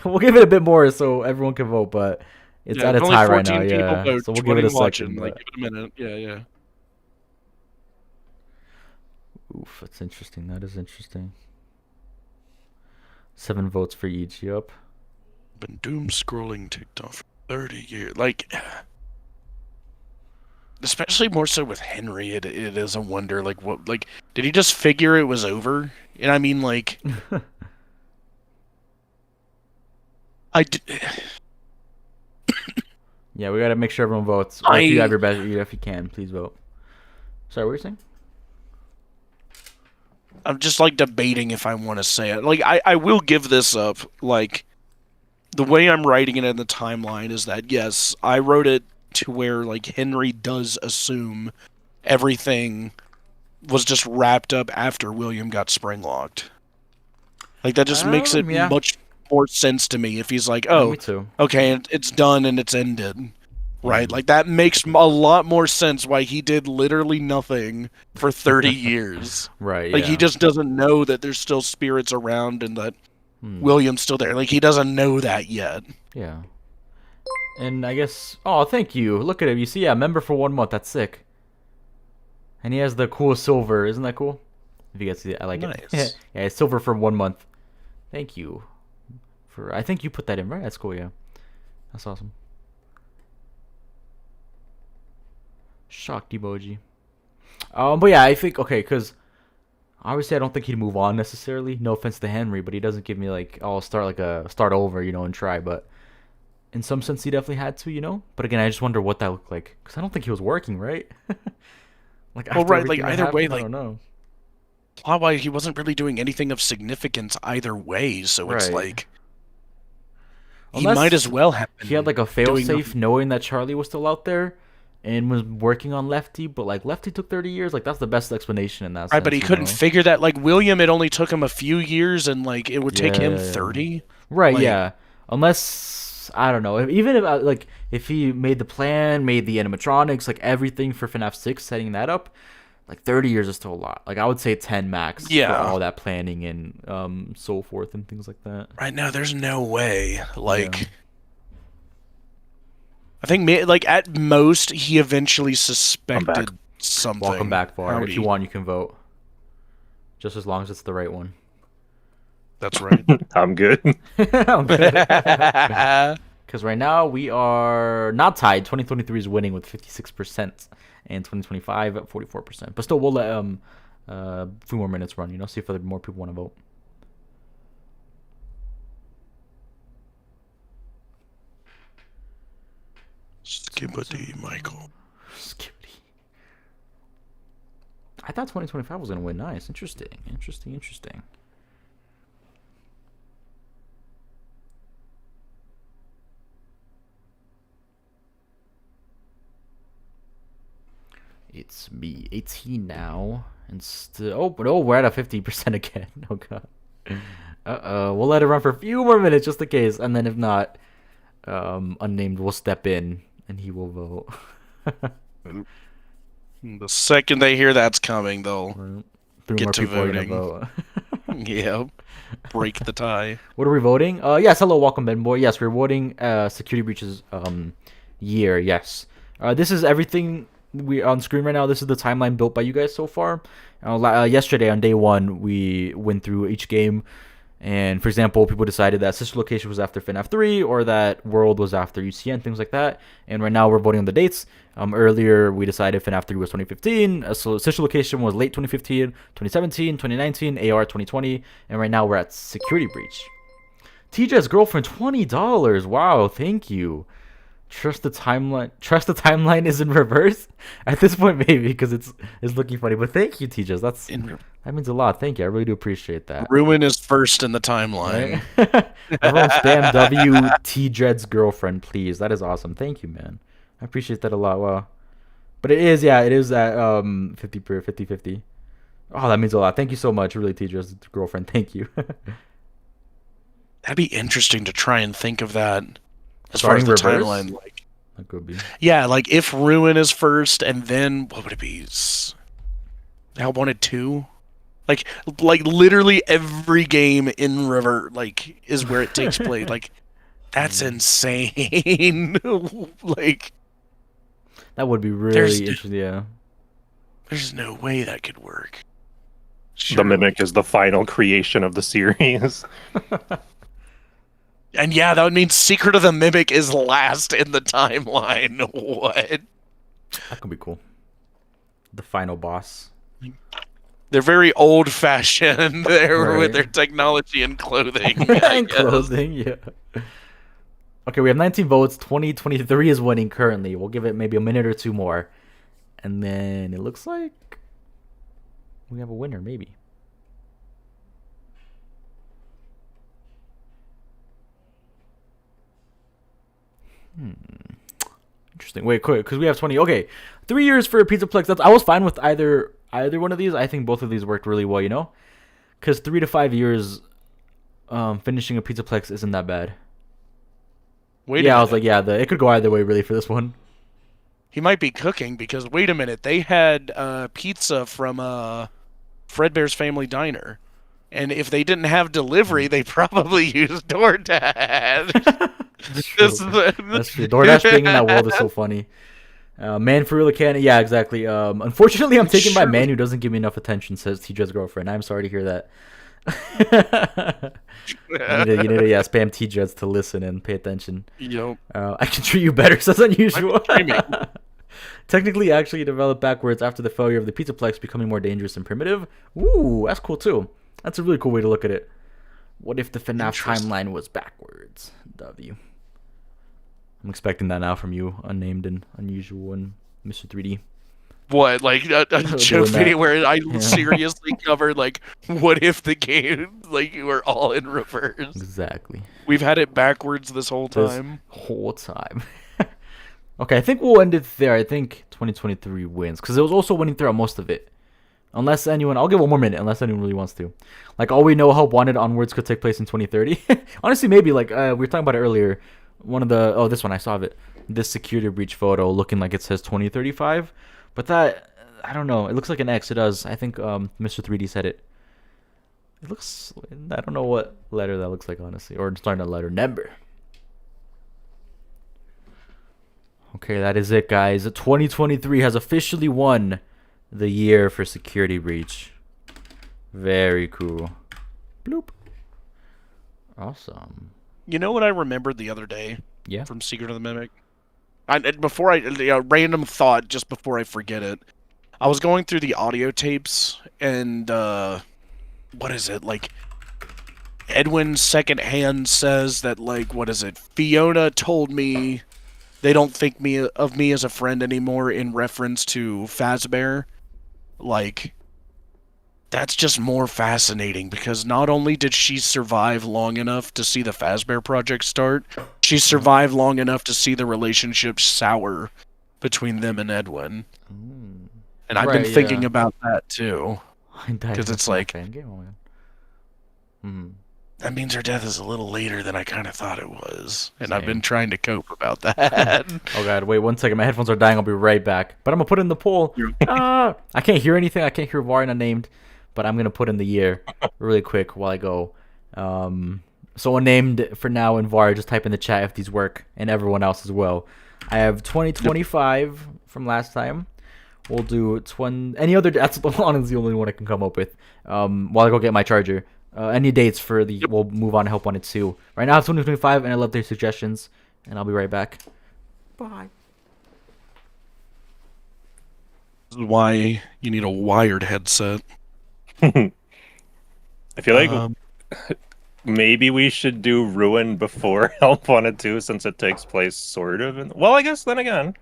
We'll give it a bit more so everyone can vote, but it's at a only tie right 14 now, people yeah. vote, So we'll give it a 20 watching, second. like, But... give it a minute. Yeah. Oof, that's interesting. That is interesting. 7 votes for each, yup. Been doom scrolling TikTok for 30 years. Like, especially more so with Henry, it is a wonder. Like, what? Like, did he just figure it was over? And I mean, like, Yeah, we gotta make sure everyone votes. Or if you have your best, if you can, please vote. Sorry, what were you saying? I'm just like debating if I want to say it. Like, I will give this up. Like, the way I'm writing it in the timeline is that, yes, I wrote it to where, like, Henry does assume everything was just wrapped up after William got spring-locked. Like, that just makes it yeah. much more sense to me if he's like, Me oh, too. okay, it's done and it's ended. Right? Like, that makes a lot more sense why he did literally nothing for 30 years. Right, Like, yeah. he just doesn't know that there's still spirits around and that William's still there. Like, he doesn't know that yet. Yeah. And I guess... Oh, thank you. Look at him. You see, yeah, member for 1 month. That's sick. And he has the cool silver. Isn't that cool? If you guys see it, I like it. Nice. Yeah, it's silver for 1 month. Thank you. I think you put that in, right? That's cool, yeah. That's awesome. Shocked emoji. But yeah, I think, okay, because obviously I don't think he'd move on necessarily. No offense to Henry, but he doesn't give me like, oh, start over, you know, and try. But in some sense, he definitely had to, you know. But again, I just wonder what that looked like, because I don't think he was working, right? Like, Well, after right, like, everything that either way, happened, I like, don't know. Plot-wise, he wasn't really doing anything of significance either way, so it's Right. like... He Unless might as well have been he had like a doing failsafe knowing that Charlie was still out there and was working on Lefty, but like Lefty took 30 years. Like, that's the best explanation in that Right, sense, but he you couldn't know? figure that. Like, William, it only took him a few years, and, like, it would take him Yeah. 30. Right, Like- yeah. Unless, I don't know. Even if, like, if he made the plan, made the animatronics, like, everything for FNAF 6, setting that up, like, 30 years is still a lot. Like, I would say 10 max Yeah. for all that planning and so forth and things like that. Right now, there's no way. Like... Yeah. I think, like, at most, he eventually suspected something. Welcome back, Var. If Howdy. you want, you can vote. Just as long as it's the right one. That's right. I'm good. I'm good. Because right now we are not tied. 2023 is winning with 56%, and 2025 at 44%. But still, we'll let a few more minutes run. See if more people want to vote. Skippity, Michael. Skippity. I thought 2025 was gonna win. Nice, interesting. It's me, 18 now, and still. Oh, but we're at a 50% again. Oh god. We'll let it run for a few more minutes just in case, and then if not, unnamed will step in and he will vote. The second they hear that's coming, they'll Three get more to people voting. are gonna vote. Yeah, break the tie. What are we voting? Yes, hello, welcome, Ben Boy. Yes, we're voting security breaches year. Yes, this is everything we on screen right now. This is the timeline built by you guys so far. Yesterday on day 1, we went through each game, and for example, people decided that sister location was after FNAF 3 or that world was after UCN, things like that. And right now we're voting on the dates. Earlier we decided FNAF 3 was 2015, so sister location was late 2015, 2017, 2019, AR 2020, and right now we're at security breach. TJ's girlfriend, $20. Wow, thank you. Trust the timeline is in reverse. At this point, maybe because it's looking funny. But thank you, TJ's. That means a lot. Thank you. I really do appreciate that. Ruin is first in the timeline. Right? Everyone spam W TJ's girlfriend, please. That is awesome. Thank you, man. I appreciate that a lot. Wow. But it is at 50-50. Oh, that means a lot. Thank you so much, really, TJ's girlfriend. Thank you. That'd be interesting to try and think of that. As Starting far as the reverse? timeline, like, That could be. yeah, like if Ruin is first, and then what would it be? How 1 and 2? Like literally every game in River is where it takes place. Like, that's insane. Like, That would be really interesting. Yeah. there's no way that could work. The Mimic is the final creation of the series. And yeah, that would mean Secret of the Mimic is last in the timeline. What? That could be cool. The final boss. They're very old-fashioned there Right. with their technology and clothing. And clothing, yeah. Okay, we have 19 votes. 2023 is winning currently. We'll give it maybe a minute or two more. And then it looks like we have a winner, maybe. Interesting. Wait, quick, because we have 20. Okay, 3 years for a Pizzaplex. I was fine with either one of these. I think both of these worked really well, because 3 to 5 years finishing a Pizzaplex isn't that bad. Wait Yeah, a I was minute. like, yeah, it could go either way really for this one. He might be cooking because, wait a minute, they had pizza from Fredbear's Family Diner. And if they didn't have delivery, they probably used DoorDash. That's true. That's true. DoorDash being in that world is so funny. Man for real can. Yeah, exactly. Unfortunately, I'm taken by man who doesn't give me enough attention, says TJ's girlfriend. I'm sorry to hear that. you need to spam TJ's to listen and pay attention. Yep. I can treat you better, says unusual. Screaming. Technically, actually developed backwards after the failure of the Pizzaplex, becoming more dangerous and primitive. Ooh, that's cool too. That's a really cool way to look at it. What if the FNAF timeline was backwards? W. I'm expecting that now from you, unnamed and unusual and Mr. 3D. What, like a joke Doing that. video where I Yeah. seriously covered, like, what if the game, like, you were all in reverse? Exactly. We've had it backwards this whole This time. whole time. Okay, I think we'll end it there. I think 2023 wins because it was also winning throughout most of it. Unless anyone, I'll give 1 more minute. Unless anyone really wants to, like, all we know how Wanted onwards could take place in 2030. Honestly, maybe like we were talking about it earlier. One of the this one I saw of it. This security breach photo looking like it says 2035, but that I don't know. It looks like an X. It does. I think Mr. 3D said it. It looks. I don't know what letter that looks like honestly, or starting a letter number. Okay, that is it, guys. 2023 has officially won the year for security breach. Very cool. Bloop. Awesome. You know what I remembered the other day? Yeah. from Secret of the Mimic. Random thought just before I forget it. I was going through the audio tapes and what is it like? Edwin secondhand says that Fiona told me they don't think of me as a friend anymore in reference to Fazbear. Like, that's just more fascinating because not only did she survive long enough to see the Fazbear Project start, she survived long enough to see the relationship sour between them and Edwin. And I've been thinking about that too. Because it's like, that means her death is a little later than I kind of thought it was. And I've been trying to cope about that. Oh god, wait 1 second. My headphones are dying. I'll be right back. But I'm going to put in the poll. I can't hear anything. I can't hear VAR not named. But I'm going to put in the year really quick while I go. Someone named for now in VAR. Just type in the chat if these work. And everyone else as well. I have 2025 from last time. We'll do any other. That's honestly the only one I can come up with. While I go get my charger. Any dates for the. We'll move on to Help Wanted 2. Right now it's 2025, and I love their suggestions. And I'll be right back. Bye. This is why you need a wired headset. I feel like maybe we should do Ruin before Help Wanted 2 since it takes place sort of in. Well, I guess then again.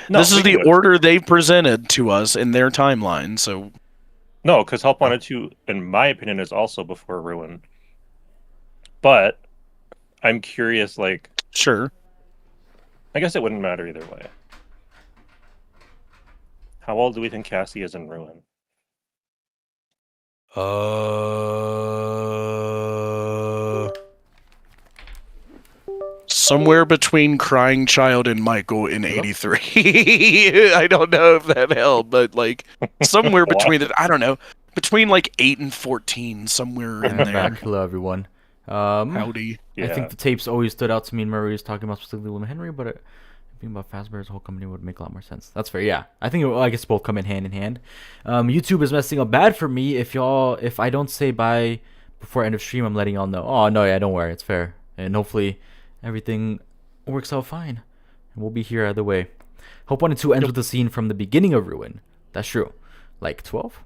No, this is the order they presented to us in their timeline, so. No, because Help Wanted 2, in my opinion, is also before Ruin. But I'm curious, like. Sure. I guess it wouldn't matter either way. How old do we think Cassie is in Ruin? Somewhere between Crying Child and Michael in 83. I don't know if that helped, but like somewhere between it. I don't know. Between like 8 and 14, somewhere in there. Back. Hello, everyone. Howdy. Yeah. I think the tapes always stood out to me, and Murray was talking about specifically William Henry, but thinking about Fazbear's whole company would make a lot more sense. That's fair. Yeah, I think I guess both come in hand. YouTube is messing up bad for me. If I don't say bye before end of stream, I'm letting y'all know. Oh no, yeah, don't worry, it's fair, and hopefully everything works out fine, and we'll be here either way. Hope 1 and 2 ends with the scene from the beginning of Ruin. That's true, like 12.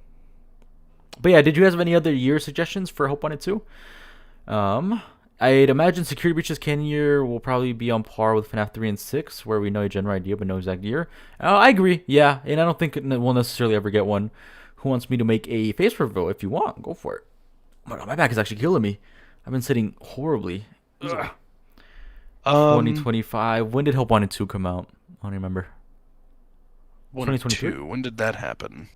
But yeah, did you guys have any other year suggestions for Hope 1 and 2? I'd imagine Security Breaches canon year will probably be on par with FNAF 3 and 6, where we know a general idea but no exact year. I agree, yeah, and I don't think we'll necessarily ever get one. Who wants me to make a face reveal? If you want, go for it. Oh my god, my back is actually killing me. I've been sitting horribly. 2025. When did Hope 1 and 2 come out? I don't remember. 2022. When did that happen?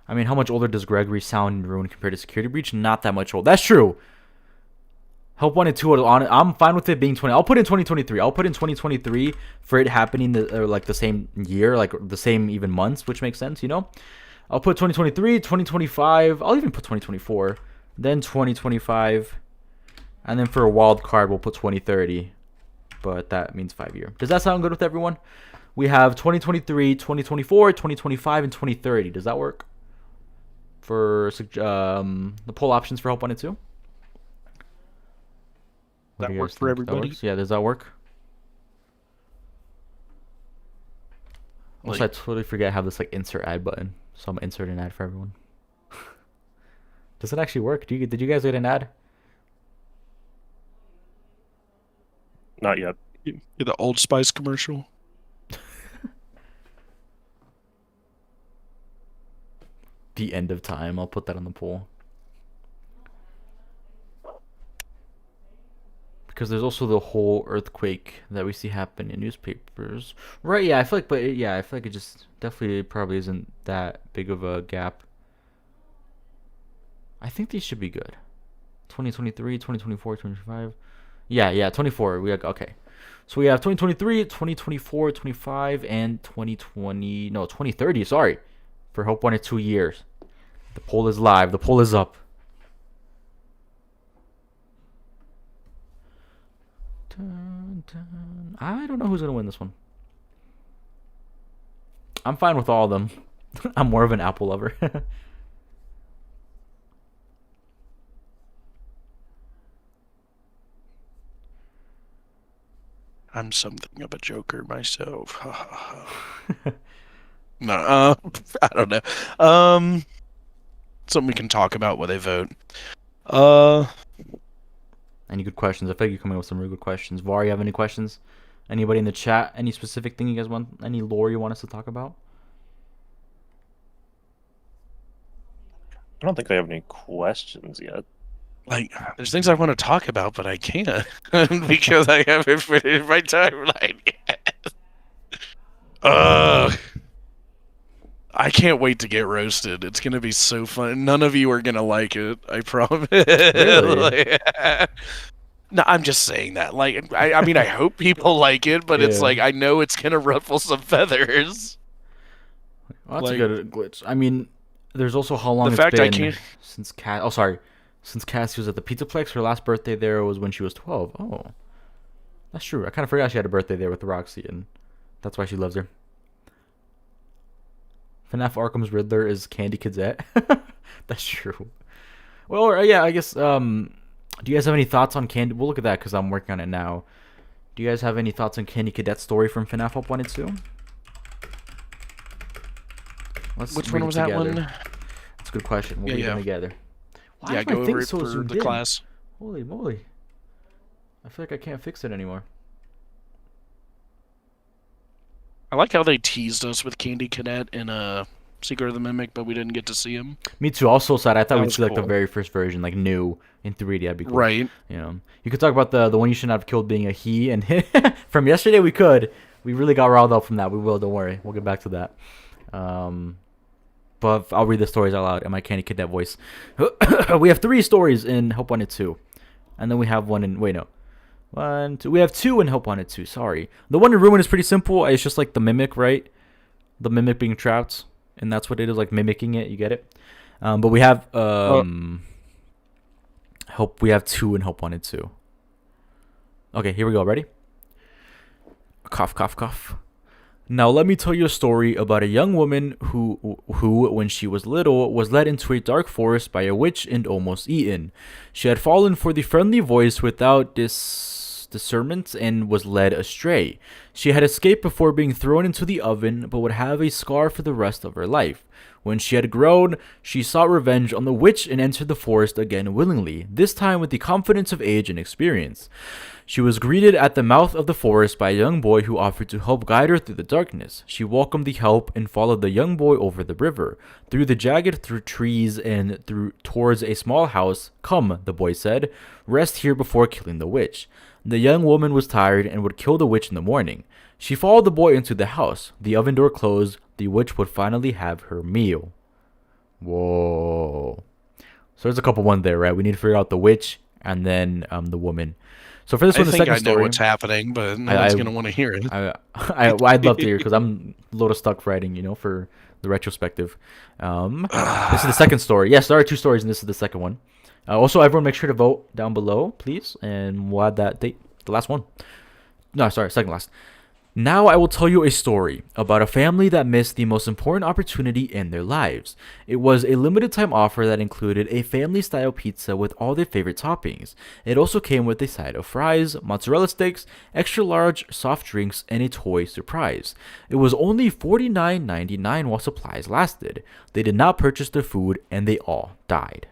I mean, how much older does Gregory sound in Ruin compared to Security Breach? Not that much old. That's true. Help 1 and 2 are I'm fine with it being 20. I'll put in 2023. I'll put in 2023 for it happening like the same year, like the same even months, which makes sense, you know? I'll put 2023, 2025. I'll even put 2024. Then 2025. And then for a wild card, we'll put 2030. But that means 5 years. Does that sound good with everyone? We have 2023, 2024, 2025, and 2030. Does that work? For the poll options for Help 1 and 2? That work for everybody? Yeah, does that work? Also, I totally forget I have this like insert ad button, so I'm inserting an ad for everyone. Does it actually work? Did you guys get an ad? Not yet. You're the Old Spice commercial. The end of time. I'll put that on the poll. Because there's also the whole earthquake that we see happen in newspapers. Right, yeah, I feel like it just definitely probably isn't that big of a gap. I think these should be good. 2023, 2024, 2025. Yeah, 24. Okay. So we have 2023, 2024, 25, and 2030, sorry. For Hope 1 and 2 years. The poll is live. The poll is up. I don't know who's going to win this one. I'm fine with all of them. I'm more of an Apple lover. I'm something of a joker myself. No, I don't know. Something we can talk about while they vote. Any good questions? I feel like you're coming up with some really good questions. Var, you have any questions? Anybody in the chat? Any specific thing you guys want? Any lore you want us to talk about? I don't think they have any questions yet. Like, there's things I want to talk about, but I can't because I haven't finished my timeline yet. I can't wait to get roasted. It's gonna be so fun. None of you are gonna like it. I promise. Really? No, I'm just saying that. Like, I mean, I hope people like it, but it's Yeah. like I know it's gonna ruffle some feathers. Well, that's Like- a good glitch. I mean, there's also how long The it's fact I been can't- since Cass. Oh, sorry. Since Cassie was at the Pizzaplex, her last birthday there was when she was 12. Oh, that's true. I kind of forgot she had a birthday there with Roxy, and that's why she loves her. FNAF Arkham's Riddler is Candy Kidette. That's true. Well, yeah, I guess. Do you guys have any thoughts on Candy? We'll look at that because I'm working on it now. Do you guys have any thoughts on Candy Cadet's story from FNAF Up 1 and 2? Which one was that one? That's a good question. We'll Yeah, read them yeah. together. Why Yeah, is my go thing over it so for zoomed the in? class. Holy moly. I feel like I can't fix it anymore. I like how they teased us with Candy Cadet in Secret of the Mimic, but we didn't get to see him. Me too. Also sad. I thought That we'd was see like the cool. very first version, like new in 3D. That'd be cool. Right. You know, you could talk about the one you should not have killed being a he and from yesterday. We could. We really got riled up from that. We will. Don't worry. We'll get back to that. But I'll read the stories out loud in my Candy Cadet voice. We have 3 stories in Hope 1 and 2, and then we have one in 1, 2. We have 2 in Hope 1 and 2. Sorry. The one in Ruin is pretty simple. It's just like the mimic, right? The mimic being trapped, and that's what it is, like mimicking it. You get it? But we have Hope. We have 2 in Hope 1 and 2. Okay, here we go. Ready? Cough, cough, cough. Now let me tell you a story about a young woman who, when she was little, was led into a dark forest by a witch and almost eaten. She had fallen for the friendly voice without discernment and was led astray. She had escaped before being thrown into the oven, but would have a scar for the rest of her life. When she had grown, she sought revenge on the witch and entered the forest again willingly, this time with the confidence of age and experience. She was greeted at the mouth of the forest by a young boy who offered to help guide her through the darkness. She welcomed the help and followed the young boy over the river, through the jagged trees and towards a small house. Come, the boy said, rest here before killing the witch. The young woman was tired and would kill the witch in the morning. She followed the boy into the house. The oven door closed. The witch would finally have her meal. Whoa. So there's a couple ones there, right? We need to figure out the witch and then the woman. So for this I one, the think second I know story, what's happening, but no one's gonna want to hear it. I'd love to hear because I'm a little stuck writing, for the retrospective. This is the second story. Yes, there are 2 stories, and this is the second one. Also, everyone, make sure to vote down below, please, and we'll add that date. The last one. No, sorry, second last. Now I will tell you a story about a family that missed the most important opportunity in their lives. It was a limited time offer that included a family style pizza with all their favorite toppings. It also came with a side of fries, mozzarella sticks, extra large soft drinks, and a toy surprise. It was only $49.99 while supplies lasted. They did not purchase their food and they all died.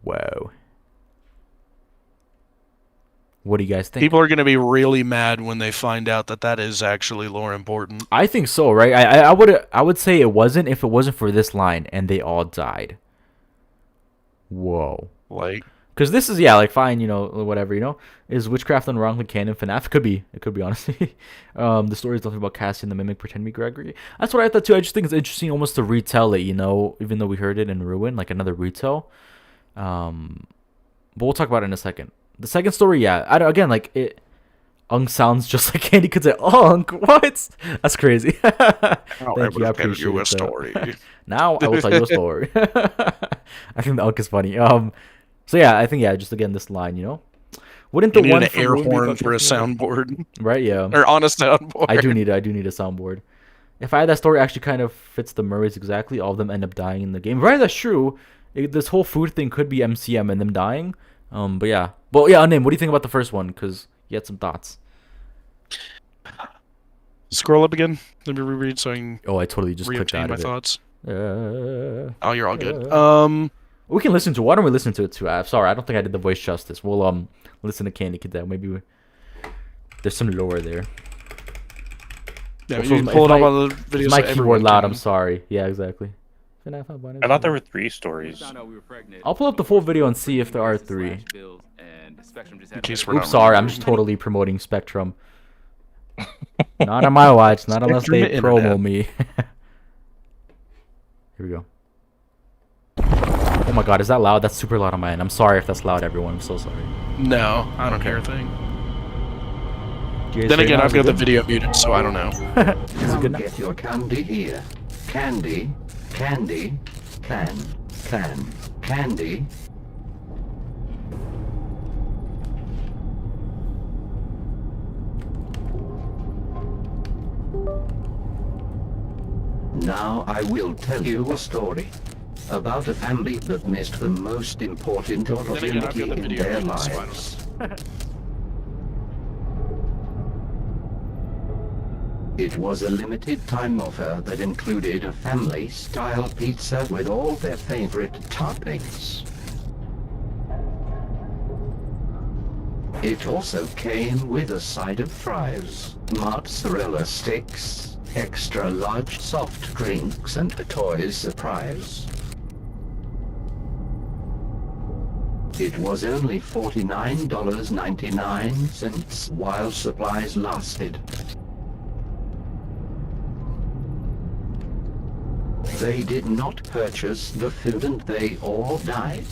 Whoa. What do you guys think? People are going to be really mad when they find out that is actually lore important. I think so, right? I would say it wasn't if it wasn't for this line, and they all died. Whoa. Like, because this is like fine, whatever, is witchcraft unwrongly canon FNAF? It could be honestly. The story is nothing about Cassie and the Mimic pretend to be Gregory. That's what I thought too. I just think it's interesting almost to retell it, even though we heard it in Ruin, like another retell. But we'll talk about it in a second. The second story, yeah. Unk sounds just like Candy could say, Unk, what? That's crazy. Thank you, I appreciate you a it, story. Now I will tell you a story. I think the Unk is funny. So yeah, I think just again this line, wouldn't the You need one an from air Ruin be horn about for a Cassie? soundboard, Right? Yeah. or on a soundboard. I do need a soundboard. If I had that story actually kind of fits the Murrays exactly, all of them end up dying in the game. Right, that's true. This whole food thing could be MCM and them dying. But yeah. Well, yeah, Nim, what do you think about the first one? Because you had some thoughts. Scroll up again. Let me reread so I can Oh, I totally just clicked reobtain out my of it. thoughts. Uh, Oh, you're all good. we can listen to. Why don't we listen to it too? I'm sorry, I don't think I did the voice justice. We'll listen to Candy Kid. That maybe there's some lore there. Yeah, Also, you pull it up on the video. Is my so keyboard everyone loud? can- I'm sorry. Yeah, exactly. I thought there were 3 stories. I'll pull up the full video and see if there are 3. In case we're not Oops, sorry. I'm remembering. just totally promoting Spectrum. Not on my watch. Not unless they Spectrum promo Internet. me. Here we go. Oh my god, is that loud? That's super loud on my end. I'm sorry if that's loud, everyone. I'm so sorry. No, I don't hear a thing. Do you guys Then hear again, now? I've Is it got the good? video muted, so I don't know. Is it good now? Get your candy here. Candy, candy, candy. Now I will tell you a story about a family that missed the most important Then again, I've opportunity got the in video their muted, so I don't lives. It was a limited time offer that included a family-style pizza with all their favorite toppings. It also came with a side of fries, mozzarella sticks, extra large soft drinks, and a toy surprise. It was only $49.99 while supplies lasted. They did not purchase the food and they all died.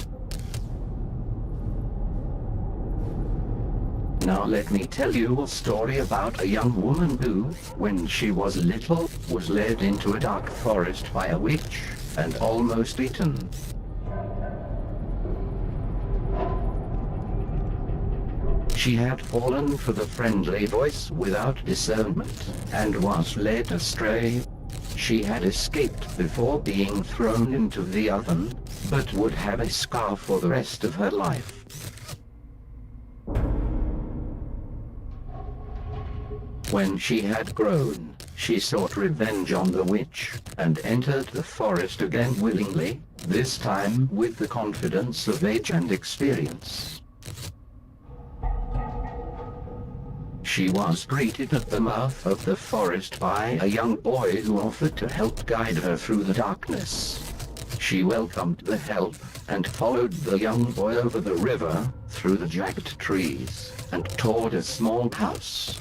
Now let me tell you a story about a young woman who, when she was little, was led into a dark forest by a witch and almost eaten. She had fallen for the friendly voice without discernment and was led astray. She had escaped before being thrown into the oven, but would have a scar for the rest of her life. When she had grown, she sought revenge on the witch, and entered the forest again willingly, this time with the confidence of age and experience. She was greeted at the mouth of the forest by a young boy who offered to help guide her through the darkness. She welcomed the help and followed the young boy over the river, through the jagged trees, and toward a small house.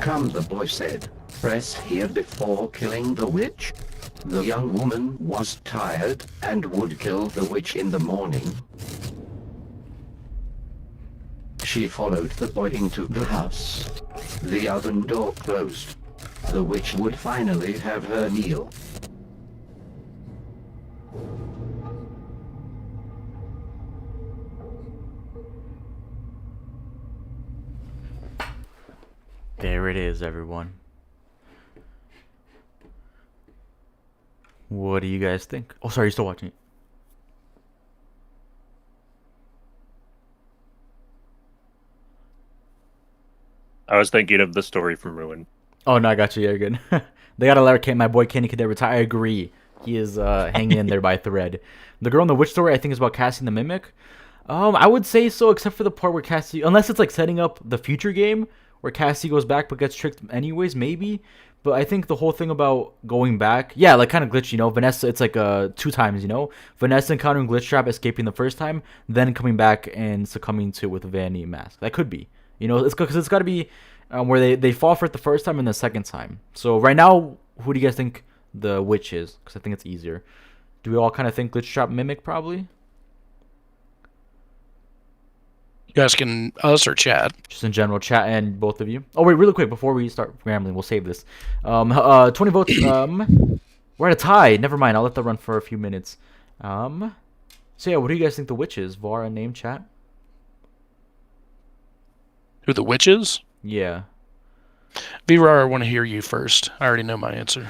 "Come," the boy said. "Press here before killing the witch." The young woman was tired and would kill the witch in the morning. She followed the boy into the house. The oven door closed. The witch would finally have her meal. There it is, everyone. What do you guys think? Oh, sorry, you're still watching it. I was thinking of the story from Ruin. Oh, no, I got you. Yeah, you're good. They gotta let my boy Kenny Kid retire. I agree. He is hanging in there by a thread. The girl in the witch story, I think, is about casting the mimic. I would say so, except for the part where Cassie, unless it's like setting up the future game where Cassie goes back but gets tricked anyways, maybe. But I think the whole thing about going back, yeah, like kind of glitchy, you know. Vanessa, it's like 2 times, you know. Vanessa encountering glitchtrap, escaping the first time, then coming back and succumbing to it with a Vanny mask. That could be, you know, it's because it's got to be where they fall for it the first time and the second time. So right now, who do you guys think the witch is? Because I think it's easier. Do we all kind of think glitchtrap mimic probably? You guys can us or chat. Just in general, chat and both of you. Oh wait, really quick before we start rambling, we'll save this. 20 votes. We're at a tie. Never mind. I'll let that run for a few minutes. So yeah, what do you guys think the witch is? Vara, name, chat. Who the witch is? Yeah. Virar, I want to hear you first. I already know my answer.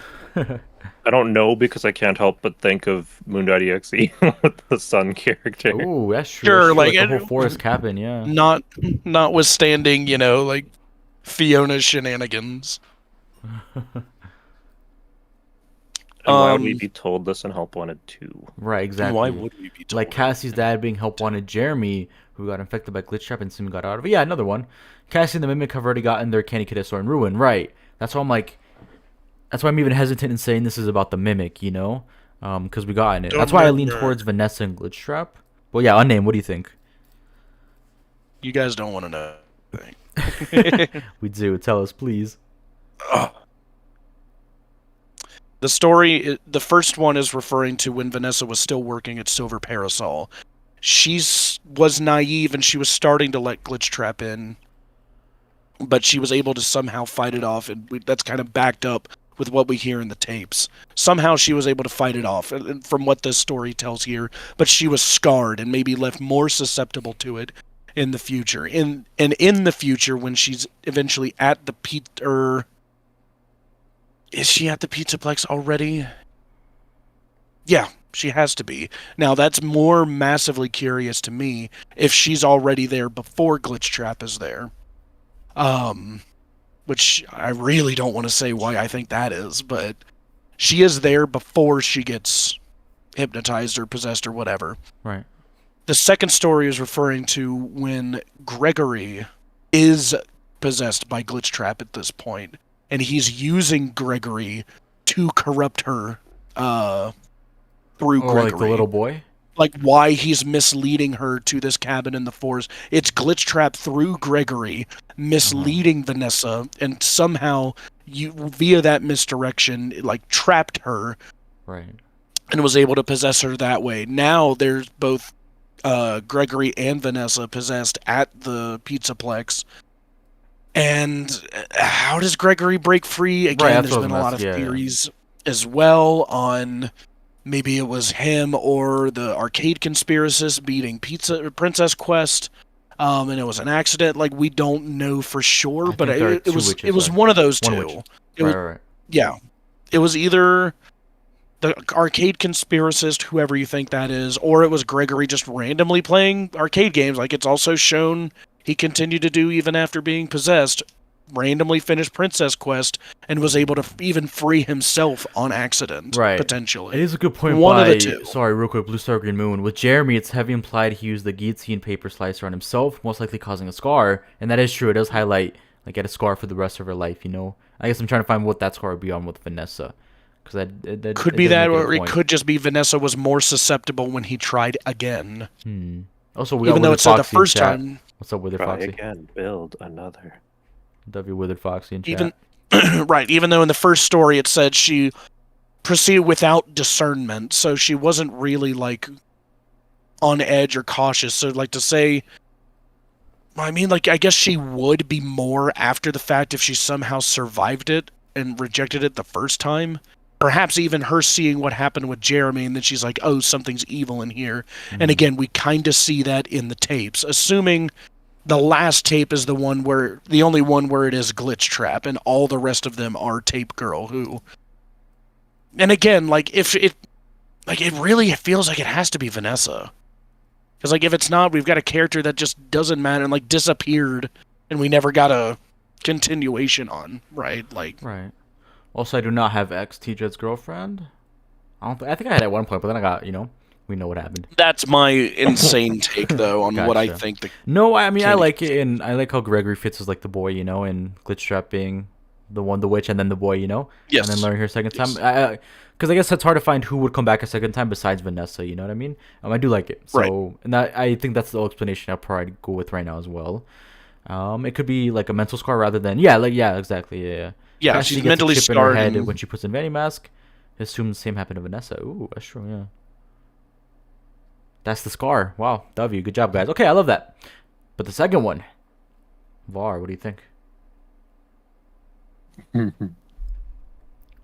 I don't know because I can't help but think of Moon.exe with the sun character. Ooh, that's true. Sure, That's true. like, The whole forest cabin, yeah. Notwithstanding, like Fiona's shenanigans. And why would we be told this in Help Wanted 2? Right, exactly. Why would we be told? Like Cassie's dad being help wanted Jeremy, who got infected by glitchtrap and soon got out of it. Yeah, another one. Cassie and the Mimic have already gotten their Candy Kid store in ruin. Right. That's why I'm like. That's why I'm even hesitant in saying this is about the Mimic, because we got in it. That's why I lean towards Vanessa and glitchtrap. Well, yeah, unnamed. What do you think? You guys don't want to know. We do. Tell us, please. The story, the first one is referring to when Vanessa was still working at Silver Parasol. She was naive and she was starting to let glitchtrap in, but she was able to somehow fight it off, and that's kind of backed up with what we hear in the tapes. Somehow she was able to fight it off, from what this story tells here, but she was scarred and maybe left more susceptible to it in the future. In the future, when she's eventually at the is she at the Pizzaplex already? Yeah, she has to be. Now, that's more massively curious to me if she's already there before glitchtrap is there. Which I really don't want to say why I think that is, but she is there before she gets hypnotized or possessed or whatever. Right. The second story is referring to when Gregory is possessed by glitchtrap at this point, and he's using Gregory to corrupt her through Gregory. Like the little boy? Like why he's misleading her to this cabin in the forest. It's glitchtrap through Gregory misleading Vanessa, and somehow via that misdirection, like trapped her, right, and was able to possess her that way. Now there's both Gregory and Vanessa possessed at the Pizzaplex. And how does Gregory break free? Again, there's been a lot of theories as well on maybe it was him or the arcade conspiracist beating Princess Quest, and it was an accident. Like, we don't know for sure, but it was one of those two. Right. Yeah, it was either the arcade conspiracist, whoever you think that is, or it was Gregory just randomly playing arcade games. Like, it's also shown he continued to do even after being possessed, randomly finished Princess Quest, and was able to even free himself on accident, potentially. It is a good point. One of the two. Sorry, real quick, Blue Star Green Moon. With Jeremy, it's heavy implied he used the guillotine paper slicer on himself, most likely causing a scar, and that is true. It does highlight, like, get a scar for the rest of her life, I guess I'm trying to find what that scar would be on with Vanessa. Because that could be that, or it could just be Vanessa was more susceptible when he tried again. Also, we even got though it said the Foxy first time. What's up, Withered Try Foxy? again, build another. W Withered Foxy in chat. Right, even though in the first story it said she proceeded without discernment, so she wasn't really, like, on edge or cautious. So, like, to say, I mean, like, I guess she would be more after the fact if she somehow survived it and rejected it the first time. Perhaps even her seeing what happened with Jeremy, and then she's like, oh, something's evil in here. And again, we kind of see that in the tapes, assuming the last tape is the only one where it is glitchtrap, and all the rest of them are Tape Girl, who... And again, like, if it... Like, it really feels like it has to be Vanessa. Because, like, if it's not, we've got a character that just doesn't matter and, like, disappeared, and we never got a continuation on, right? Like... Right. Also, I do not have X, T-Jed's girlfriend. I think I had at one point, but then I got, we know what happened. That's my insane take, though, on what I think. No, I mean, I like it, and I like how Gregory fits as, like, the boy, and Glitchtrap being the witch, and then the boy, Yes. And then learning her second time. Because I guess it's hard to find who would come back a second time besides Vanessa, you know what I mean? I do like it. So, right. And I think that's the explanation I'll probably go with right now as well. It could be, like, a mental scar rather than... exactly, yeah. Yeah, she's mentally scarred. In her head when she puts in Vanny mask. Assume the same happened to Vanessa. Ooh, that's true, yeah. That's the scar. Wow, W, good job, guys. Okay, I love that. But the second one, VAR, what do you think?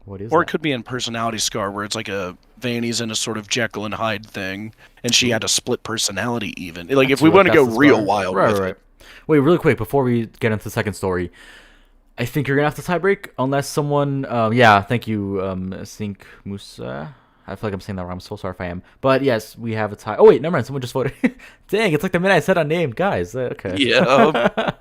What is Or that? it could be in personality scar, where it's like a Vanny's in a sort of Jekyll and Hyde thing, and she had a split personality even. Like, if we want to go real wild with it. Wait, really quick, before we get into the second story. I think you're gonna have to tie break unless someone. Yeah, thank you, Sink Musa. I feel like I'm saying that wrong. I'm so sorry if I am. But yes, we have a tie. Oh wait, never mind. Someone just voted. Dang, it's like the minute I said our name, guys. Okay. Yeah.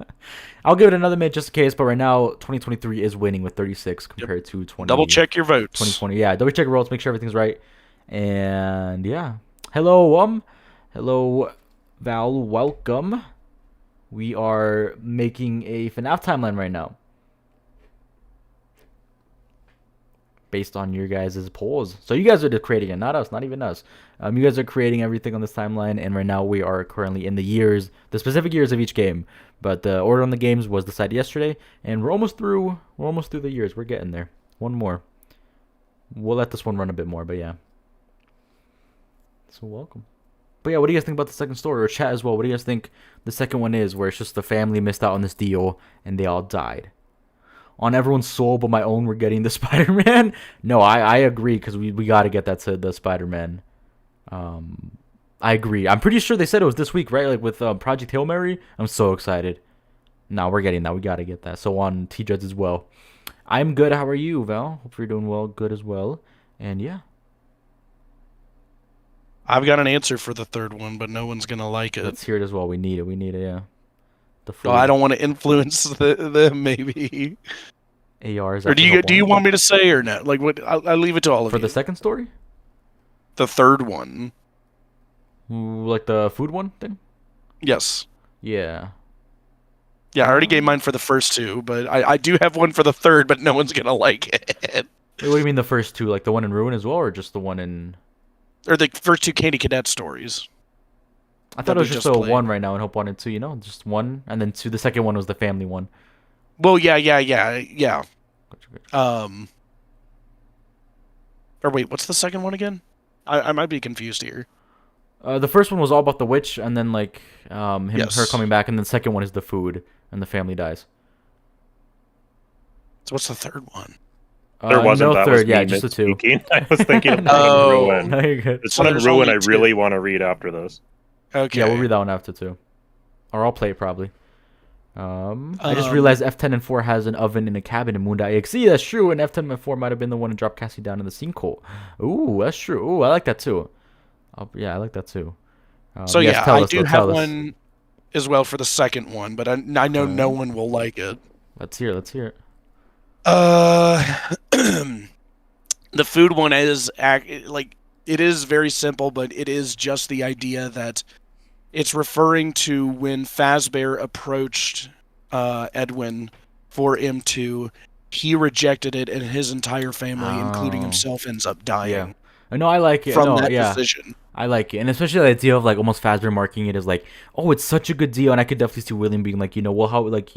I'll give it another minute just in case. But right now, 2023 is winning with 36 compared to 20. Double check your votes. 2020. Yeah, double check your votes. Make sure everything's right. And yeah, hello, Val. Welcome. We are making a FNAF timeline right now, based on your guys' polls. So you guys are creating it, not us, not even us. You guys are creating everything on this timeline, and right now we are currently in the years, the specific years of each game. But the order on the games was decided yesterday, and we're almost through. We're almost through the years. We're getting there. One more. We'll let this one run a bit more, but yeah. So welcome. But yeah, what do you guys think about the second story, or chat as well? What do you guys think the second one is, where it's just the family missed out on this deal and they all died? On everyone's soul but my own, we're getting the Spider-Man. No, I agree, because we got to get that to the Spider-Man. I agree. I'm pretty sure they said it was this week, right? Like with Project Hail Mary. I'm so excited. No, we're getting that. We got to get that. So on T-Dreads as well. I'm good. How are you, Val? Hope you're doing well. Good as well. And yeah. I've got an answer for the third one, but no one's going to like it. Let's hear it as well. We need it. We need it, yeah. The Oh, I don't want to influence them, maybe. ARs. Or do you want me to say or not? Like, what? I'll leave it to all of you. For the second story? The third one. Like the food one thing? Yes. Yeah. Yeah, I already gave mine for the first two, but I do have one for the third, but no one's going to like it. Wait, what do you mean the first two? Like the one in Ruin as well, or just the one in... Or the first two Candy Cadet stories. I thought it was just a one right now in Hope 1 and 2, you know? Just one, and then two. The second one was the family one. Well, yeah. Gotcha. Or wait, what's the second one again? I might be confused here. The first one was all about the witch, and then like her coming back, and then the second one is the food, and the family dies. So what's the third one? There wasn't. No that third, was yeah, me just the two. mid-speaking. I was thinking of Ruin. No, you're good. It's one in there's Ruin I only two. really want to read after this. Okay. Yeah, we'll read that one after too, or I'll play it probably. I just realized F10 and 4 has an oven in a cabin in Moon.exe. That's true, and F10 and 4 might have been the one to drop Cassie down in the sinkhole. Ooh, that's true. Ooh, I like that too. Yeah, I like that too. So yes, yeah, I us, do though, have tell us. one as well for the second one, but I know no one will like it. Let's hear it. The food one is like it is very simple, but it is just the idea that it's referring to when Fazbear approached Edwin for M2, he rejected it, and his entire family, including himself, ends up dying. Yeah. No, I like it. From that decision. I like it, and especially the idea of like almost Fazbear marking it as like, oh, it's such a good deal, and I could definitely see William being like, well, how, like,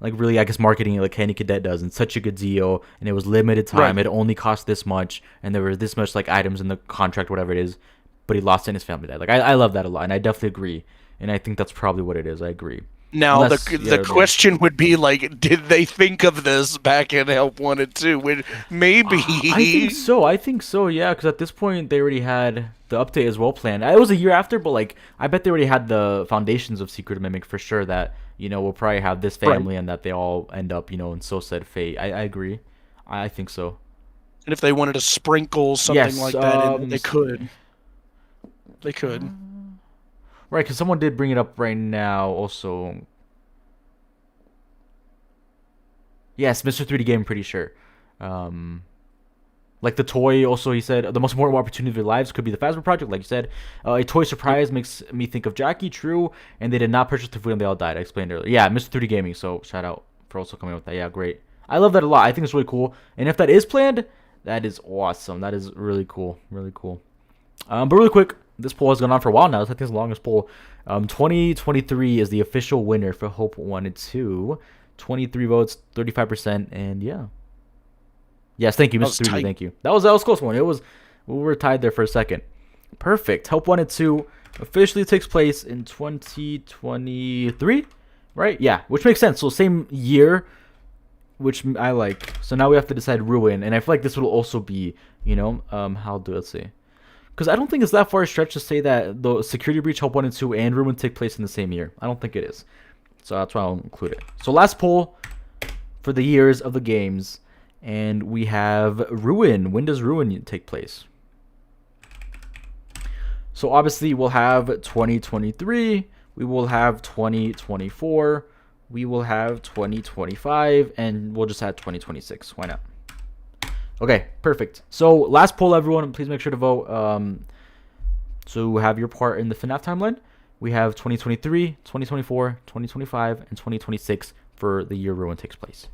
like really, I guess marketing it like Candy Cadet does, and such a good deal, and it was limited time, It only cost this much, and there were this much like items in the contract, whatever it is, but he lost it and his family died. Like I love that a lot, and I definitely agree, and I think that's probably what it is. I agree. Now, the question would be, like, did they think of this back in Help 1 and 2? Maybe. I think so, yeah, because at this point, they already had the update as well planned. It was a year after, but, like, I bet they already had the foundations of Secret Mimic for sure that, we'll probably have this family and that they all end up, in so said fate. I agree. I think so. And if they wanted to sprinkle something like that in, they could. They could. Right, because someone did bring it up right now also. Yes, Mr. 3D Game, pretty sure. Like the toy also, he said, the most important opportunity of their lives could be the Fazbear Project, like you said. A toy surprise makes me think of Jackie, true, and they did not purchase the food and they all died, I explained earlier. Yeah, Mr. 3D Gaming, so shout out for also coming up with that. Yeah, great. I love that a lot. I think it's really cool. And if that is planned, that is awesome. That is really cool. Really cool. But really quick, this poll has gone on for a while now. I think it's the longest poll. 2023 is the official winner for Hope 1 and 2. 23 votes, 35%, and yeah. Yes, thank you, Mr. 3D. Thank you. That was a close one. We were tied there for a second. Perfect. Hope 1 and 2 officially takes place in 2023, right? Yeah, which makes sense. So same year, which I like. So now we have to decide Ruin, and I feel like this will also be, let's see. Because I don't think it's that far a stretch to say that the Security Breach, Hope 1 and 2, and Ruin take place in the same year. I don't think it is. So that's why I'll include it. So last poll for the years of the games. And we have Ruin. When does Ruin take place? So obviously we'll have 2023, we will have 2024, we will have 2025, and we'll just add 2026. Why not? Okay, perfect. So last poll, everyone. Please make sure to vote. So have your part in the FNAF timeline. We have 2023, 2024, 2025, and 2026 for the year Ruin takes place.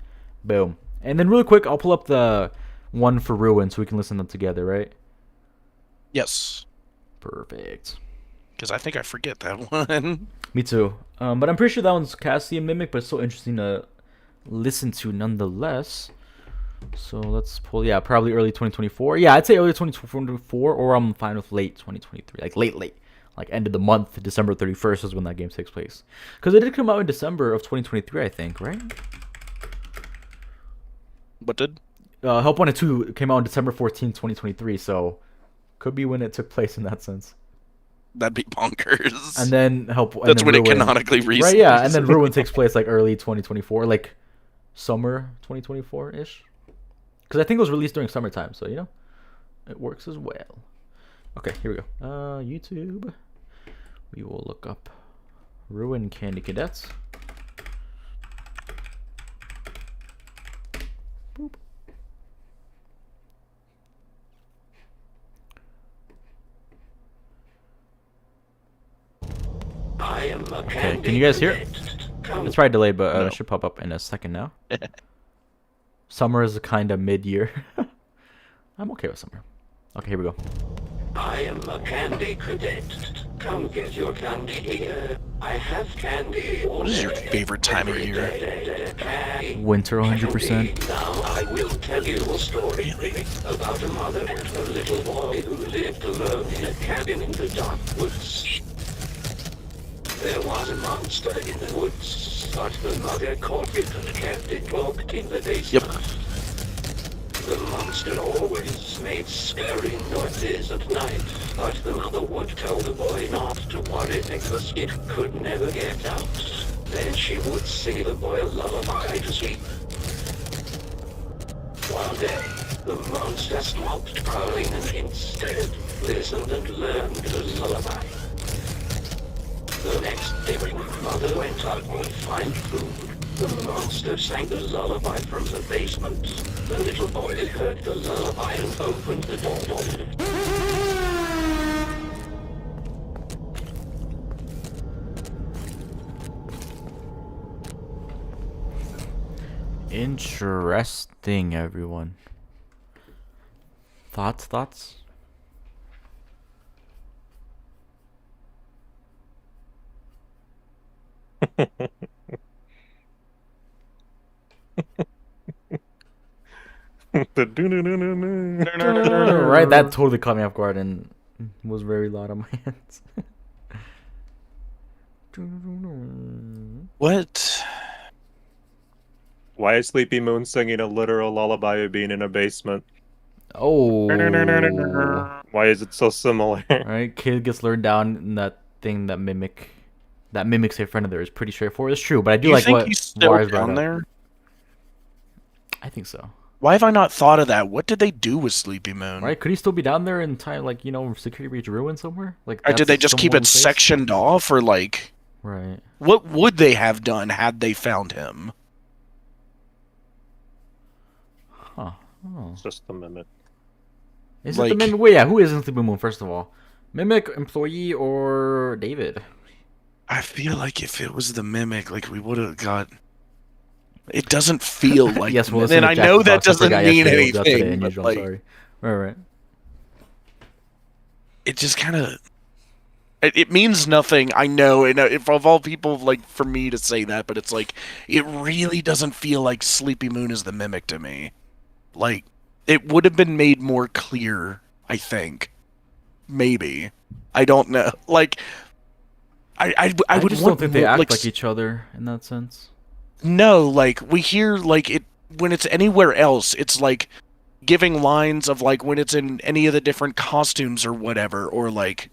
Boom. And then really quick, I'll pull up the one for Ruin so we can listen to them together, right? Yes. Perfect. Because I think I forget that one. Me too. But I'm pretty sure that one's Cassie and Mimic, but it's so interesting to listen to nonetheless. So let's pull, yeah, probably early 2024. Yeah, I'd say early 2024, or I'm fine with late 2023. Like late. Like end of the month, December 31st is when that game takes place. Because it did come out in December of 2023, I think, right? What did? Help 1 and 2 came out on December 14th, 2023, so could be when it took place in that sense. That'd be bonkers. And then Help. And That's then when Ruin, it canonically resets. Right, yeah, and then Ruin takes place like early 2024, like summer 2024-ish. Because I think it was released during summertime, so, you know, it works as well. Okay, here we go. YouTube. We will look up Ruin Candy Cadets. Boop. Okay, can you guys hear it? It's probably delayed, but it should pop up in a second now. Summer is kind of mid-year. I'm okay with summer. Okay, here we go. I am a candy cadet. Come get your candy here. I have candy. What is your favorite time of year? Winter, 100%. Now I will tell you a story about a mother and her little boy who lived alone in a cabin in the dark woods. There was a monster in the woods, but the mother caught it and kept it locked in the basement. Yep. The monster always made scary noises at night, but the mother would tell the boy not to worry because it could never get out. Then she would sing the boy a lullaby to sleep. One day, the monster stopped prowling and instead listened and learned the lullaby. The next day, mother went out to find food. The monster sang the lullaby from the basement. The little boy heard the lullaby and opened the door. Interesting, everyone. Thoughts? Right, that totally caught me off guard and was very loud on my hands. What? Why is Sleepy Moon singing a literal lullaby of being in a basement? Oh. Why is it so similar? Right, kid gets lured down in that thing that mimics a friend of theirs. Pretty straightforward. It's true, but I do You like think what he's still Lars brought down up. there? I think so. Why have I not thought of that? What did they do with Sleepy Moon? Right? Could he still be down there in time, like, you know, security breach ruin somewhere? Like, Or did they that's just keep it someone's place? sectioned off, or like, Right. what would they have done had they found him? Huh. Oh. It's just the mimic. Is it the Like- Mimic? Wait, yeah, who is in Sleepy Moon, first of all? Mimic, employee, or David? I feel like if it was the mimic, like we would have got. It doesn't feel like. Yes, well, and I know that doesn't mean today, anything. But I'm like, sorry. Right. it just kind of. It means nothing. I know, and of all people, like for me to say that, but it's like it really doesn't feel like Sleepy Moon is the mimic to me. Like it would have been made more clear, I think. Maybe, I don't know. Like, I would just want don't think they more, act like like each other in that sense. No, like we hear like it when it's anywhere else, it's like giving lines of like when it's in any of the different costumes or whatever, or like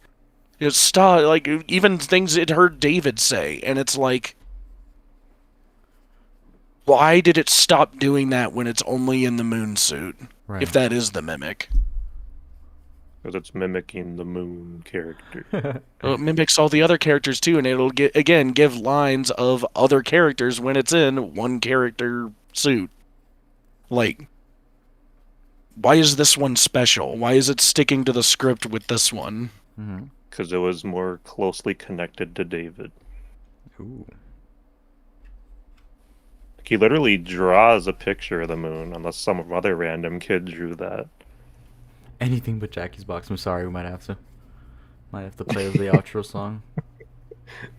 it's like even things it heard David say, and it's like why did it stop doing that when it's only in the moon suit? Right. If that is the mimic. Because it's mimicking the moon character. Well, it mimics all the other characters too, and it'll give lines of other characters when it's in one character suit. Like, why is this one special? Why is it sticking to the script with this one? Because it was more closely connected to David. Ooh. He literally draws a picture of the moon, unless some other random kid drew that. Anything but Jackie's Box. I'm sorry, we might have to play the outro song.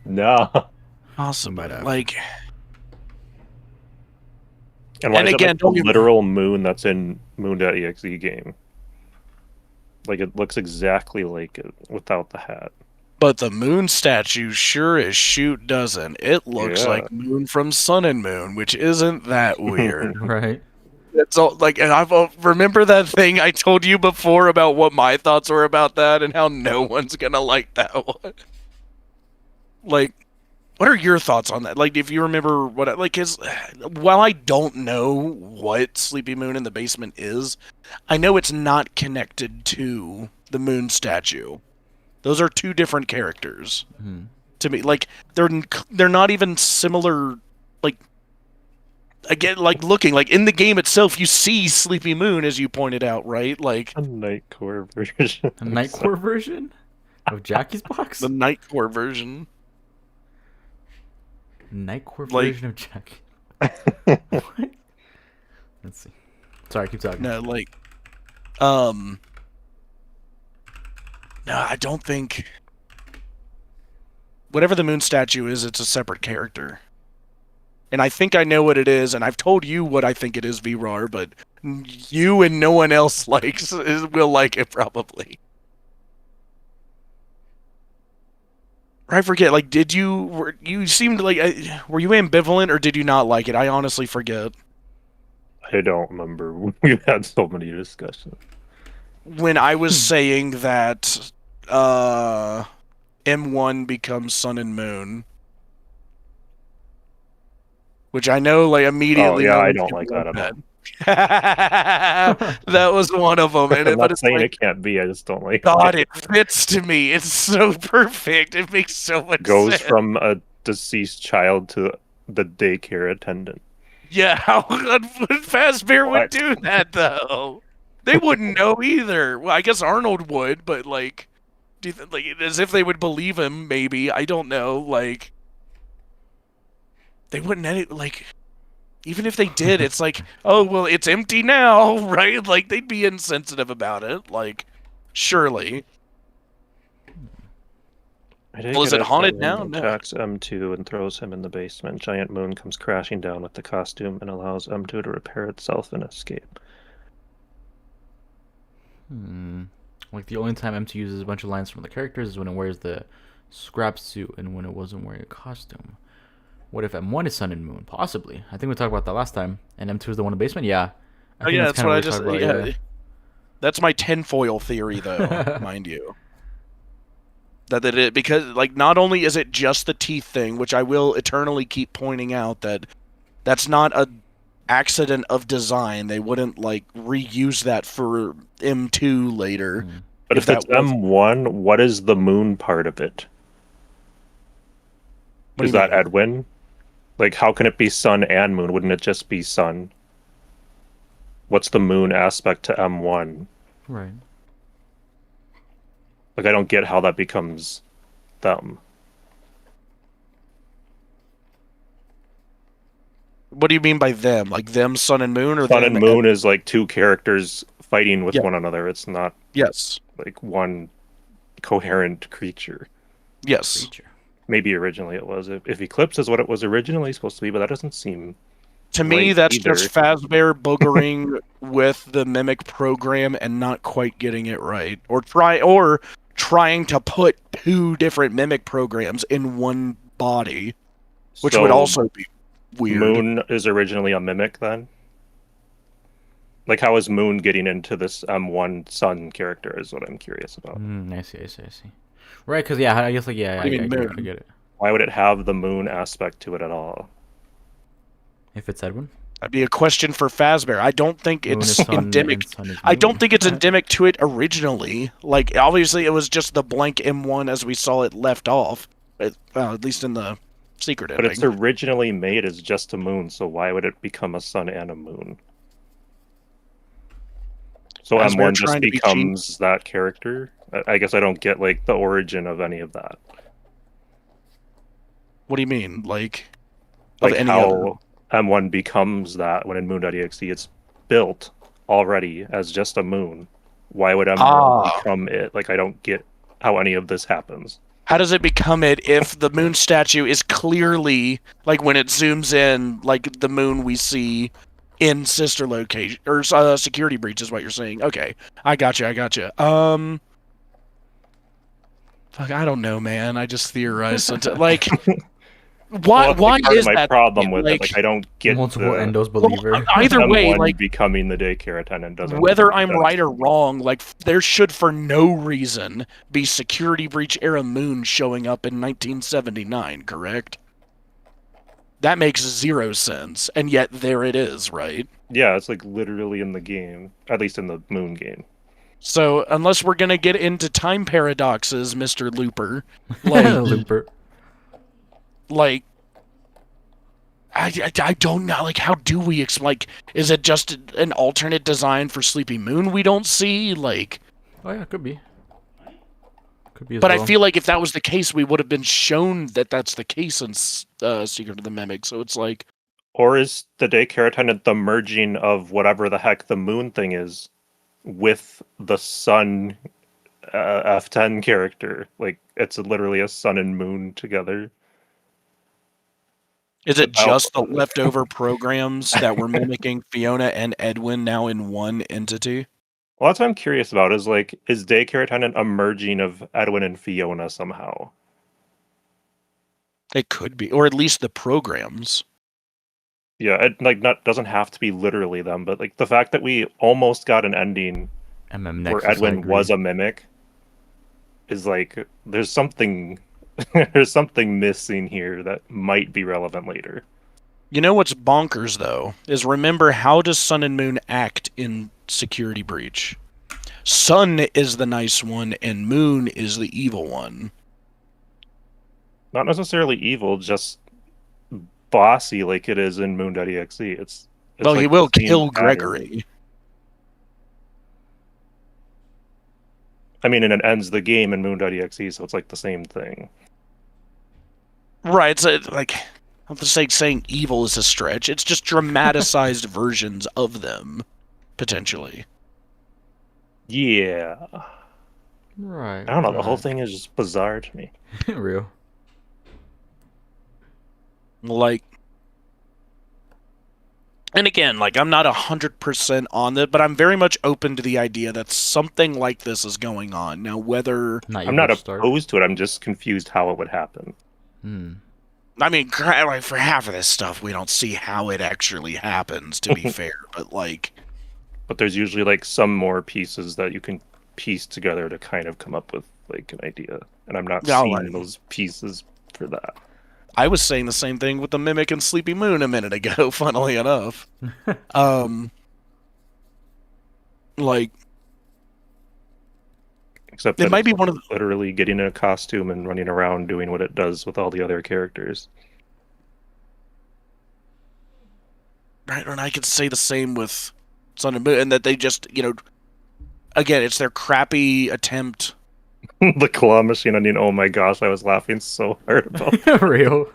No. Awesome, Might have. like, And why And is again, it like don't the get- literal moon that's in Moon.exe game? Like, it looks exactly like it without the hat. but the moon statue sure as shoot doesn't. It looks Yeah. like Moon from Sun and Moon, which isn't that weird. Right. It's all like, and I remember that thing I told you before about what my thoughts were about that and how no one's gonna like that one. Like, what are your thoughts on that? Like, if you remember what, like, while I don't know what Sleepy Moon in the Basement is, I know it's not connected to the moon statue. Those are two different characters to me. Like, they're not even similar. Like, again, like, looking like in the game itself, you see Sleepy Moon, as you pointed out, right? Like A Nightcore version. A Nightcore version of Jackie's Box. the Nightcore version. Nightcore like- version of Jackie. What? Let's see. Sorry, keep talking. No, like, no, I don't think. Whatever the moon statue is, it's a separate character. And I think I know what it is, and I've told you what I think it is, VRAR, but you and no one else will like it probably. I forget. Like, you seemed like, were you ambivalent or did you not like it? I honestly forget. I don't remember. We've had so many discussions. When I was saying that M1 becomes Sun and Moon, which I know, like, immediately. Oh, yeah, no I one don't can like do that at all. That was one of them, and I'm but not it's saying like, it can't be. I just don't like God, it. it fits to me. It's so perfect. It makes so much Goes sense. from a deceased child to the daycare attendant. Yeah, how Fazbear would What? do that though? They wouldn't know either. Well, I guess Arnold would, but like, do you like, as if they would believe him? Maybe, I don't know. Like, they wouldn't like. Even if they did, it's like, oh well, it's empty now, right? Like, they'd be insensitive about it. Like, surely. Well, is it haunted now? No. Attacks M2 and throws him in the basement. Giant moon comes crashing down with the costume and allows M2 to repair itself and escape. Like, the only time M2 uses a bunch of lines from the characters is when it wears the scrap suit and when it wasn't wearing a costume. What if M1 is Sun and Moon? Possibly. I think we talked about that last time. And M2 is the one in the basement? Yeah. Oh yeah, that's what I just. about, Yeah. That's my tinfoil theory, though, mind you. That because, like, not only is it just the teeth thing, which I will eternally keep pointing out that that's not a accident of design. They wouldn't, like, reuse that for M2 later. But if it's M1, what is the moon part of it? What do Is you that mean? Edwin? Like, how can it be sun and moon? Wouldn't it just be sun? What's the moon aspect to M1? Right. Like, I don't get how that becomes them. What do you mean by them? Like them, Sun and Moon, or Sun them and moon is like two characters fighting with Yeah. one another. It's not Yes. like one coherent creature. Yes. Creature. Maybe originally it was. If Eclipse is what it was originally supposed to be, but that doesn't seem... To me, Right, that's either. just Fazbear boogering with the Mimic program and not quite getting it right, or trying to put two different Mimic programs in one body, which would So, also be weird. Moon is originally a mimic then? Like, how is Moon getting into this M1 Sun character is what I'm curious about. I see. Right, because, yeah, I guess, like, yeah, What do you mean I moon? get it. Why would it have the moon aspect to it at all? If it's Edwin. That'd be a question for Fazbear. I don't think Moon it's is sun endemic. and sun is I don't moon. think it's endemic to it originally. Like, obviously, it was just the blank M1 as we saw it left off. At least in the secret But ending. it's originally made as just a moon, so why would it become a sun and a moon? So As we're M1 just trying to be cheap. becomes that character? I guess I don't get, like, the origin of any of that. What do you mean? Like of any how other? M1 becomes that when in Moon.exe it's built already as just a moon. Why would M1 become it? Like, I don't get how any of this happens. How does it become it if the moon statue is clearly, like, when it zooms in, like the moon we see in sister location or security breach is what you're saying? Okay, I gotcha. Fuck, I don't know, man. I just theorize. Like, why Part is of my that problem with it? Like, I don't get Multiple the endos believer. Well, either way, M1 like, becoming the daycare attendant doesn't. whether I'm make sense. right or wrong, like, there should for no reason be security breach era moon showing up in 1979, correct? That makes zero sense, and yet there it is, right? Yeah, it's like literally in the game, at least in the Moon game. So, unless we're gonna get into time paradoxes, Mr. Looper, like, Looper. like, I don't know, like, how do we like, is it just an alternate design for Sleepy Moon we don't see? Like, Oh yeah, could be. Could be as but well. I feel like if that was the case, we would have been shown that that's the case in Secret of the Mimic, so it's like... Or is the daycare attendant the merging of whatever the heck the moon thing is with the sun F10 character? Like, it's literally a sun and moon together. Is it just the leftover programs that were mimicking Fiona and Edwin now in one entity? Well, that's what I'm curious about, is like, is daycare attendant a merging of Edwin and Fiona somehow? It could be, or at least the programs. Yeah, it doesn't have to be literally them, but like the fact that we almost got an ending Nexus, where Edwin was a mimic is like, there's something there's something missing here that might be relevant later. You know what's bonkers, though, is remember, how does Sun and Moon act in Security Breach? Sun is the nice one, and Moon is the evil one. Not necessarily evil, just bossy like it is in Moon.exe. It's Well, like he will the same kill pattern. Gregory. I mean, and it ends the game in Moon.exe, so it's like the same thing. Right, so like, I'm just saying evil is a stretch. It's just dramatized versions of them, potentially. Yeah. Right. I don't know, the whole thing is just bizarre to me. Real. Like, and again, like, I'm not 100% on it, but I'm very much open to the idea that something like this is going on. Now, whether... I'm not opposed to it, I'm just confused how it would happen. I mean, like, for half of this stuff, we don't see how it actually happens, to be fair, but, like... But there's usually, like, some more pieces that you can piece together to kind of come up with, like, an idea. And I'm not seeing those pieces for that. I was saying the same thing with the Mimic and Sleepy Moon a minute ago, funnily enough. Like... Except it might be one of the... literally getting in a costume and running around doing what it does with all the other characters. Right, and I could say the same with Sun and Moon, and that they just, you know... Again, it's their crappy attempt... The claw machine ending, oh my gosh, I was laughing so hard about that. Real.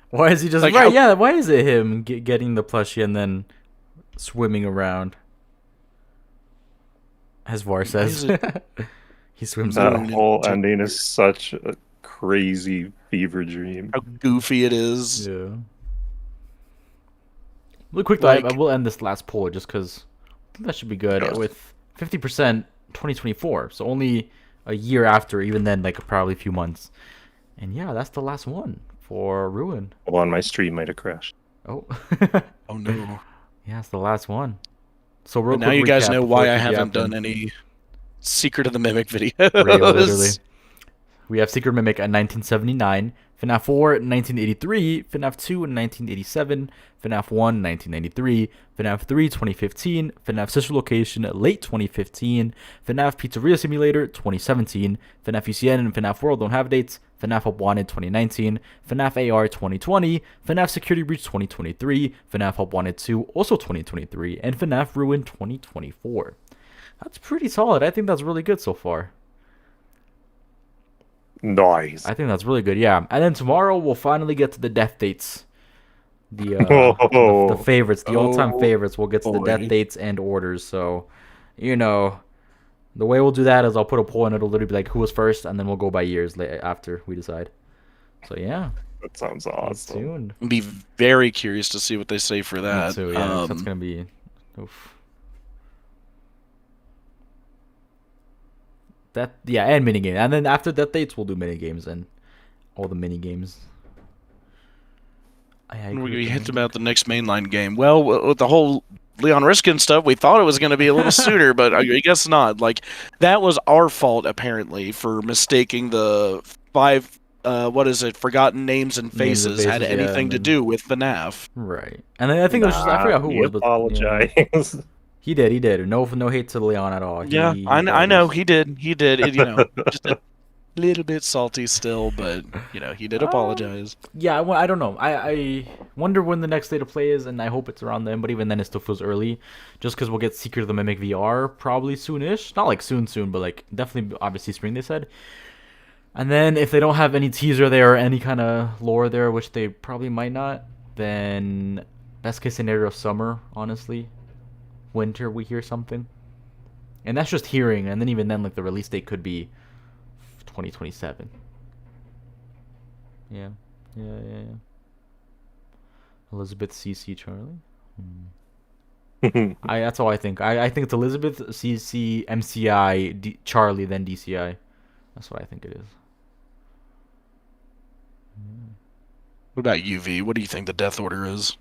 Why is he just... Like, right, yeah, why is it him getting the plushie and then swimming around? As Var says. He swims around. That whole ending is such a crazy fever dream. How goofy it is. Yeah. Real quick, though, Like... I will end this last poll just because I think that should be good. Yes. With 50% 2024, so only a year after, even then, like probably a few months. And yeah, that's the last one for Ruin. Hold on, my stream might have crashed. Oh. Oh no. Yeah, it's the last one. So real Now quick you guys recap know before why we I kick you haven't out, done any Secret of the Mimic videos. Real, literally. We have Secret Mimic in 1979, FNAF 4 in 1983, FNAF 2 in 1987, FNAF 1 1993, FNAF 3 2015, FNAF Sister Location late 2015, FNAF Pizzeria Simulator 2017, FNAF UCN and FNAF World don't have dates, FNAF Help Wanted 2019, FNAF AR 2020, FNAF Security Breach 2023, FNAF Help Wanted 2 also 2023, and FNAF Ruin 2024. That's pretty solid. I think that's really good so far. Nice. I think that's really good, yeah. And then tomorrow we'll finally get to the death dates. The favorites, the all-time favorites. We'll get to the death dates and orders. So, you know, the way we'll do that is I'll put a poll and it'll literally be like who was first, and then we'll go by years after we decide. So yeah, That sounds awesome. tuned. I'd be very curious to see what they say for that. Me too, yeah. That's gonna be. Oof. That and mini game, and then after death dates we'll do mini games and all the mini games. We hit about the next mainline game. Well, with the whole Leon Riskin stuff, we thought it was going to be a little sooner, but I guess not. Like, that was our fault, apparently, for mistaking the 5, Forgotten Names and Faces had anything to do with FNAF. Right. And then I think it was just, I forgot who it was, but apologize. He did. No hate to Leon at all. Yeah, I know, he did. You know, just a little bit salty still, but, you know, he did apologize. Yeah, I don't know. I wonder when the next day to play is, and I hope it's around then, but even then it still feels early, just because we'll get Secret of the Mimic VR probably soonish. Not like soon, but like definitely, obviously spring, they said. And then if they don't have any teaser there or any kind of lore there, which they probably might not, then best case scenario, summer, honestly. Winter, we hear something. And that's just hearing, and then even then, like, the release date could be 2027. Yeah. Elizabeth CC Charlie. That's all I think. I think it's Elizabeth CC MCI Charlie then DCI. That's what I think it is. What about UV? What do you think the death order is?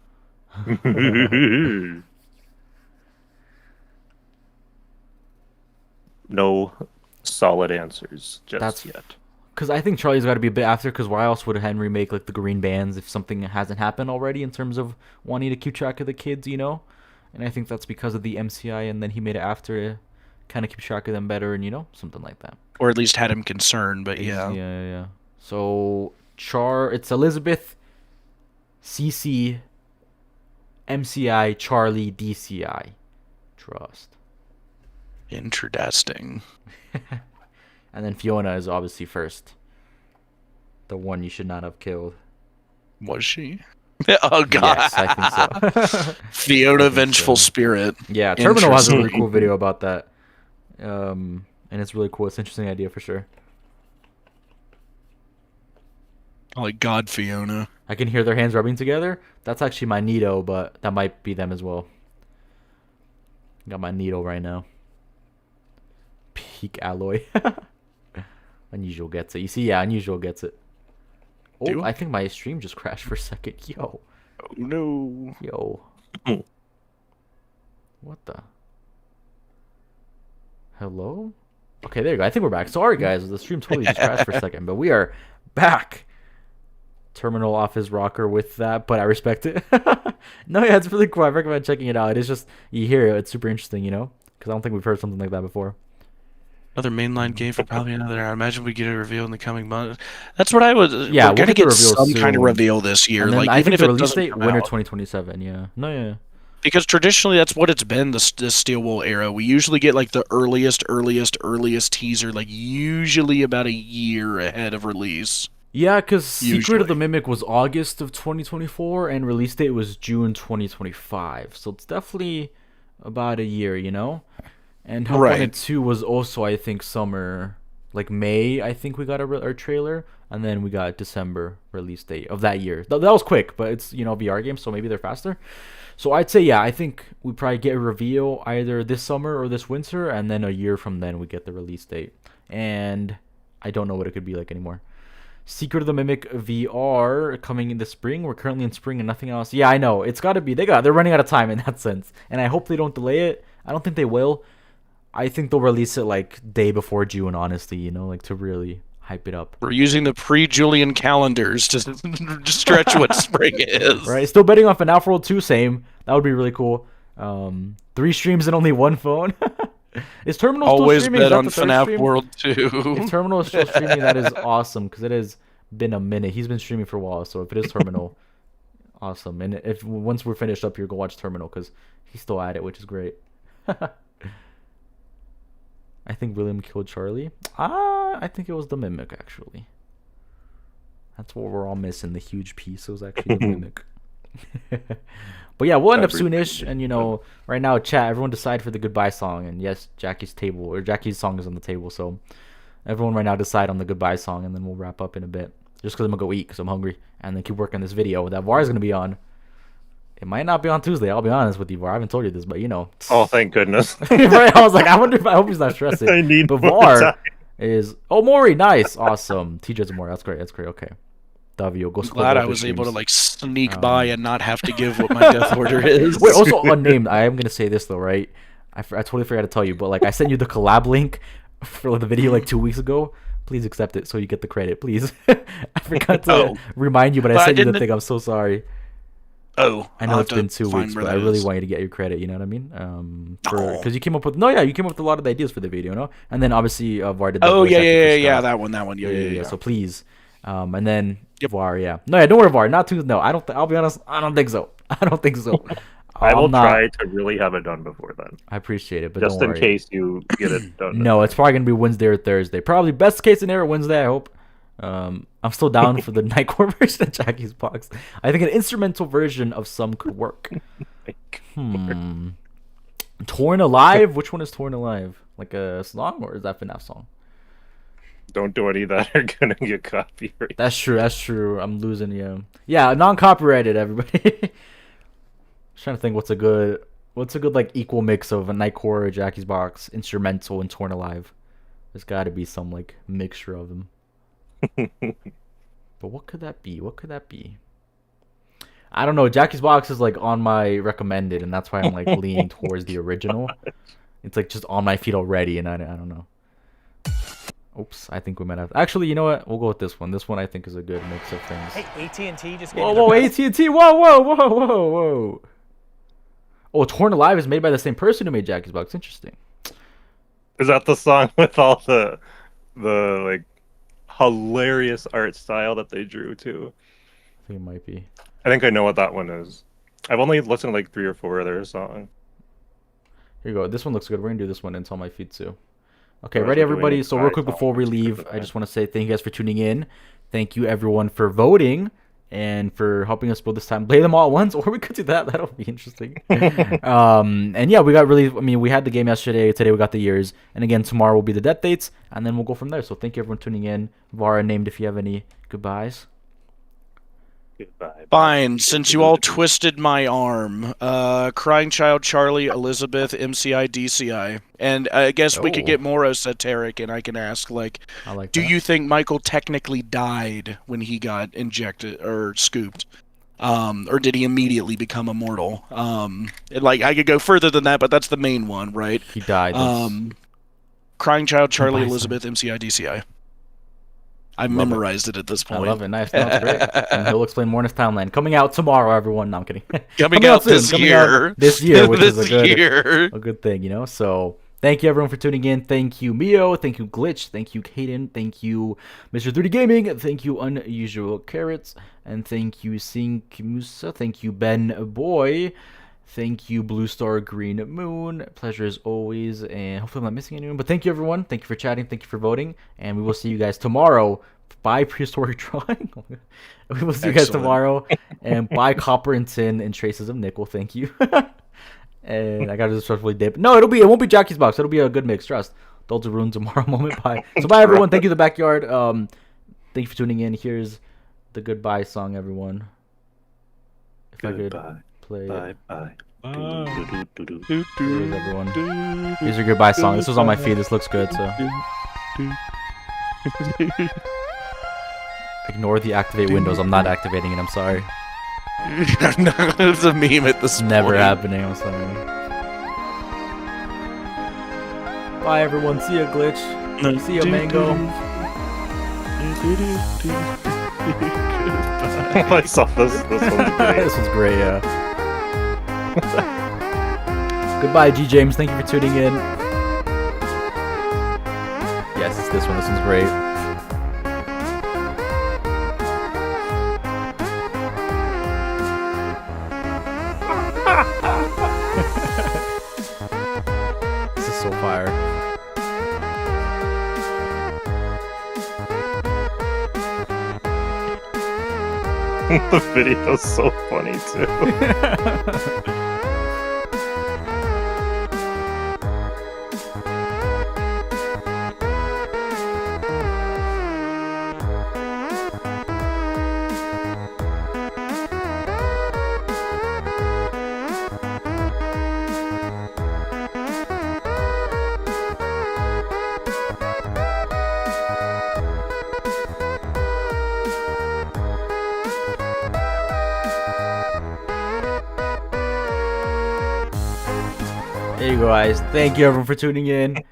No solid answers just yet. Because I think Charlie's got to be a bit after, because why else would Henry make, like, the green bands if something hasn't happened already in terms of wanting to keep track of the kids, you know? And I think that's because of the MCI, and then he made it after to kind of keep track of them better, and, you know, something like that. Or at least had him concerned, but yeah. Yeah. So, it's Elizabeth, CC, MCI, Charlie, DCI. Trust. Interesting. And then Fiona is obviously first. The one you should not have killed. Was she? Oh, God. Yes, I think so. Fiona, Vengeful Spirit. Yeah, Terminal has a really cool video about that. And it's really cool. It's an interesting idea for sure. Oh, like God, Fiona. I can hear their hands rubbing together. That's actually my Nito, but that might be them as well. Got my Nito right now. Peak alloy. Unusual gets it. You see, yeah, Unusual gets it. Oh, I think my stream just crashed for a second. Yo. Oh, no. Yo. What the? Hello? Okay, there you go. I think we're back. Sorry, guys. The stream totally just crashed for a second, but we are back. Terminal off his rocker with that, but I respect it. No, yeah, it's really cool. I recommend checking it out. It's just, you hear it. It's super interesting, you know? Because I don't think we've heard something like that before. Another mainline game for probably another hour. I imagine we get a reveal in the coming months. That's what I would. Yeah, we're gonna get some kind of reveal this year. Like, I even think if the release date winter 2027. Yeah. No, yeah. Because traditionally that's what it's been, the Steel Wool era. We usually get like the earliest teaser, like usually about a year ahead of release. Yeah, because Secret of the Mimic was August of 2024, and release date was June 2025. So it's definitely about a year, you know? And Help Wanted 2 was also, I think, summer, like May, I think we got our trailer, and then we got December release date of that year. That was quick, but it's, you know, VR game, so maybe they're faster. So I'd say, yeah, I think we probably get a reveal either this summer or this winter, and then a year from then we get the release date. And I don't know what it could be like anymore. Secret of the Mimic VR coming in the spring. We're currently in spring and nothing else. Yeah, I know. It's got to be. They're running out of time in that sense. And I hope they don't delay it. I don't think they will. I think they'll release it like day before June, honestly, you know, like to really hype it up. We're using the pre-Julian calendars to stretch what spring is. Right, still betting on FNAF World 2, same. That would be really cool. 3 streams and only 1 phone. Is Terminal Always still streaming? bet Is that on the third FNAF stream? World 2. If Terminal is still streaming, that is awesome, because it has been a minute. He's been streaming for a while, so if it is Terminal, awesome. And if once we're finished up here, go watch Terminal, because he's still at it, which is great. I think William killed Charlie. I think it was the Mimic, actually. That's what we're all missing, the huge piece. It was actually the Mimic. But yeah, we'll end up soonish. And, you know, right now, chat, everyone decide for the goodbye song. And yes, Jackie's song is on the table. So everyone right now decide on the goodbye song, and then we'll wrap up in a bit. Just because I'm going to go eat, because I'm hungry. And then keep working on this video that VAR is going to be on. It might not be on Tuesday, I'll be honest with you, VAR. I haven't told you this, but you know. Oh, thank goodness. Right? I was like, I hope he's not stressing. I need but more VAR time. is... Oh, Maury, nice. Awesome. TJ's Maury. That's great. Okay. Davio, go Glad I was able to like sneak by and not have to give what my death order is. Wait, also unnamed. I am going to say this, though, right? I totally forgot to tell you, but like I sent you the collab link for the video like 2 weeks ago. Please accept it so you get the credit, please. I forgot to remind you, but I sent you the thing. I'm so sorry. Oh, I know it's been 2 weeks, but I really want you to get your credit. You know what I mean? Because you came up with you came up with a lot of the ideas for the video, no? And then obviously VAR did. Oh yeah, that one. Yeah. So please, and then VAR, yeah. No, yeah, don't worry, VAR. Not too. No, I don't. I'll be honest. I don't think so. I will try to really have it done before then. I appreciate it, but just don't in worry. case you get it done. No, it's probably gonna be Wednesday or Thursday. Probably best case scenario Wednesday. I hope. I'm still down for the Nightcore version of Jackie's Box. I think an instrumental version of some could work. Torn Alive? Which one is Torn Alive? Like a song, or is that FNAF song? Don't do any that are gonna get copyrighted. That's true. I'm losing, yeah, non-copyrighted, everybody. Trying to think what's a good like equal mix of a Nightcore, Jackie's Box, instrumental, and Torn Alive. There's got to be some like mixture of them. But what could that be? I don't know. Jackie's Box is like on my recommended, and that's why I'm like leaning towards the original. It's like just on my feet already, and I don't know. Oops, I think we might have. Actually, you know what? We'll go with this one. This one I think is a good mix of things. Hey, AT&T just Whoa, AT&T! Whoa! Oh, Torn Alive is made by the same person who made Jackie's Box. Interesting. Is that the song with all the like hilarious art style that they drew too? I think it might be. I think I know what that one is. I've only listened to like 3 or 4 of their songs. Here you go. This one looks good. We're gonna do this one until my feet too. Okay, ready everybody? So real quick before we leave, I just want to say thank you guys for tuning in. Thank you everyone for voting and for helping us build this time. Play them all at once, or we could do that. That'll be interesting. And yeah, we had the game yesterday. Today we got the years. And again, tomorrow will be the death dates. And then we'll go from there. So thank you everyone tuning in. Vara named if you have any goodbyes. Goodbye. Fine, since you all twisted my arm. Crying Child, Charlie, Elizabeth, MCI, DCI. And I guess we could get more esoteric, and I can ask, do you think Michael technically died when he got injected or scooped? Or did he immediately become immortal? I could go further than that, but that's the main one, right? He died. Crying Child, Charlie, Elizabeth, MCI, DCI. I've memorized it at this point. I love it. Nice. That's great. And he'll explain more in his timeline. Coming out tomorrow, everyone. No, I'm kidding. Coming out this year. This year, which is a good thing, you know? So thank you, everyone, for tuning in. Thank you, Mio. Thank you, Glitch. Thank you, Kaden. Thank you, Mr. 3D Gaming. Thank you, Unusual Carrots. And thank you, Sink Musa. Thank you, Ben Boy. Thank you, Blue Star Green Moon. Pleasure as always. And hopefully I'm not missing anyone. But thank you, everyone. Thank you for chatting. Thank you for voting. And we will see you guys tomorrow. Buy Prehistoric Drawing. We will see you guys tomorrow. And buy Copper and Tin and Traces of Nickel. Thank you. And I got to respectfully dip. No, it won't be Jackie's Box. It'll be a good mix. Trust. Dolce Ruin tomorrow moment. Bye. So bye, everyone. Thank you, The Backyard. Thank you for tuning in. Here's the goodbye song, everyone. If Goodbye. I could play it. Bye. Here's everyone. Here's your goodbye song. This was on my feed. This looks good, so. Ignore the activate windows. I'm not activating it. I'm sorry. It's a meme at this Never point. happening. I'm sorry. Bye, everyone. See ya, Glitch. See ya, Mango. I saw this. This one's great. This one's great, yeah. Goodbye, G. James. Thank you for tuning in. Yes, it's this one. This one's great. This is so fire. The video's so funny too. There you go, guys. Thank you, everyone, for tuning in.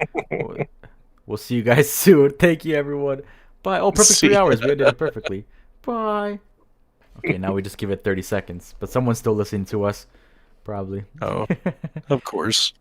We'll see you guys soon. Thank you, everyone. Bye. Oh, perfect 3 hours. We ended it perfectly. Bye. Okay, now we just give it 30 seconds. But someone's still listening to us. Probably. Oh, of course.